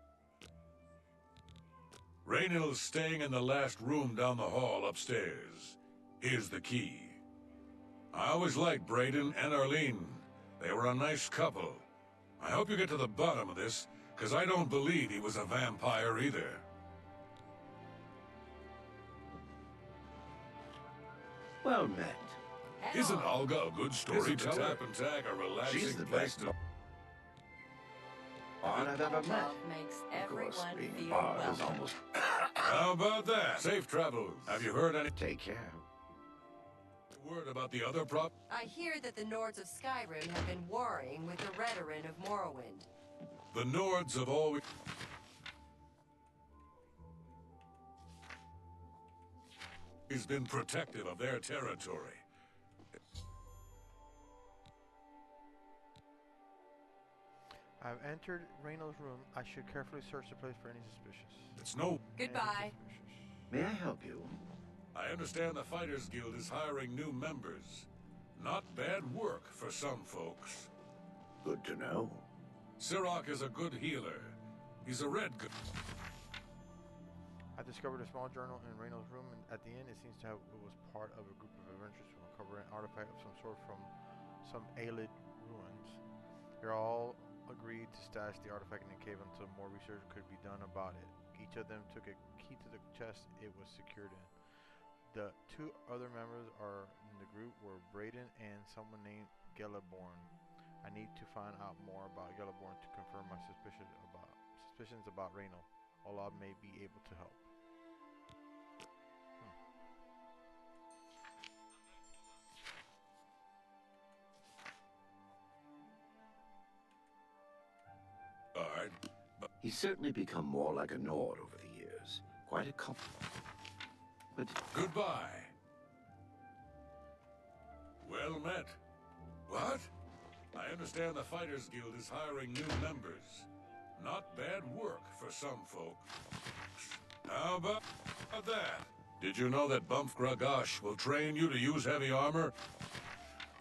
Raynil's staying in the last room down the hall upstairs. Here's the key. I always liked Braden and Arlene. They were a nice couple. I hope you get to the bottom of this, because I don't believe he was a vampire either. Well met. Isn't Olga a good storyteller? Tap and tag a relaxing She's the place best to... bard I've ever met. Love makes Of course, everyone being feel bard is welcome. almost... How about that? Safe travels. Have you heard any Take care. word about the other prop? I hear that the Nords of Skyrim have been warring with the Redoran of Morrowind. The Nords have always... He's been protective of their territory. I've entered Raynil's room. I should carefully search the place for any suspicious. It's no... Goodbye. Any suspicious. May I help you? I understand the Fighters Guild is hiring new members. Not bad work for some folks. Good to know. Sirach is a good healer. He's a red g- I discovered a small journal in Reynold's room, and at the end it seems to have it was part of a group of adventurers who uncovered an artifact of some sort from some Aelid ruins. They all agreed to stash the artifact in the cave until more research could be done about it. Each of them took a key to the chest it was secured in. The two other members in the group were Brayden and someone named Gelaborn. I need to find out more about Gelaborn to confirm my suspicions about Reynold. Olaf may be able to help. Alright, but He's certainly become more like a Nord over the years. Quite a but goodbye. Well met. What? I understand the Fighters Guild is hiring new members. Not bad work for some folk. How about that? Did you know that Bumf Gragash will train you to use heavy armor?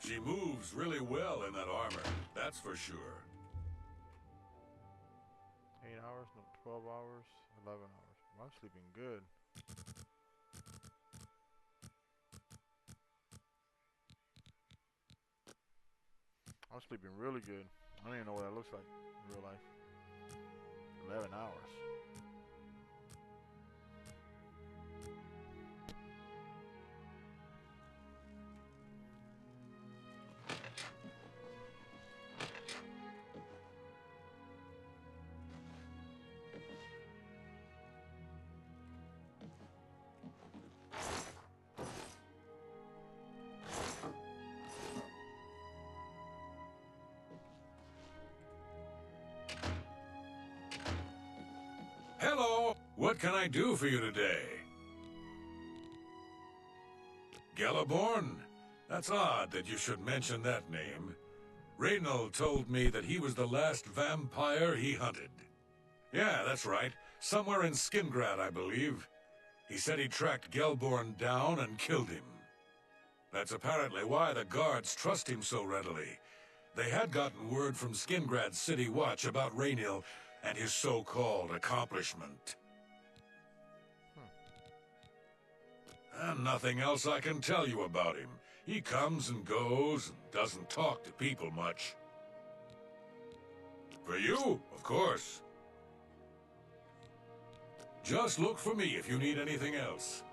She moves really well in that armor, that's for sure. 8 hours, no, 12 hours, 11 hours. Well, I'm sleeping good. I'm sleeping really good. I don't even know what that looks like in real life. 11 hours. Hello! What can I do for you today? Gelaborn? That's odd that you should mention that name. Reynold told me that he was the last vampire he hunted. Yeah, that's right. Somewhere in Skingrad, I believe. He said he tracked Gelborn down and killed him. That's apparently why the guards trust him so readily. They had gotten word from Skingrad's City Watch about Raynil and his so-called accomplishment. And nothing else I can tell you about him. He comes and goes and doesn't talk to people much. For you, of course. Just look for me if you need anything else.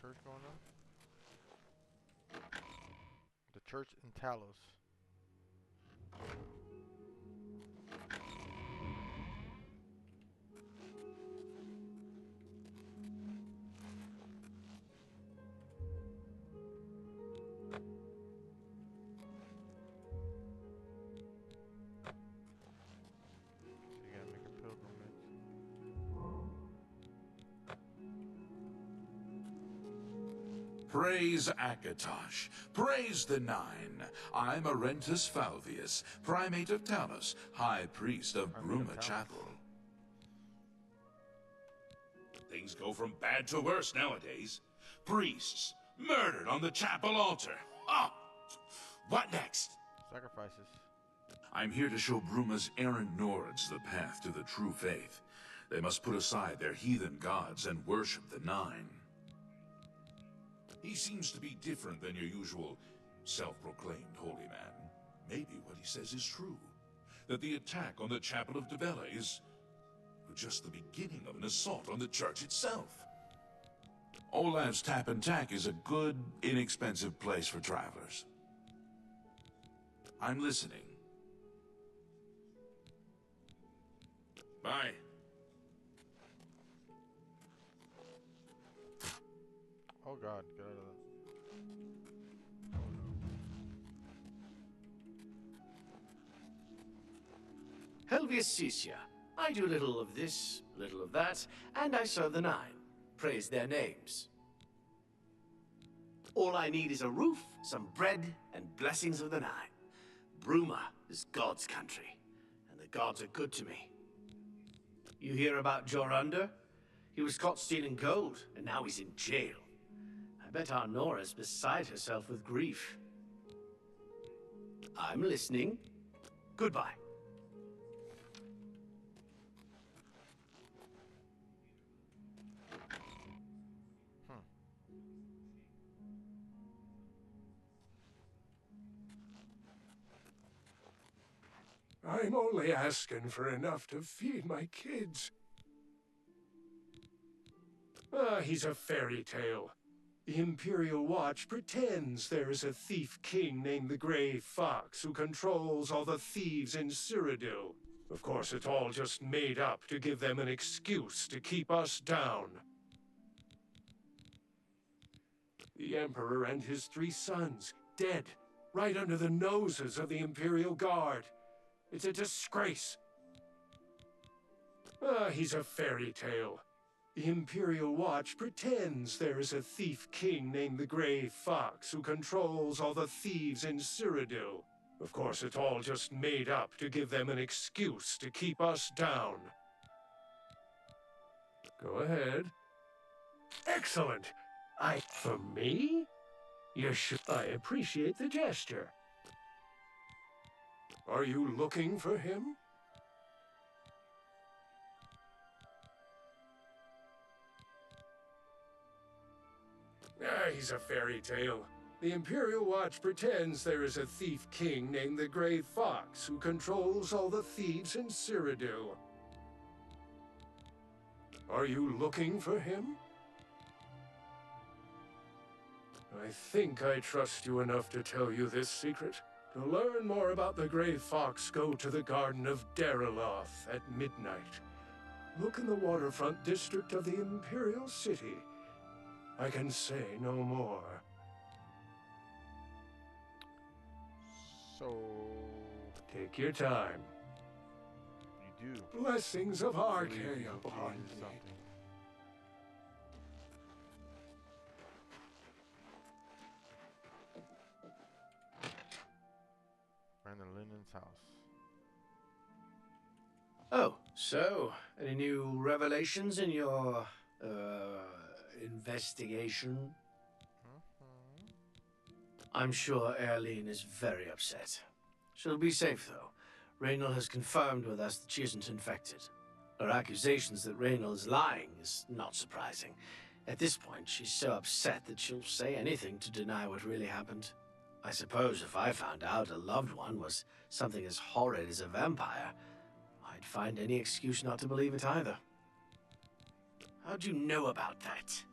Church going on? The church in Talos. So you gotta make a pilgrimage. Praise Akatosh. Praise the Nine. I'm Arentus Falvius, Primate of Talos, High Priest of Bruma Chapel. Things go from bad to worse nowadays. Priests murdered on the chapel altar. Oh! What next? Sacrifices. I'm here to show Bruma's errant Nords the path to the true faith. They must put aside their heathen gods and worship the Nine. He seems to be different than your usual self-proclaimed holy man. Maybe what he says is true. That the attack on the Chapel of Dibella is just the beginning of an assault on the church itself. Olaf's Tap and Tack is a good, inexpensive place for travelers. I'm listening. Bye. Oh god, get out of that. Helviacesia. I do little of this, little of that, and I serve the Nine. Praise their names. All I need is a roof, some bread, and blessings of the Nine. Bruma is God's country, and the gods are good to me. You hear about Jorunda? He was caught stealing gold, and now he's in jail. I bet our Nora's beside herself with grief. I'm listening. Goodbye. I'm only asking for enough to feed my kids. He's a fairy tale. The Imperial Watch pretends there is a thief king named the Grey Fox who controls all the thieves in Cyrodiil. Of course, it's all just made up to give them an excuse to keep us down. The Emperor and his 3 sons, dead, right under the noses of the Imperial Guard. It's a disgrace. He's a fairy tale. The Imperial Watch pretends there is a thief king named the Grey Fox who controls all the thieves in Cyrodiil. Of course, it's all just made up to give them an excuse to keep us down. Go ahead. Excellent! For me? You should. I appreciate the gesture. Are you looking for him? He's a fairy tale. The Imperial Watch pretends there is a thief king named the Grey Fox who controls all the thieves in Cyrodiil. Are you looking for him? I think I trust you enough to tell you this secret. To learn more about the Grey Fox, go to the Garden of Dariloth at midnight. Look in the waterfront district of the Imperial City. I can say no more. So... Take your time. You do. Blessings of Archaea upon you. thee. Brandon Linden's house. Oh, so, any new revelations in your, investigation? I'm sure Erlene is very upset. She'll be safe, though. Raynal has confirmed with us that she isn't infected. Her accusations that Raynal is lying is not surprising. At this point, she's so upset that she'll say anything to deny what really happened. I suppose if I found out a loved one was something as horrid as a vampire, I'd find any excuse not to believe it either. How'd you know about that?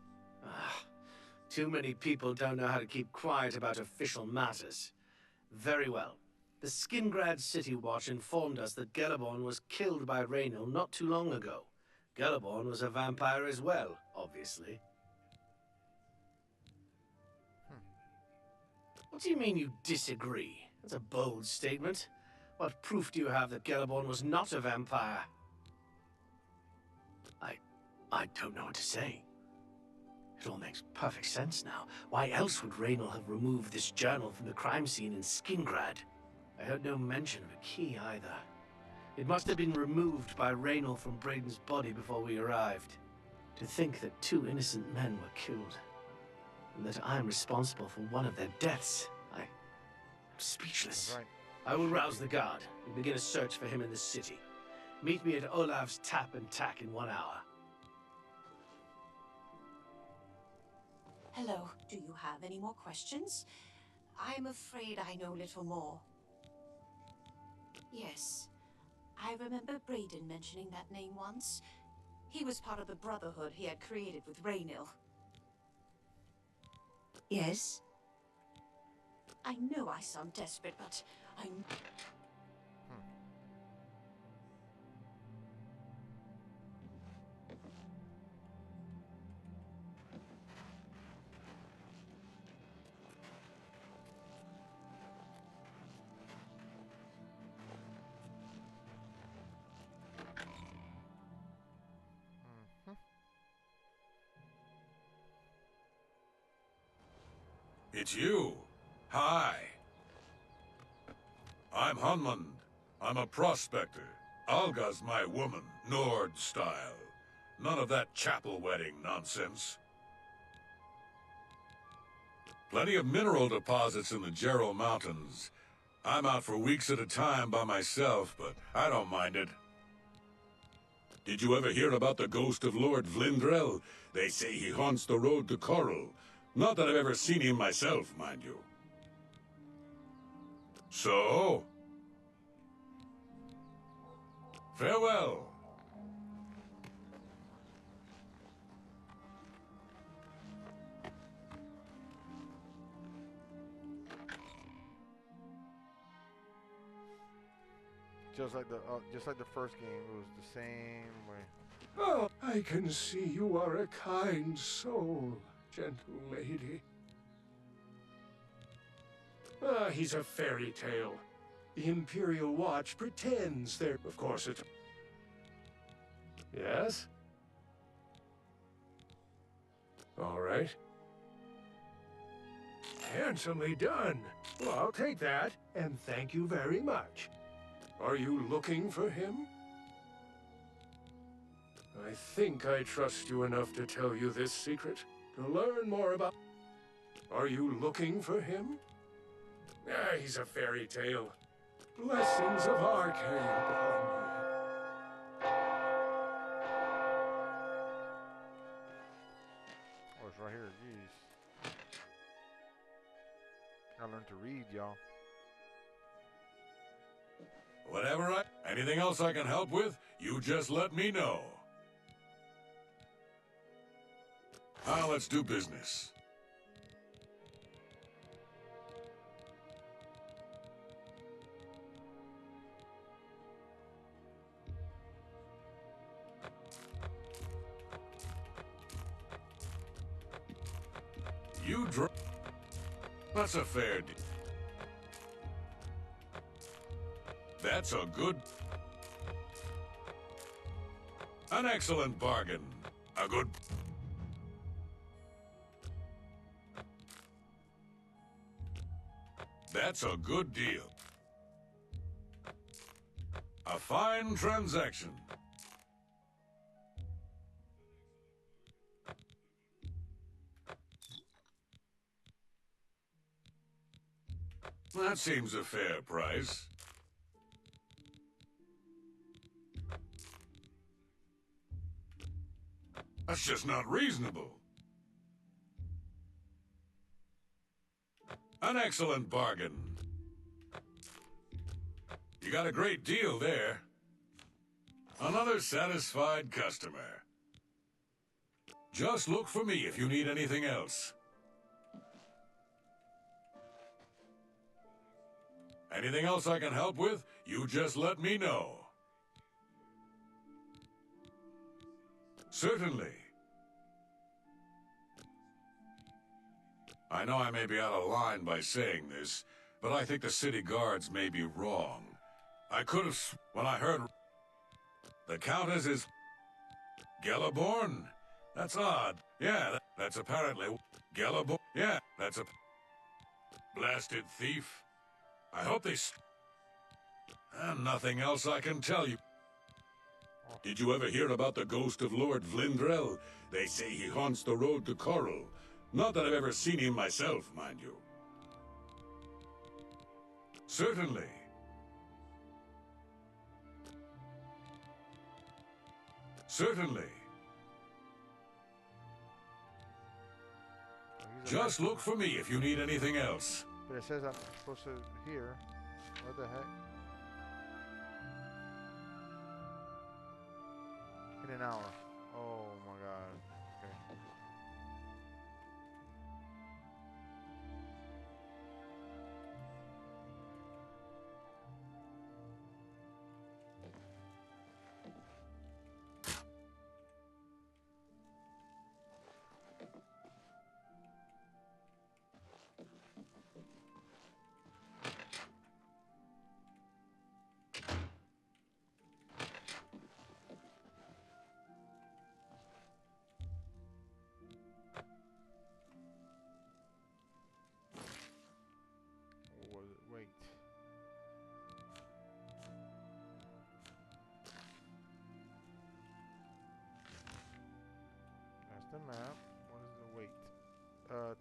Too many people don't know how to keep quiet about official matters. Very well. The Skingrad City Watch informed us that Gelaborn was killed by Raynal not too long ago. Gelaborn was a vampire as well, obviously. What do you mean you disagree? That's a bold statement. What proof do you have that Gelaborn was not a vampire? I don't know what to say. It all makes perfect sense now. Why else would Raynal have removed this journal from the crime scene in Skingrad? I heard no mention of a key either. It must have been removed by Raynal from Braden's body before we arrived. To think that 2 innocent men were killed, and that I'm responsible for one of their deaths. I'm speechless. Right. I will rouse the guard and begin a search for him in the city. Meet me at Olav's Tap and Tack in 1 hour. Hello, do you have any more questions? I'm afraid I know little more. Yes, I remember Braden mentioning that name once. He was part of the Brotherhood he had created with Raynal. Yes? I know I sound desperate, but I'm... It's you. Hi. I'm Hunmund. I'm a prospector. Alga's my woman, Nord style. None of that chapel wedding nonsense. Plenty of mineral deposits in the Jarrow Mountains. I'm out for weeks at a time by myself, but I don't mind it. Did you ever hear about the ghost of Lord Vlindrel? They say he haunts the road to Coral. Not that I've ever seen him myself, mind you. So? Farewell. Just like the first game, it was the same way. Oh, I can see you are a kind soul, gentle lady. Ah, he's a fairy tale. The Imperial Watch pretends they're... Of course it's... Yes? All right. Handsomely done. Well, I'll take that, and thank you very much. Are you looking for him? I think I trust you enough to tell you this secret. To learn more about... Are you looking for him? Ah, he's a fairy tale. Blessings of Arcane upon you. Oh, it's right here. Jeez. I learned to read, y'all. Whatever anything else I can help with, you just let me know. Now let's do business. That's a fair deal. That's a good... An excellent bargain. A good... That's a good deal. A fine transaction. That seems a fair price. That's just not reasonable. An excellent bargain. You got a great deal there. Another satisfied customer. Just look for me if you need anything else. Anything else I can help with, you just let me know. Certainly. I know I may be out of line by saying this, but I think the city guards may be wrong. I could have... When I heard... The Countess is... Gelliborn? That's odd. Yeah, that's apparently... Gelliborn? Yeah, that's a... Blasted thief. I hope they... And nothing else I can tell you. Did you ever hear about the ghost of Lord Vlindrel? They say he haunts the road to Coral. Not that I've ever seen him myself, mind you. Certainly. Certainly. Just look for me if you need anything else. But it says I'm supposed to hear. What the heck? In an hour. Oh my god. Okay.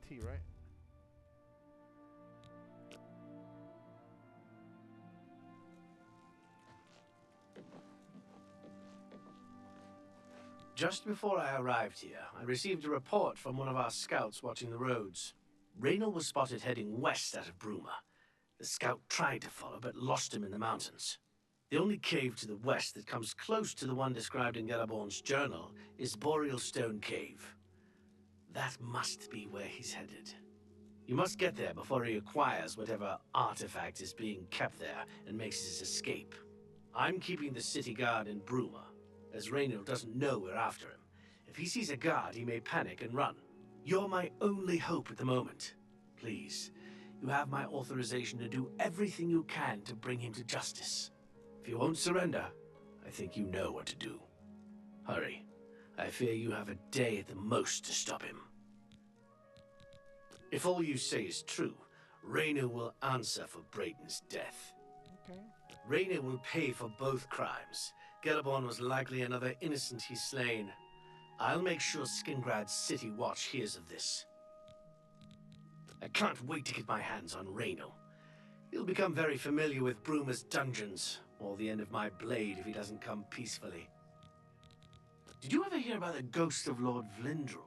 T, right? Just before I arrived here, I received a report from one of our scouts watching the roads. Raynor was spotted heading west out of Bruma. The scout tried to follow, but lost him in the mountains. The only cave to the west that comes close to the one described in Galaborn's journal is Boreal Stone Cave. That must be where he's headed. You must get there before he acquires whatever artifact is being kept there and makes his escape. I'm keeping the city guard in Bruma, as Raynor doesn't know we're after him. If he sees a guard, he may panic and run. You're my only hope at the moment. Please, you have my authorization to do everything you can to bring him to justice. If you won't surrender, I think you know what to do. Hurry. I fear you have a day at the most to stop him. If all you say is true, Raynor will answer for Brayden's death. Okay. Raynor will pay for both crimes. Galaborn was likely another innocent he's slain. I'll make sure Skingrad's City Watch hears of this. I can't wait to get my hands on Raynor. He'll become very familiar with Bruma's dungeons, or the end of my blade if he doesn't come peacefully. Did you ever hear about the ghost of Lord Vlindrel?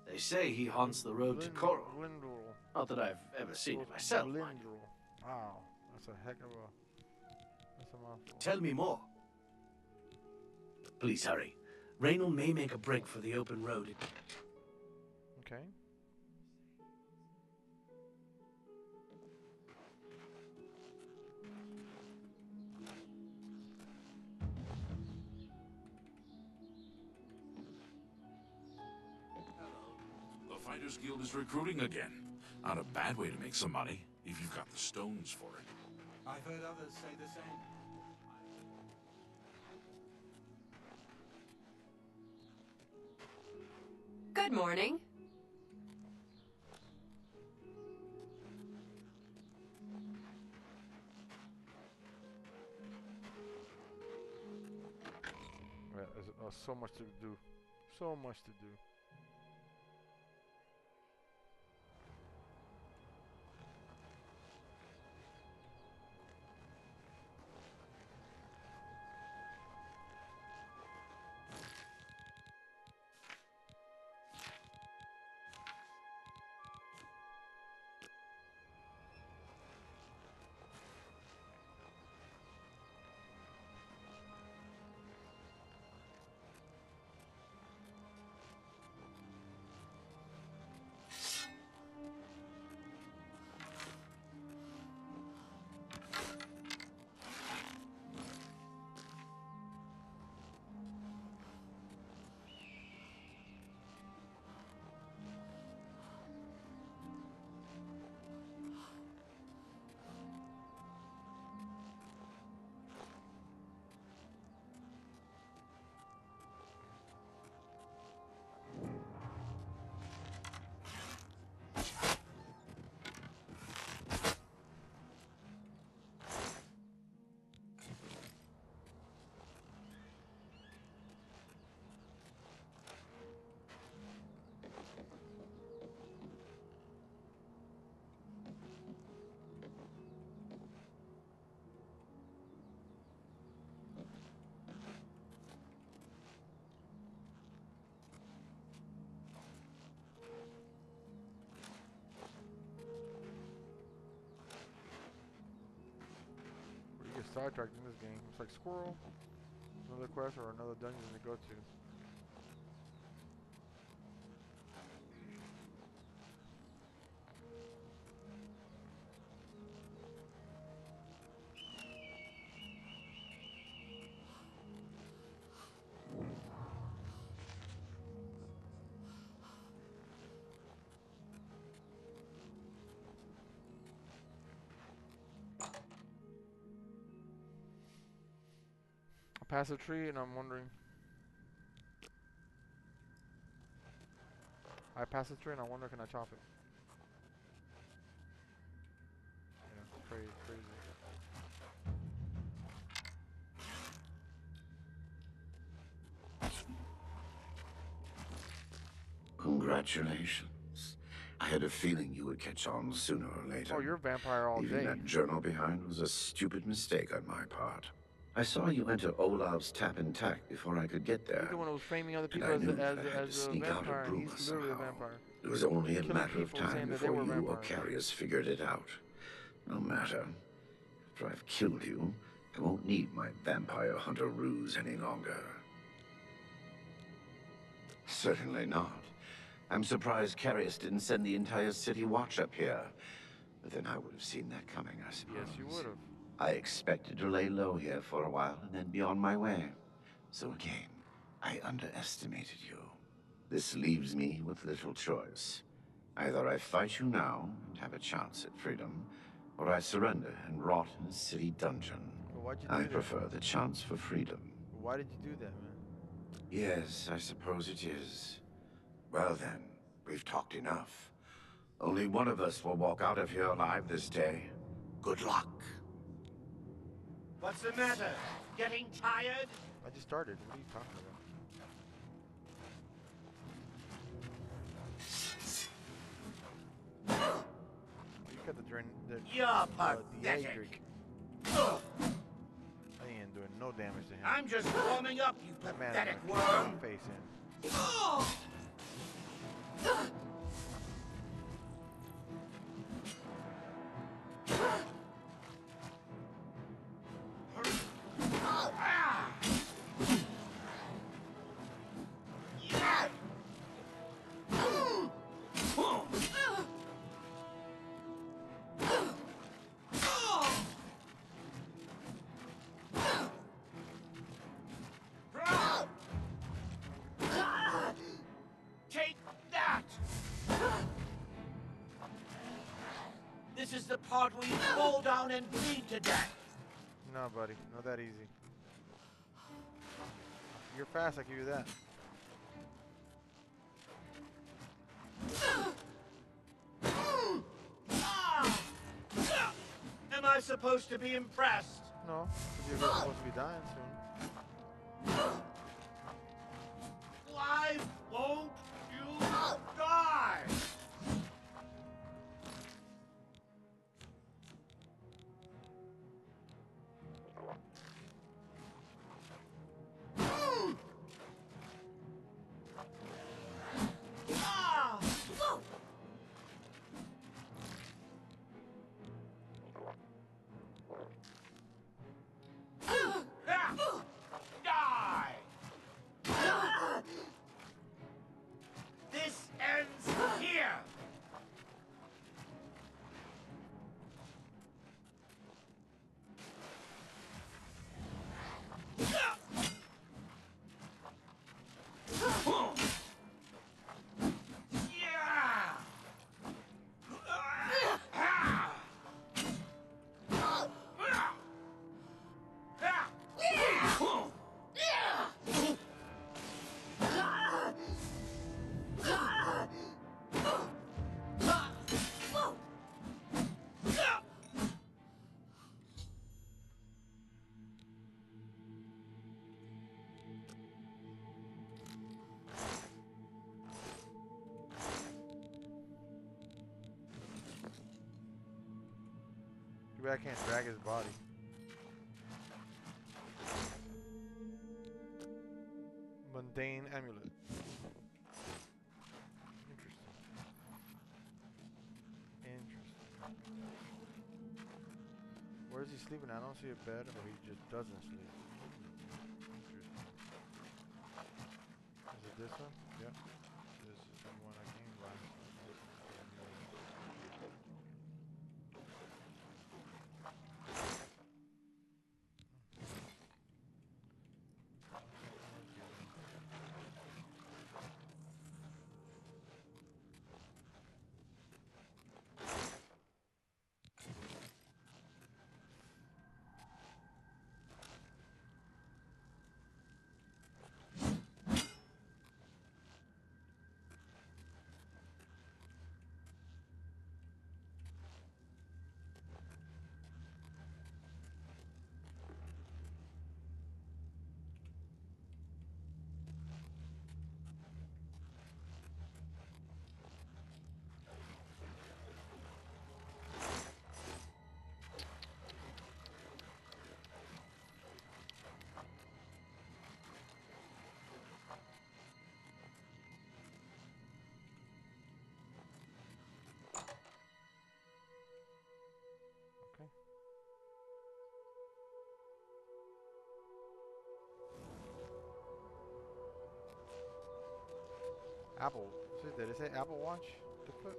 They say he haunts the road to Coral. Vlindrel. Not that I've ever seen it myself, mind you. Vlindrel. Wow, that's a heck of a... That's a mouthful. Tell me more. Please hurry. Raynor may make a break for the open road. Okay. The Fighters Guild is recruiting again. Not a bad way to make some money, if you've got the stones for it. I've heard others say the same. Good morning. Yeah, there's so much to do. So much to do. Sidetracked in this game. It's like squirrel, another quest or another dungeon to go to. I pass a tree and I'm wondering. I pass a tree and I wonder, can I chop it? Yeah, crazy. Congratulations. I had a feeling you would catch on sooner or later. Oh, you're a vampire all Leaving day. that journal behind was a stupid mistake on my part. I saw you enter Olav's tap and tack before I could get there. He's the one who was framing other And people I as, knew as, that I had to as a sneak out vampire. of Bruma He's literally somehow. a vampire. It was only a Killing matter of people saying time that they before were you or vampires. Carius figured it out. No matter. After I've killed you, I won't need my vampire hunter ruse any longer. Certainly not. I'm surprised Carius didn't send the entire city watch up here. But then I would have seen that coming, I suppose. Yes, you would have. I expected to lay low here for a while and then be on my way. So again, I underestimated you. This leaves me with little choice. Either I fight you now and have a chance at freedom, or I surrender and rot in a city dungeon. Well, why'd you do I that? prefer the chance for freedom. Why did you do that, man? Yes, I suppose it is. Well then, we've talked enough. Only one of us will walk out of here alive this day. Good luck. What's the matter? Getting tired? I just started. What are you talking about? You got the You're Daedric. pathetic. I ain't doing no damage to him. I'm just warming up, you That man pathetic is gonna kick worm. my face in. Take that! This is the part where you fall down and bleed to death. No, buddy. Not that easy. You're fast, I give you that. Am I supposed to be impressed? No, 'cause you're supposed to be dying soon. Why won't you die? Die! This ends here! Too bad I can't drag his body. Mundane amulet. Interesting. Where is he sleeping? I don't see a bed, or he just doesn't sleep. Interesting. Is it this one? Yep. This is the one I came by. Okay. Apple. Did it say Apple Watch to put?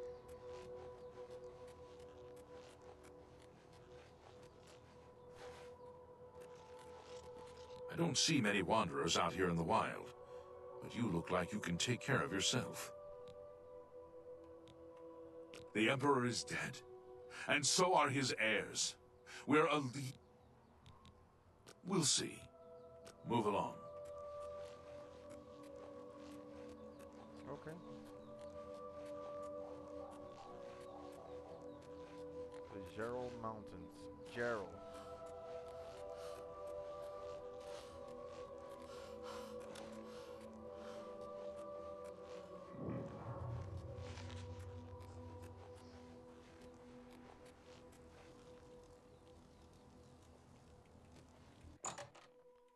I don't see many wanderers out here in the wild, but you look like you can take care of yourself. The Emperor is dead, and so are his heirs. We're a lead. We'll see. Move along. Okay. The Gerald Mountains. Gerald.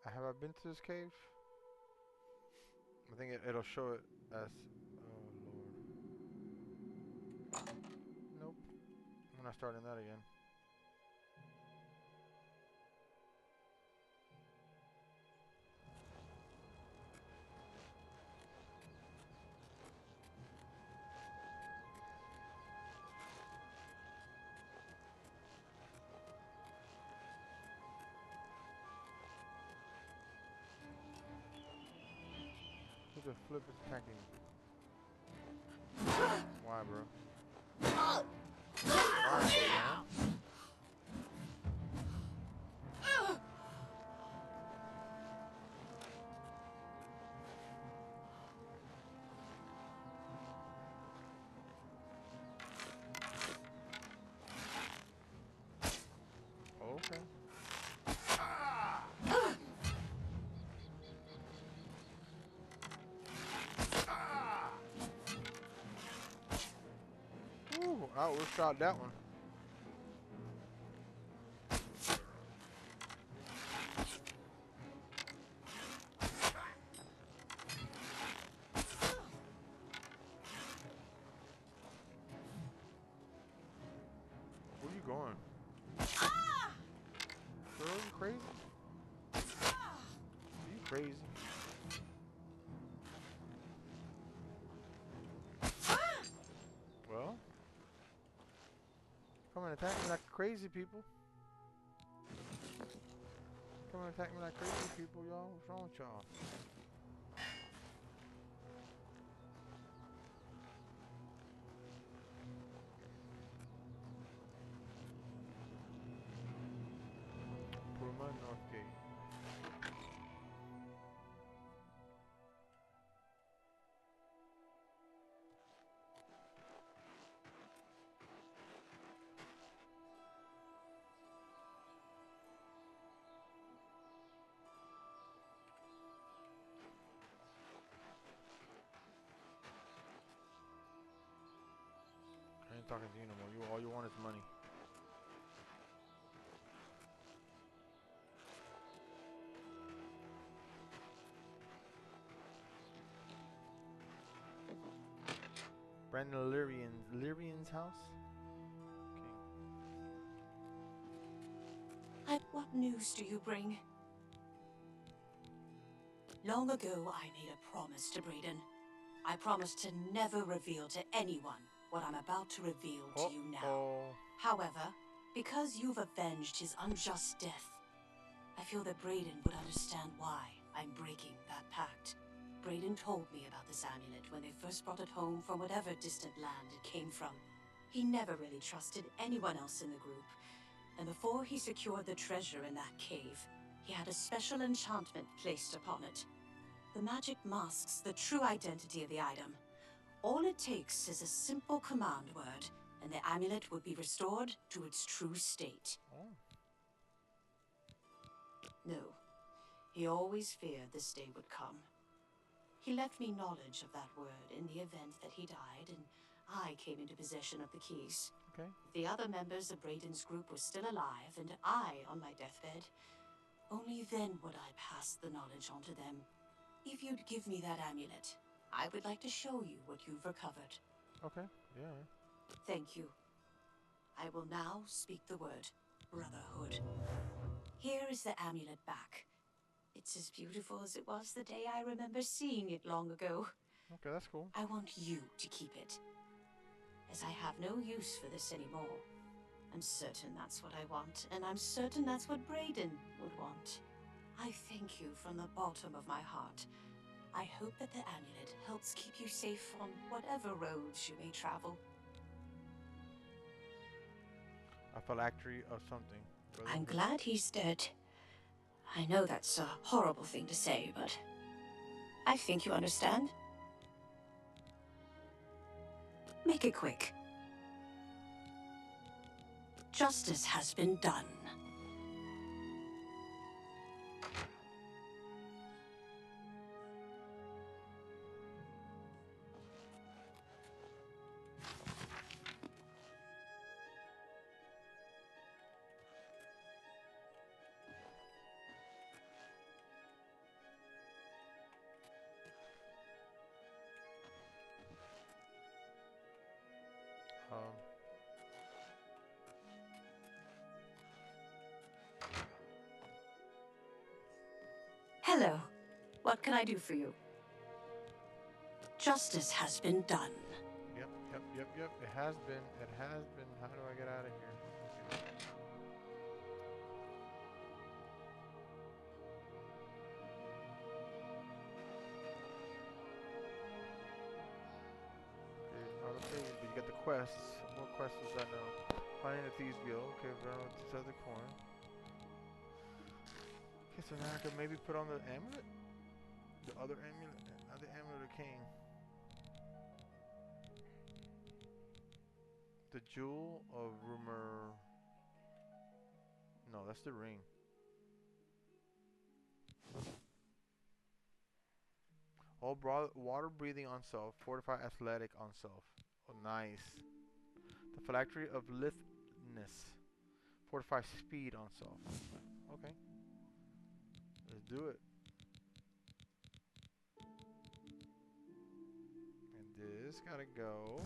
Have I been to this cave? I think it'll show it as... Oh, Lord. Nope. I'm not starting that again. Who the flip is attacking me? Why, bro? Why, man? Okay. Ooh, I overshot that one. Where you going? Girl, you crazy? Are you crazy? Well, come and attack me like crazy people. Come and attack me like crazy people, y'all. What's wrong with y'all? Puma North Gate. I ain't talking to you no more. All you want is money. Brandon Lyrian's house? Okay. What news do you bring? Long ago, I made a promise to Brayden. I promised to never reveal to anyone what I'm about to reveal to you now. However, because you've avenged his unjust death, I feel that Brayden would understand why I'm breaking that pact. Brayden told me about this amulet when they first brought it home from whatever distant land it came from. He never really trusted anyone else in the group, and before he secured the treasure in that cave, he had a special enchantment placed upon it. The magic masks the true identity of the item. All it takes is a simple command word, and the amulet would be restored to its true state. Oh. No, he always feared this day would come. He left me knowledge of that word in the event that he died, and I came into possession of the keys. Okay. If the other members of Brayden's group were still alive, and I on my deathbed, only then would I pass the knowledge on to them. If you'd give me that amulet, I would like to show you what you've recovered. Okay, yeah. Thank you. I will now speak the word. brotherhood. Here is the amulet back. It's as beautiful as it was the day I remember seeing it long ago. Okay, that's cool. I want you to keep it, as I have no use for this anymore. I'm certain that's what I want, and I'm certain that's what Brayden would want. I thank you from the bottom of my heart. I hope that the amulet helps keep you safe on whatever roads you may travel. A phylactery of something. I'm glad he's dead. I know that's a horrible thing to say, but I think you understand. Make it quick. Justice has been done. Hello. What can I do for you? Justice has been done. Yep. It has been. It has been. How do I get out of here? Okay, but you got the quests. More quests is that now? Finding the Thieves Guild. Okay, run with this other coin. Okay, so now I can maybe put on the amulet? The other amulet? Not the amulet of King. The Jewel of Rumor. No, that's the ring. All water breathing on self. Fortify athletic on self. Oh, nice. The phylactery of lithness. Fortify speed on self. Okay. Let's do it. And this gotta go.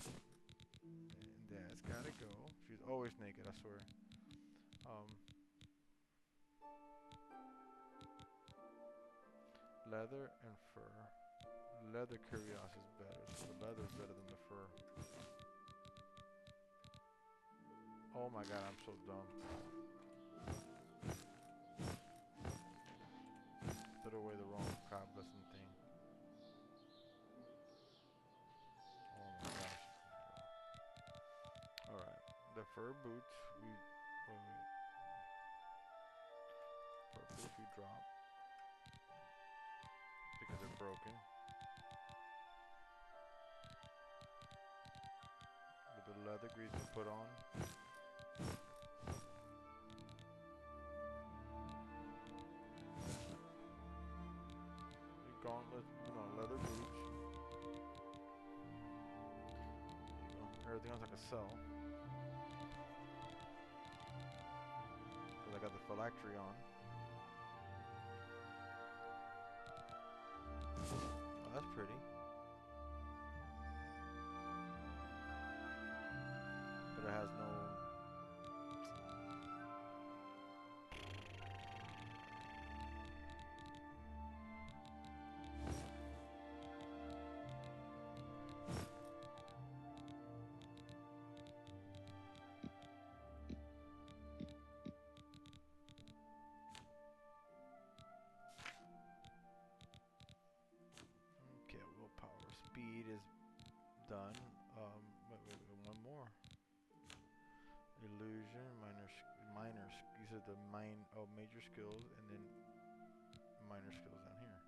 And that's gotta go. She's always naked, I swear. Leather and fur. Leather curios is better. So the leather is better than the fur. Oh my god, I'm so dumb. Put away the wrong god blessing thing. Oh my gosh. Alright. The fur boots we fur boots we drop. Because they're broken. With the leather grease we put on. The gauntlet, leather boots. Everything else I can sell. Because I got the phylactery on. Oh, that's pretty. But it has no... Okay, willpower. Speed is done. Wait, one more. Illusion, these are the major skills, and then minor skills down here.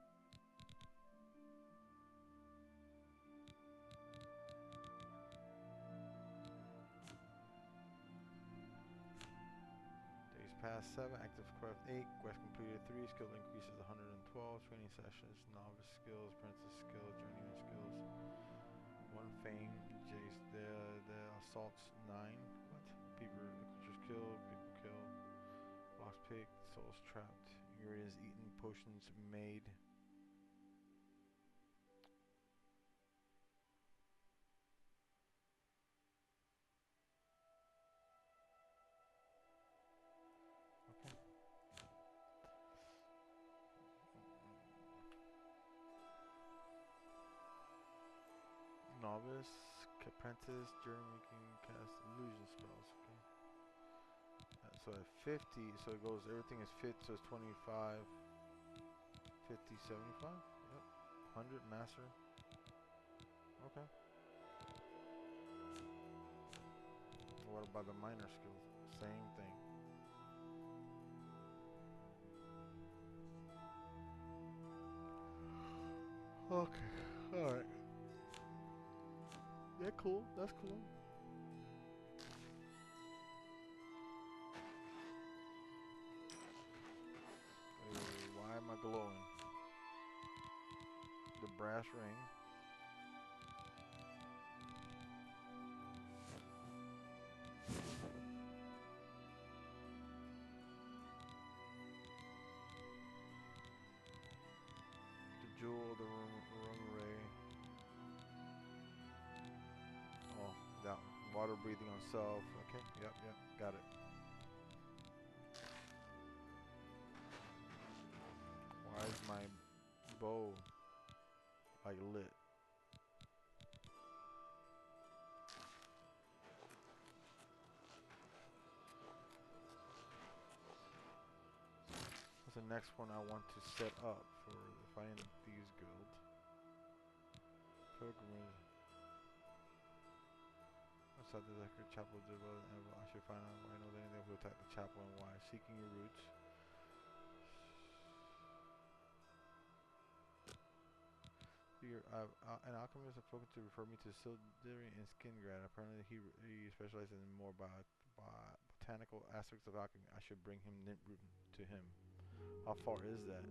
Days past 7, active quest 8, quest completed 3, skill increases 112, training sessions, novice skills, princess skills, journeyman skills, 1 fame, Jace, the assaults 9, what? Creatures killed, people killed, lost pick, souls trapped, ingredients eaten, potions made. novice, apprentice, journey can cast illusion spells. Okay. So at 50, so it goes. Everything is fit. So it's 25, 50, 75. Yep. 100 master. Okay. What about the minor skills? Same thing. Okay. All right. Yeah, cool. That's cool. Why am I glowing? The brass ring. The jewel, the room ray. Oh, that one. Water breathing on self. Okay, yep, got it. Why is my bow like lit? What's the next one I want to set up for the Fighting Thieves Guild? Pilgrimage. Outside the Sacred Chapel of Devil, I should find out why I know anything who attacked the chapel and why. Seeking your roots. An alchemist has spoken to refer me to Cyrodiil and Skingrad. Apparently he specializes in more botanical aspects of alchemy. I should bring him Nintroot to him. How far is that?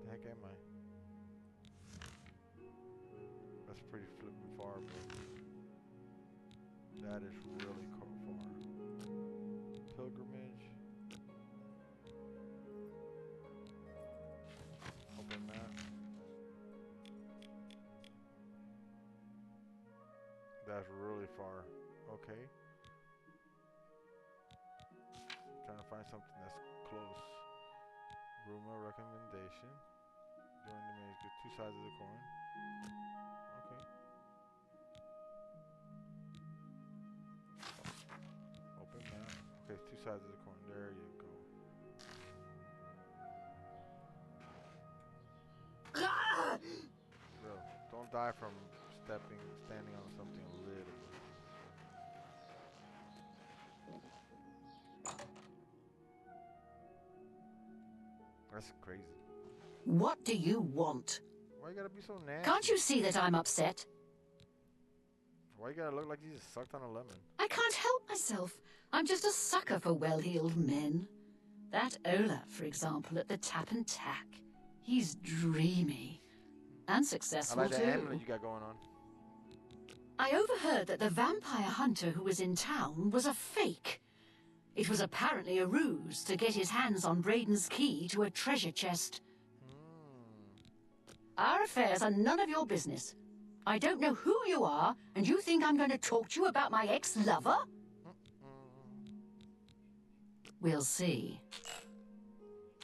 The heck am I? That's pretty flippin' far, bro. That is really far. Pilgrimage. Open map. That's really far. Okay. Trying to find something that's close. Rumor recommendation. Join the maze. Get two sides of the coin. Okay. Open map. Okay, two sides of the coin. There you go. Bro, don't die from standing on something a little bit. That's crazy. What do you want? Why you gotta be so nasty? Can't you see that I'm upset? Why you gotta look like you just sucked on a lemon? I can't help myself. I'm just a sucker for well-heeled men. That Olaf, for example, at the Tap and Tack. He's dreamy. And successful, I like too. the amulet you got going on. I overheard that the vampire hunter who was in town was a fake. It was apparently a ruse to get his hands on Braden's key to a treasure chest. Our affairs are none of your business. I don't know who you are, and you think I'm going to talk to you about my ex-lover? We'll see.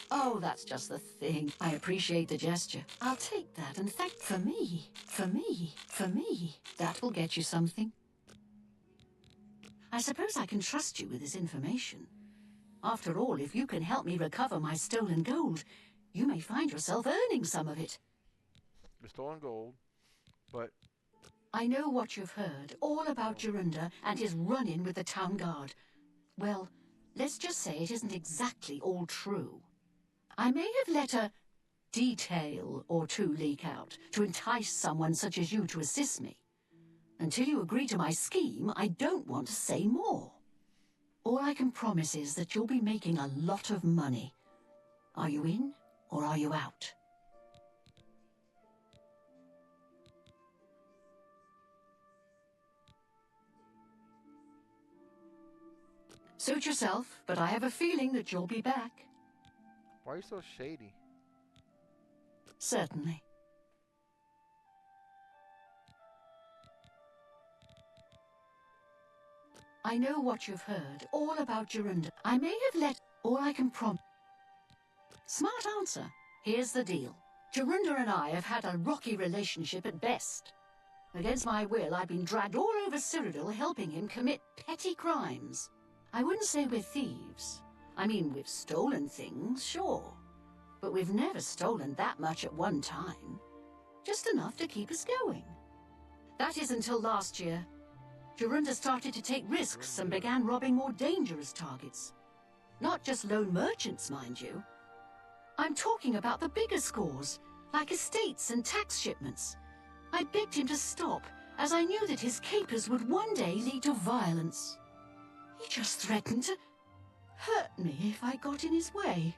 Oh, that's just the thing. I appreciate the gesture. I'll take that and thank for me. That will get you something. I suppose I can trust you with this information. After all, if you can help me recover my stolen gold, you may find yourself earning some of it. The stolen gold, but... I know what you've heard, all about Jorunda and his run-in with the town guard. Well, let's just say it isn't exactly all true. I may have let a detail or two leak out to entice someone such as you to assist me. Until you agree to my scheme, I don't want to say more. All I can promise is that you'll be making a lot of money. Are you in, or are you out? Suit yourself, but I have a feeling that you'll be back. Why are you so shady? Certainly. I know what you've heard, all about Jorunda. I may have let all I can promise. Smart answer. Here's the deal. Jorunda and I have had a rocky relationship at best. Against my will, I've been dragged all over Cyrodiil helping him commit petty crimes. I wouldn't say we're thieves. I mean, we've stolen things, sure. But we've never stolen that much at one time. Just enough to keep us going. That is until last year. Jorunda started to take risks and began robbing more dangerous targets. Not just lone merchants, mind you. I'm talking about the bigger scores, like estates and tax shipments. I begged him to stop, as I knew that his capers would one day lead to violence. He just threatened to hurt me if I got in his way.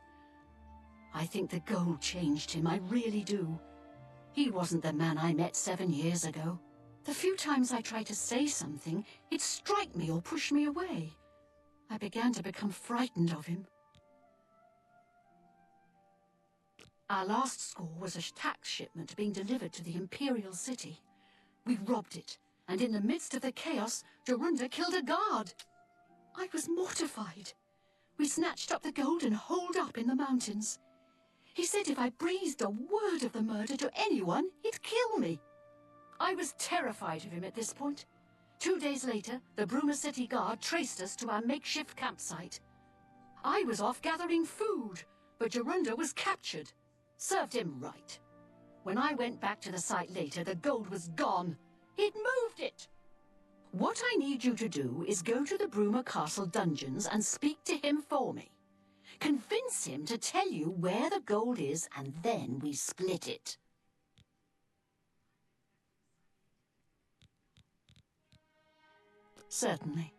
I think the gold changed him, I really do. He wasn't the man I met 7 years ago. The few times I tried to say something, he'd strike me or push me away. I began to become frightened of him. Our last score was a tax shipment being delivered to the Imperial City. We robbed it, and in the midst of the chaos, Jorunda killed a guard. I was mortified. We snatched up the gold and holed up in the mountains. He said if I breathed a word of the murder to anyone, he'd kill me. I was terrified of him at this point. 2 days later, the Bruma City Guard traced us to our makeshift campsite. I was off gathering food, but Jorunda was captured. Served him right. When I went back to the site later, the gold was gone. He'd moved it. What I need you to do is go to the Bruma Castle dungeons and speak to him for me. Convince him to tell you where the gold is, and then we split it. Certainly.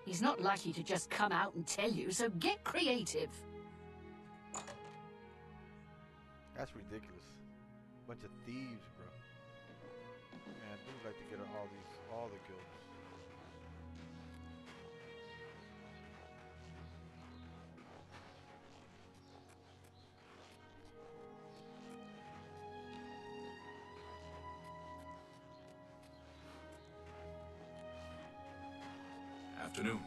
He's not likely to just come out and tell you, so get creative. That's ridiculous. Bunch of thieves, bro. Man, dudes like to get all the kills. Afternoon.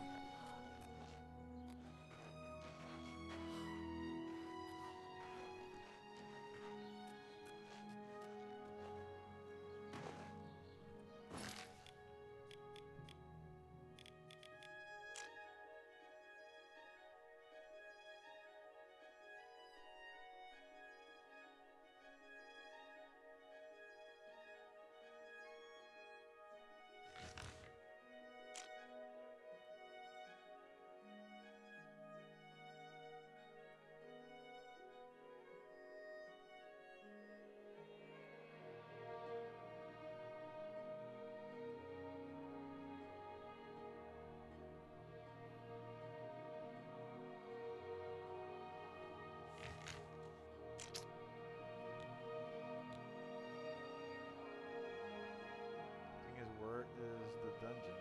Where is the dungeon?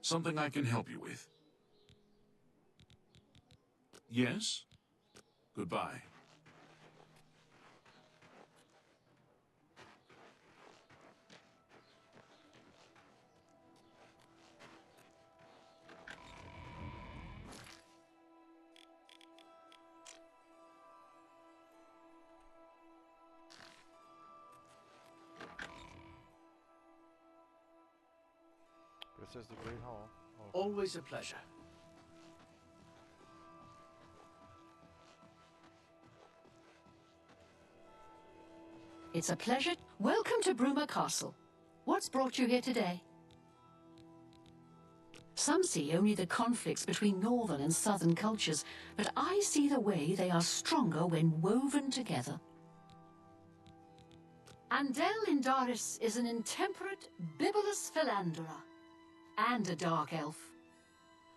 Something I can help you with? Yes? Goodbye. This is the Great Hall. Oh. Always a pleasure. It's a pleasure. Welcome to Bruma Castle. What's brought you here today? Some see only the conflicts between northern and southern cultures, but I see the way they are stronger when woven together. Andel Indaris is an intemperate, bibulous philanderer, and a dark elf.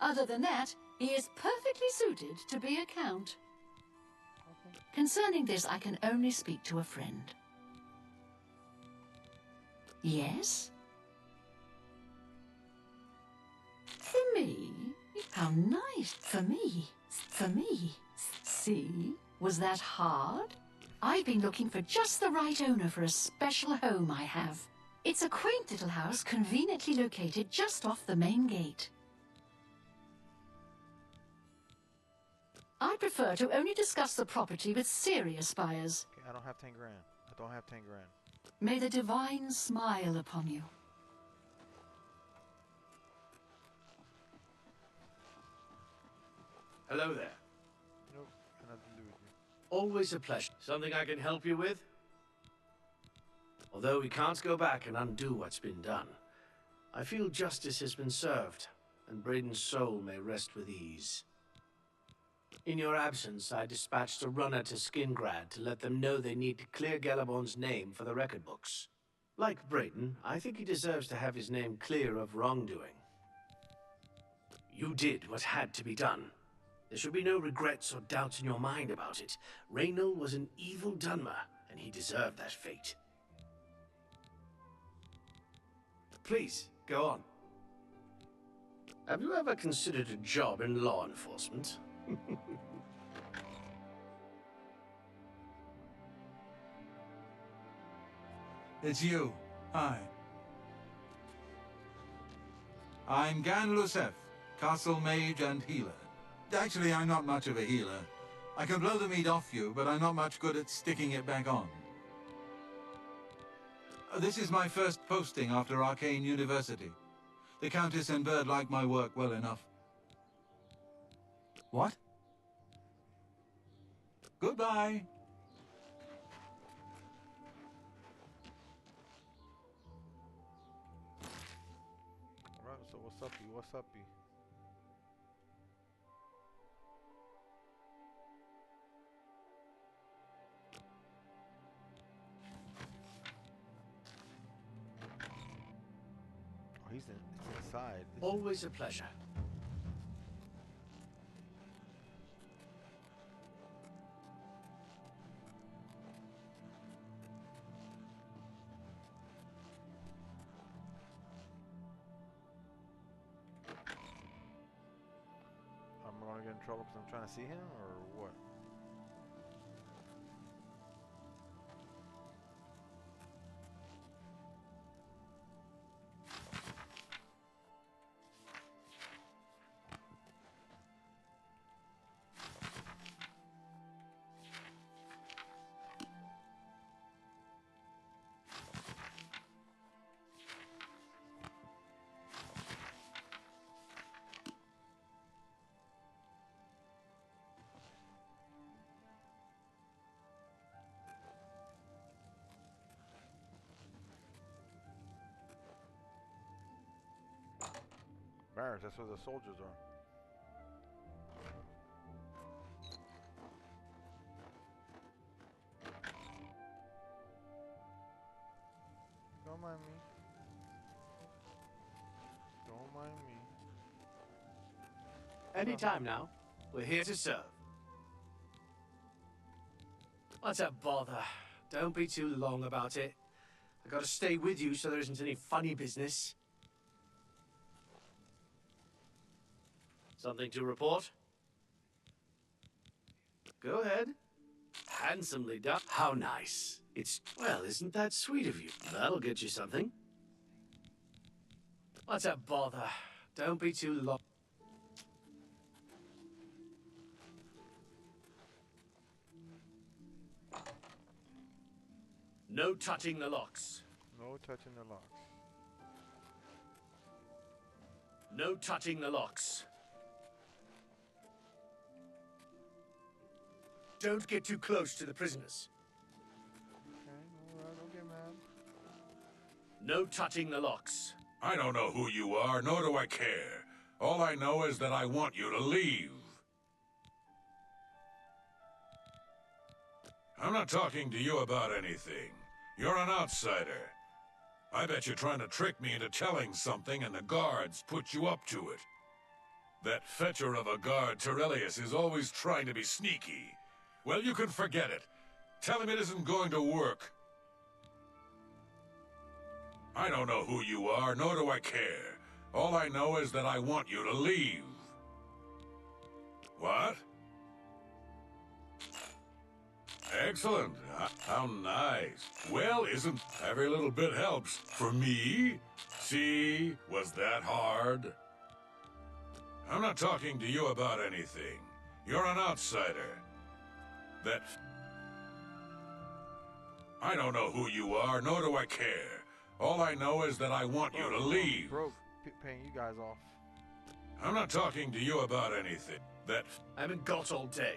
Other than that, he is perfectly suited to be a count. Concerning this, I can only speak to a friend. Yes? For me? How nice. For me. For me. See? Was that hard? I've been looking for just the right owner for a special home I have. It's a quaint little house conveniently located just off the main gate. I prefer to only discuss the property with serious buyers. Okay, I don't have 10 grand. I don't have 10 grand. May the divine smile upon you. Hello there. Nope, got nothing to do with you. Always a pleasure. Something I can help you with? Although we can't go back and undo what's been done, I feel justice has been served, and Braden's soul may rest with ease. In your absence, I dispatched a runner to Skingrad to let them know they need to clear Gelabon's name for the record books. Like Braden, I think he deserves to have his name clear of wrongdoing. You did what had to be done. There should be no regrets or doubts in your mind about it. Raynal was an evil Dunmer, and he deserved that fate. Please, go on. Have you ever considered a job in law enforcement? It's you. Hi. I'm Gan Lusef, castle mage and healer. Actually, I'm not much of a healer. I can blow the meat off you, but I'm not much good at sticking it back on. This is my first posting after Arcane University. The Countess and Bird like my work well enough. What? Goodbye. Alright, so what's up, you? What's up, you? Oh, it's inside. Always a pleasure. I'm gonna get in trouble because I'm trying to see him, or what? Barracks, that's where the soldiers are. Don't mind me. Don't mind me. Anytime now. We're here to serve. What's a bother? Don't be too long about it. I gotta stay with you so there isn't any funny business. Something to report? Go ahead. Handsomely done. How nice. Well, isn't that sweet of you? That'll get you something. What's a bother? Don't be too long. No touching the locks. No touching the locks. No touching the locks. Don't get too close to the prisoners. Okay, alright, don't get mad. No touching the locks. I don't know who you are, nor do I care. All I know is that I want you to leave. I'm not talking to you about anything. You're an outsider. I bet you're trying to trick me into telling something and the guards put you up to it. That fetcher of a guard, Tirelius, is always trying to be sneaky. Well, you can forget it. Tell him it isn't going to work. I don't know who you are, nor do I care. All I know is that I want you to leave. What? Excellent. How nice. Well, isn't every little bit helps? For me? See? Was that hard? I'm not talking to you about anything. You're an outsider. I don't know who you are, nor do I care. All I know is that I want you to leave. Broke paying you guys off. I'm not talking to you about anything. I haven't got all day.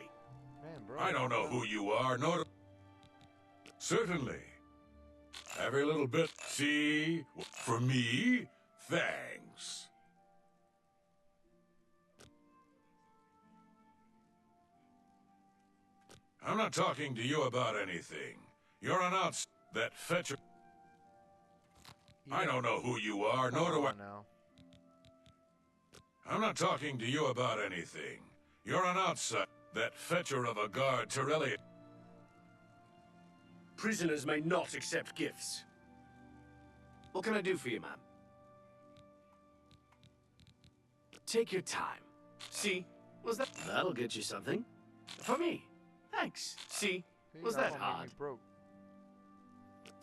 Man, bro. I don't know who you are, nor... Certainly. Every little bit... See? For me? Thanks. I'm not talking to you about anything. You're an outsider. That fetcher... I don't know who you are, nor do I... Now. I'm not talking to you about anything. You're an outsider. That fetcher of a guard, Cyrodiil. Prisoners may not accept gifts. What can I do for you, ma'am? Take your time. See? Was that... That'll get you something. For me. Thanks. See? Was that hard? Broke.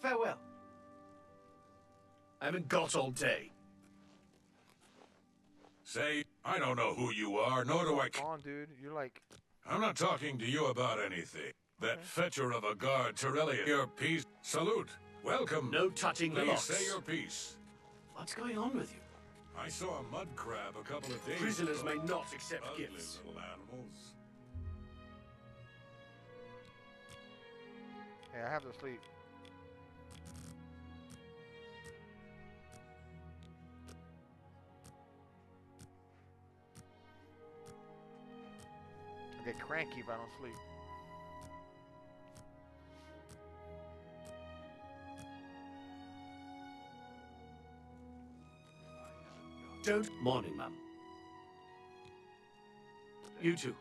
Farewell. I haven't got all day. Say, I don't know who you are, nor do I... Come on, dude. You're like... I'm not talking to you about anything. That fetcher of a guard, Cyrodiil. Your peace. Salute. Welcome. No touching the Please locks. say your piece. What's going on with you? I saw a mud crab a couple of days Prisoners ago. may not accept Ugly gifts. little animals. Hey, I have to sleep. I get cranky if I don't sleep. Don't... Morning, ma'am. You too.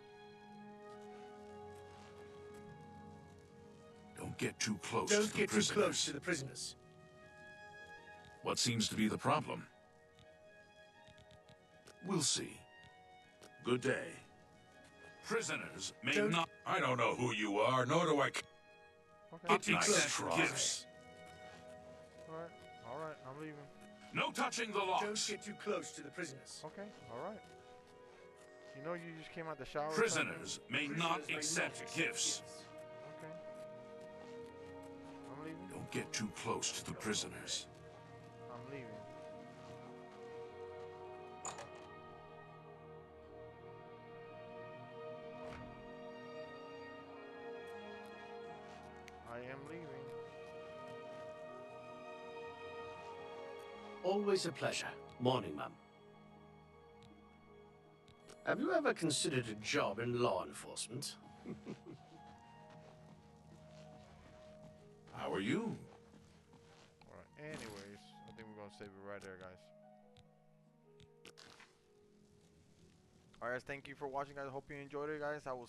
Don't get too close Don't to the get too prisoners. close to the prisoners. What seems to be the problem? We'll see. Good day. Prisoners may not... I don't know who you are, nor do I... Okay. Nice gifts. Alright, I'm leaving. No touching the locks. Don't get too close to the prisoners. Okay, alright. You know you just came out the shower. Prisoners may not accept gifts. Okay. I'm leaving. Don't get too close to the prisoners. I'm leaving. I am leaving. Always a pleasure. Morning, ma'am. Have you ever considered a job in law enforcement? How are you? Alright, anyways, I think we're gonna save it right there, guys. Alright, guys, thank you for watching, guys. I hope you enjoyed it, guys. I will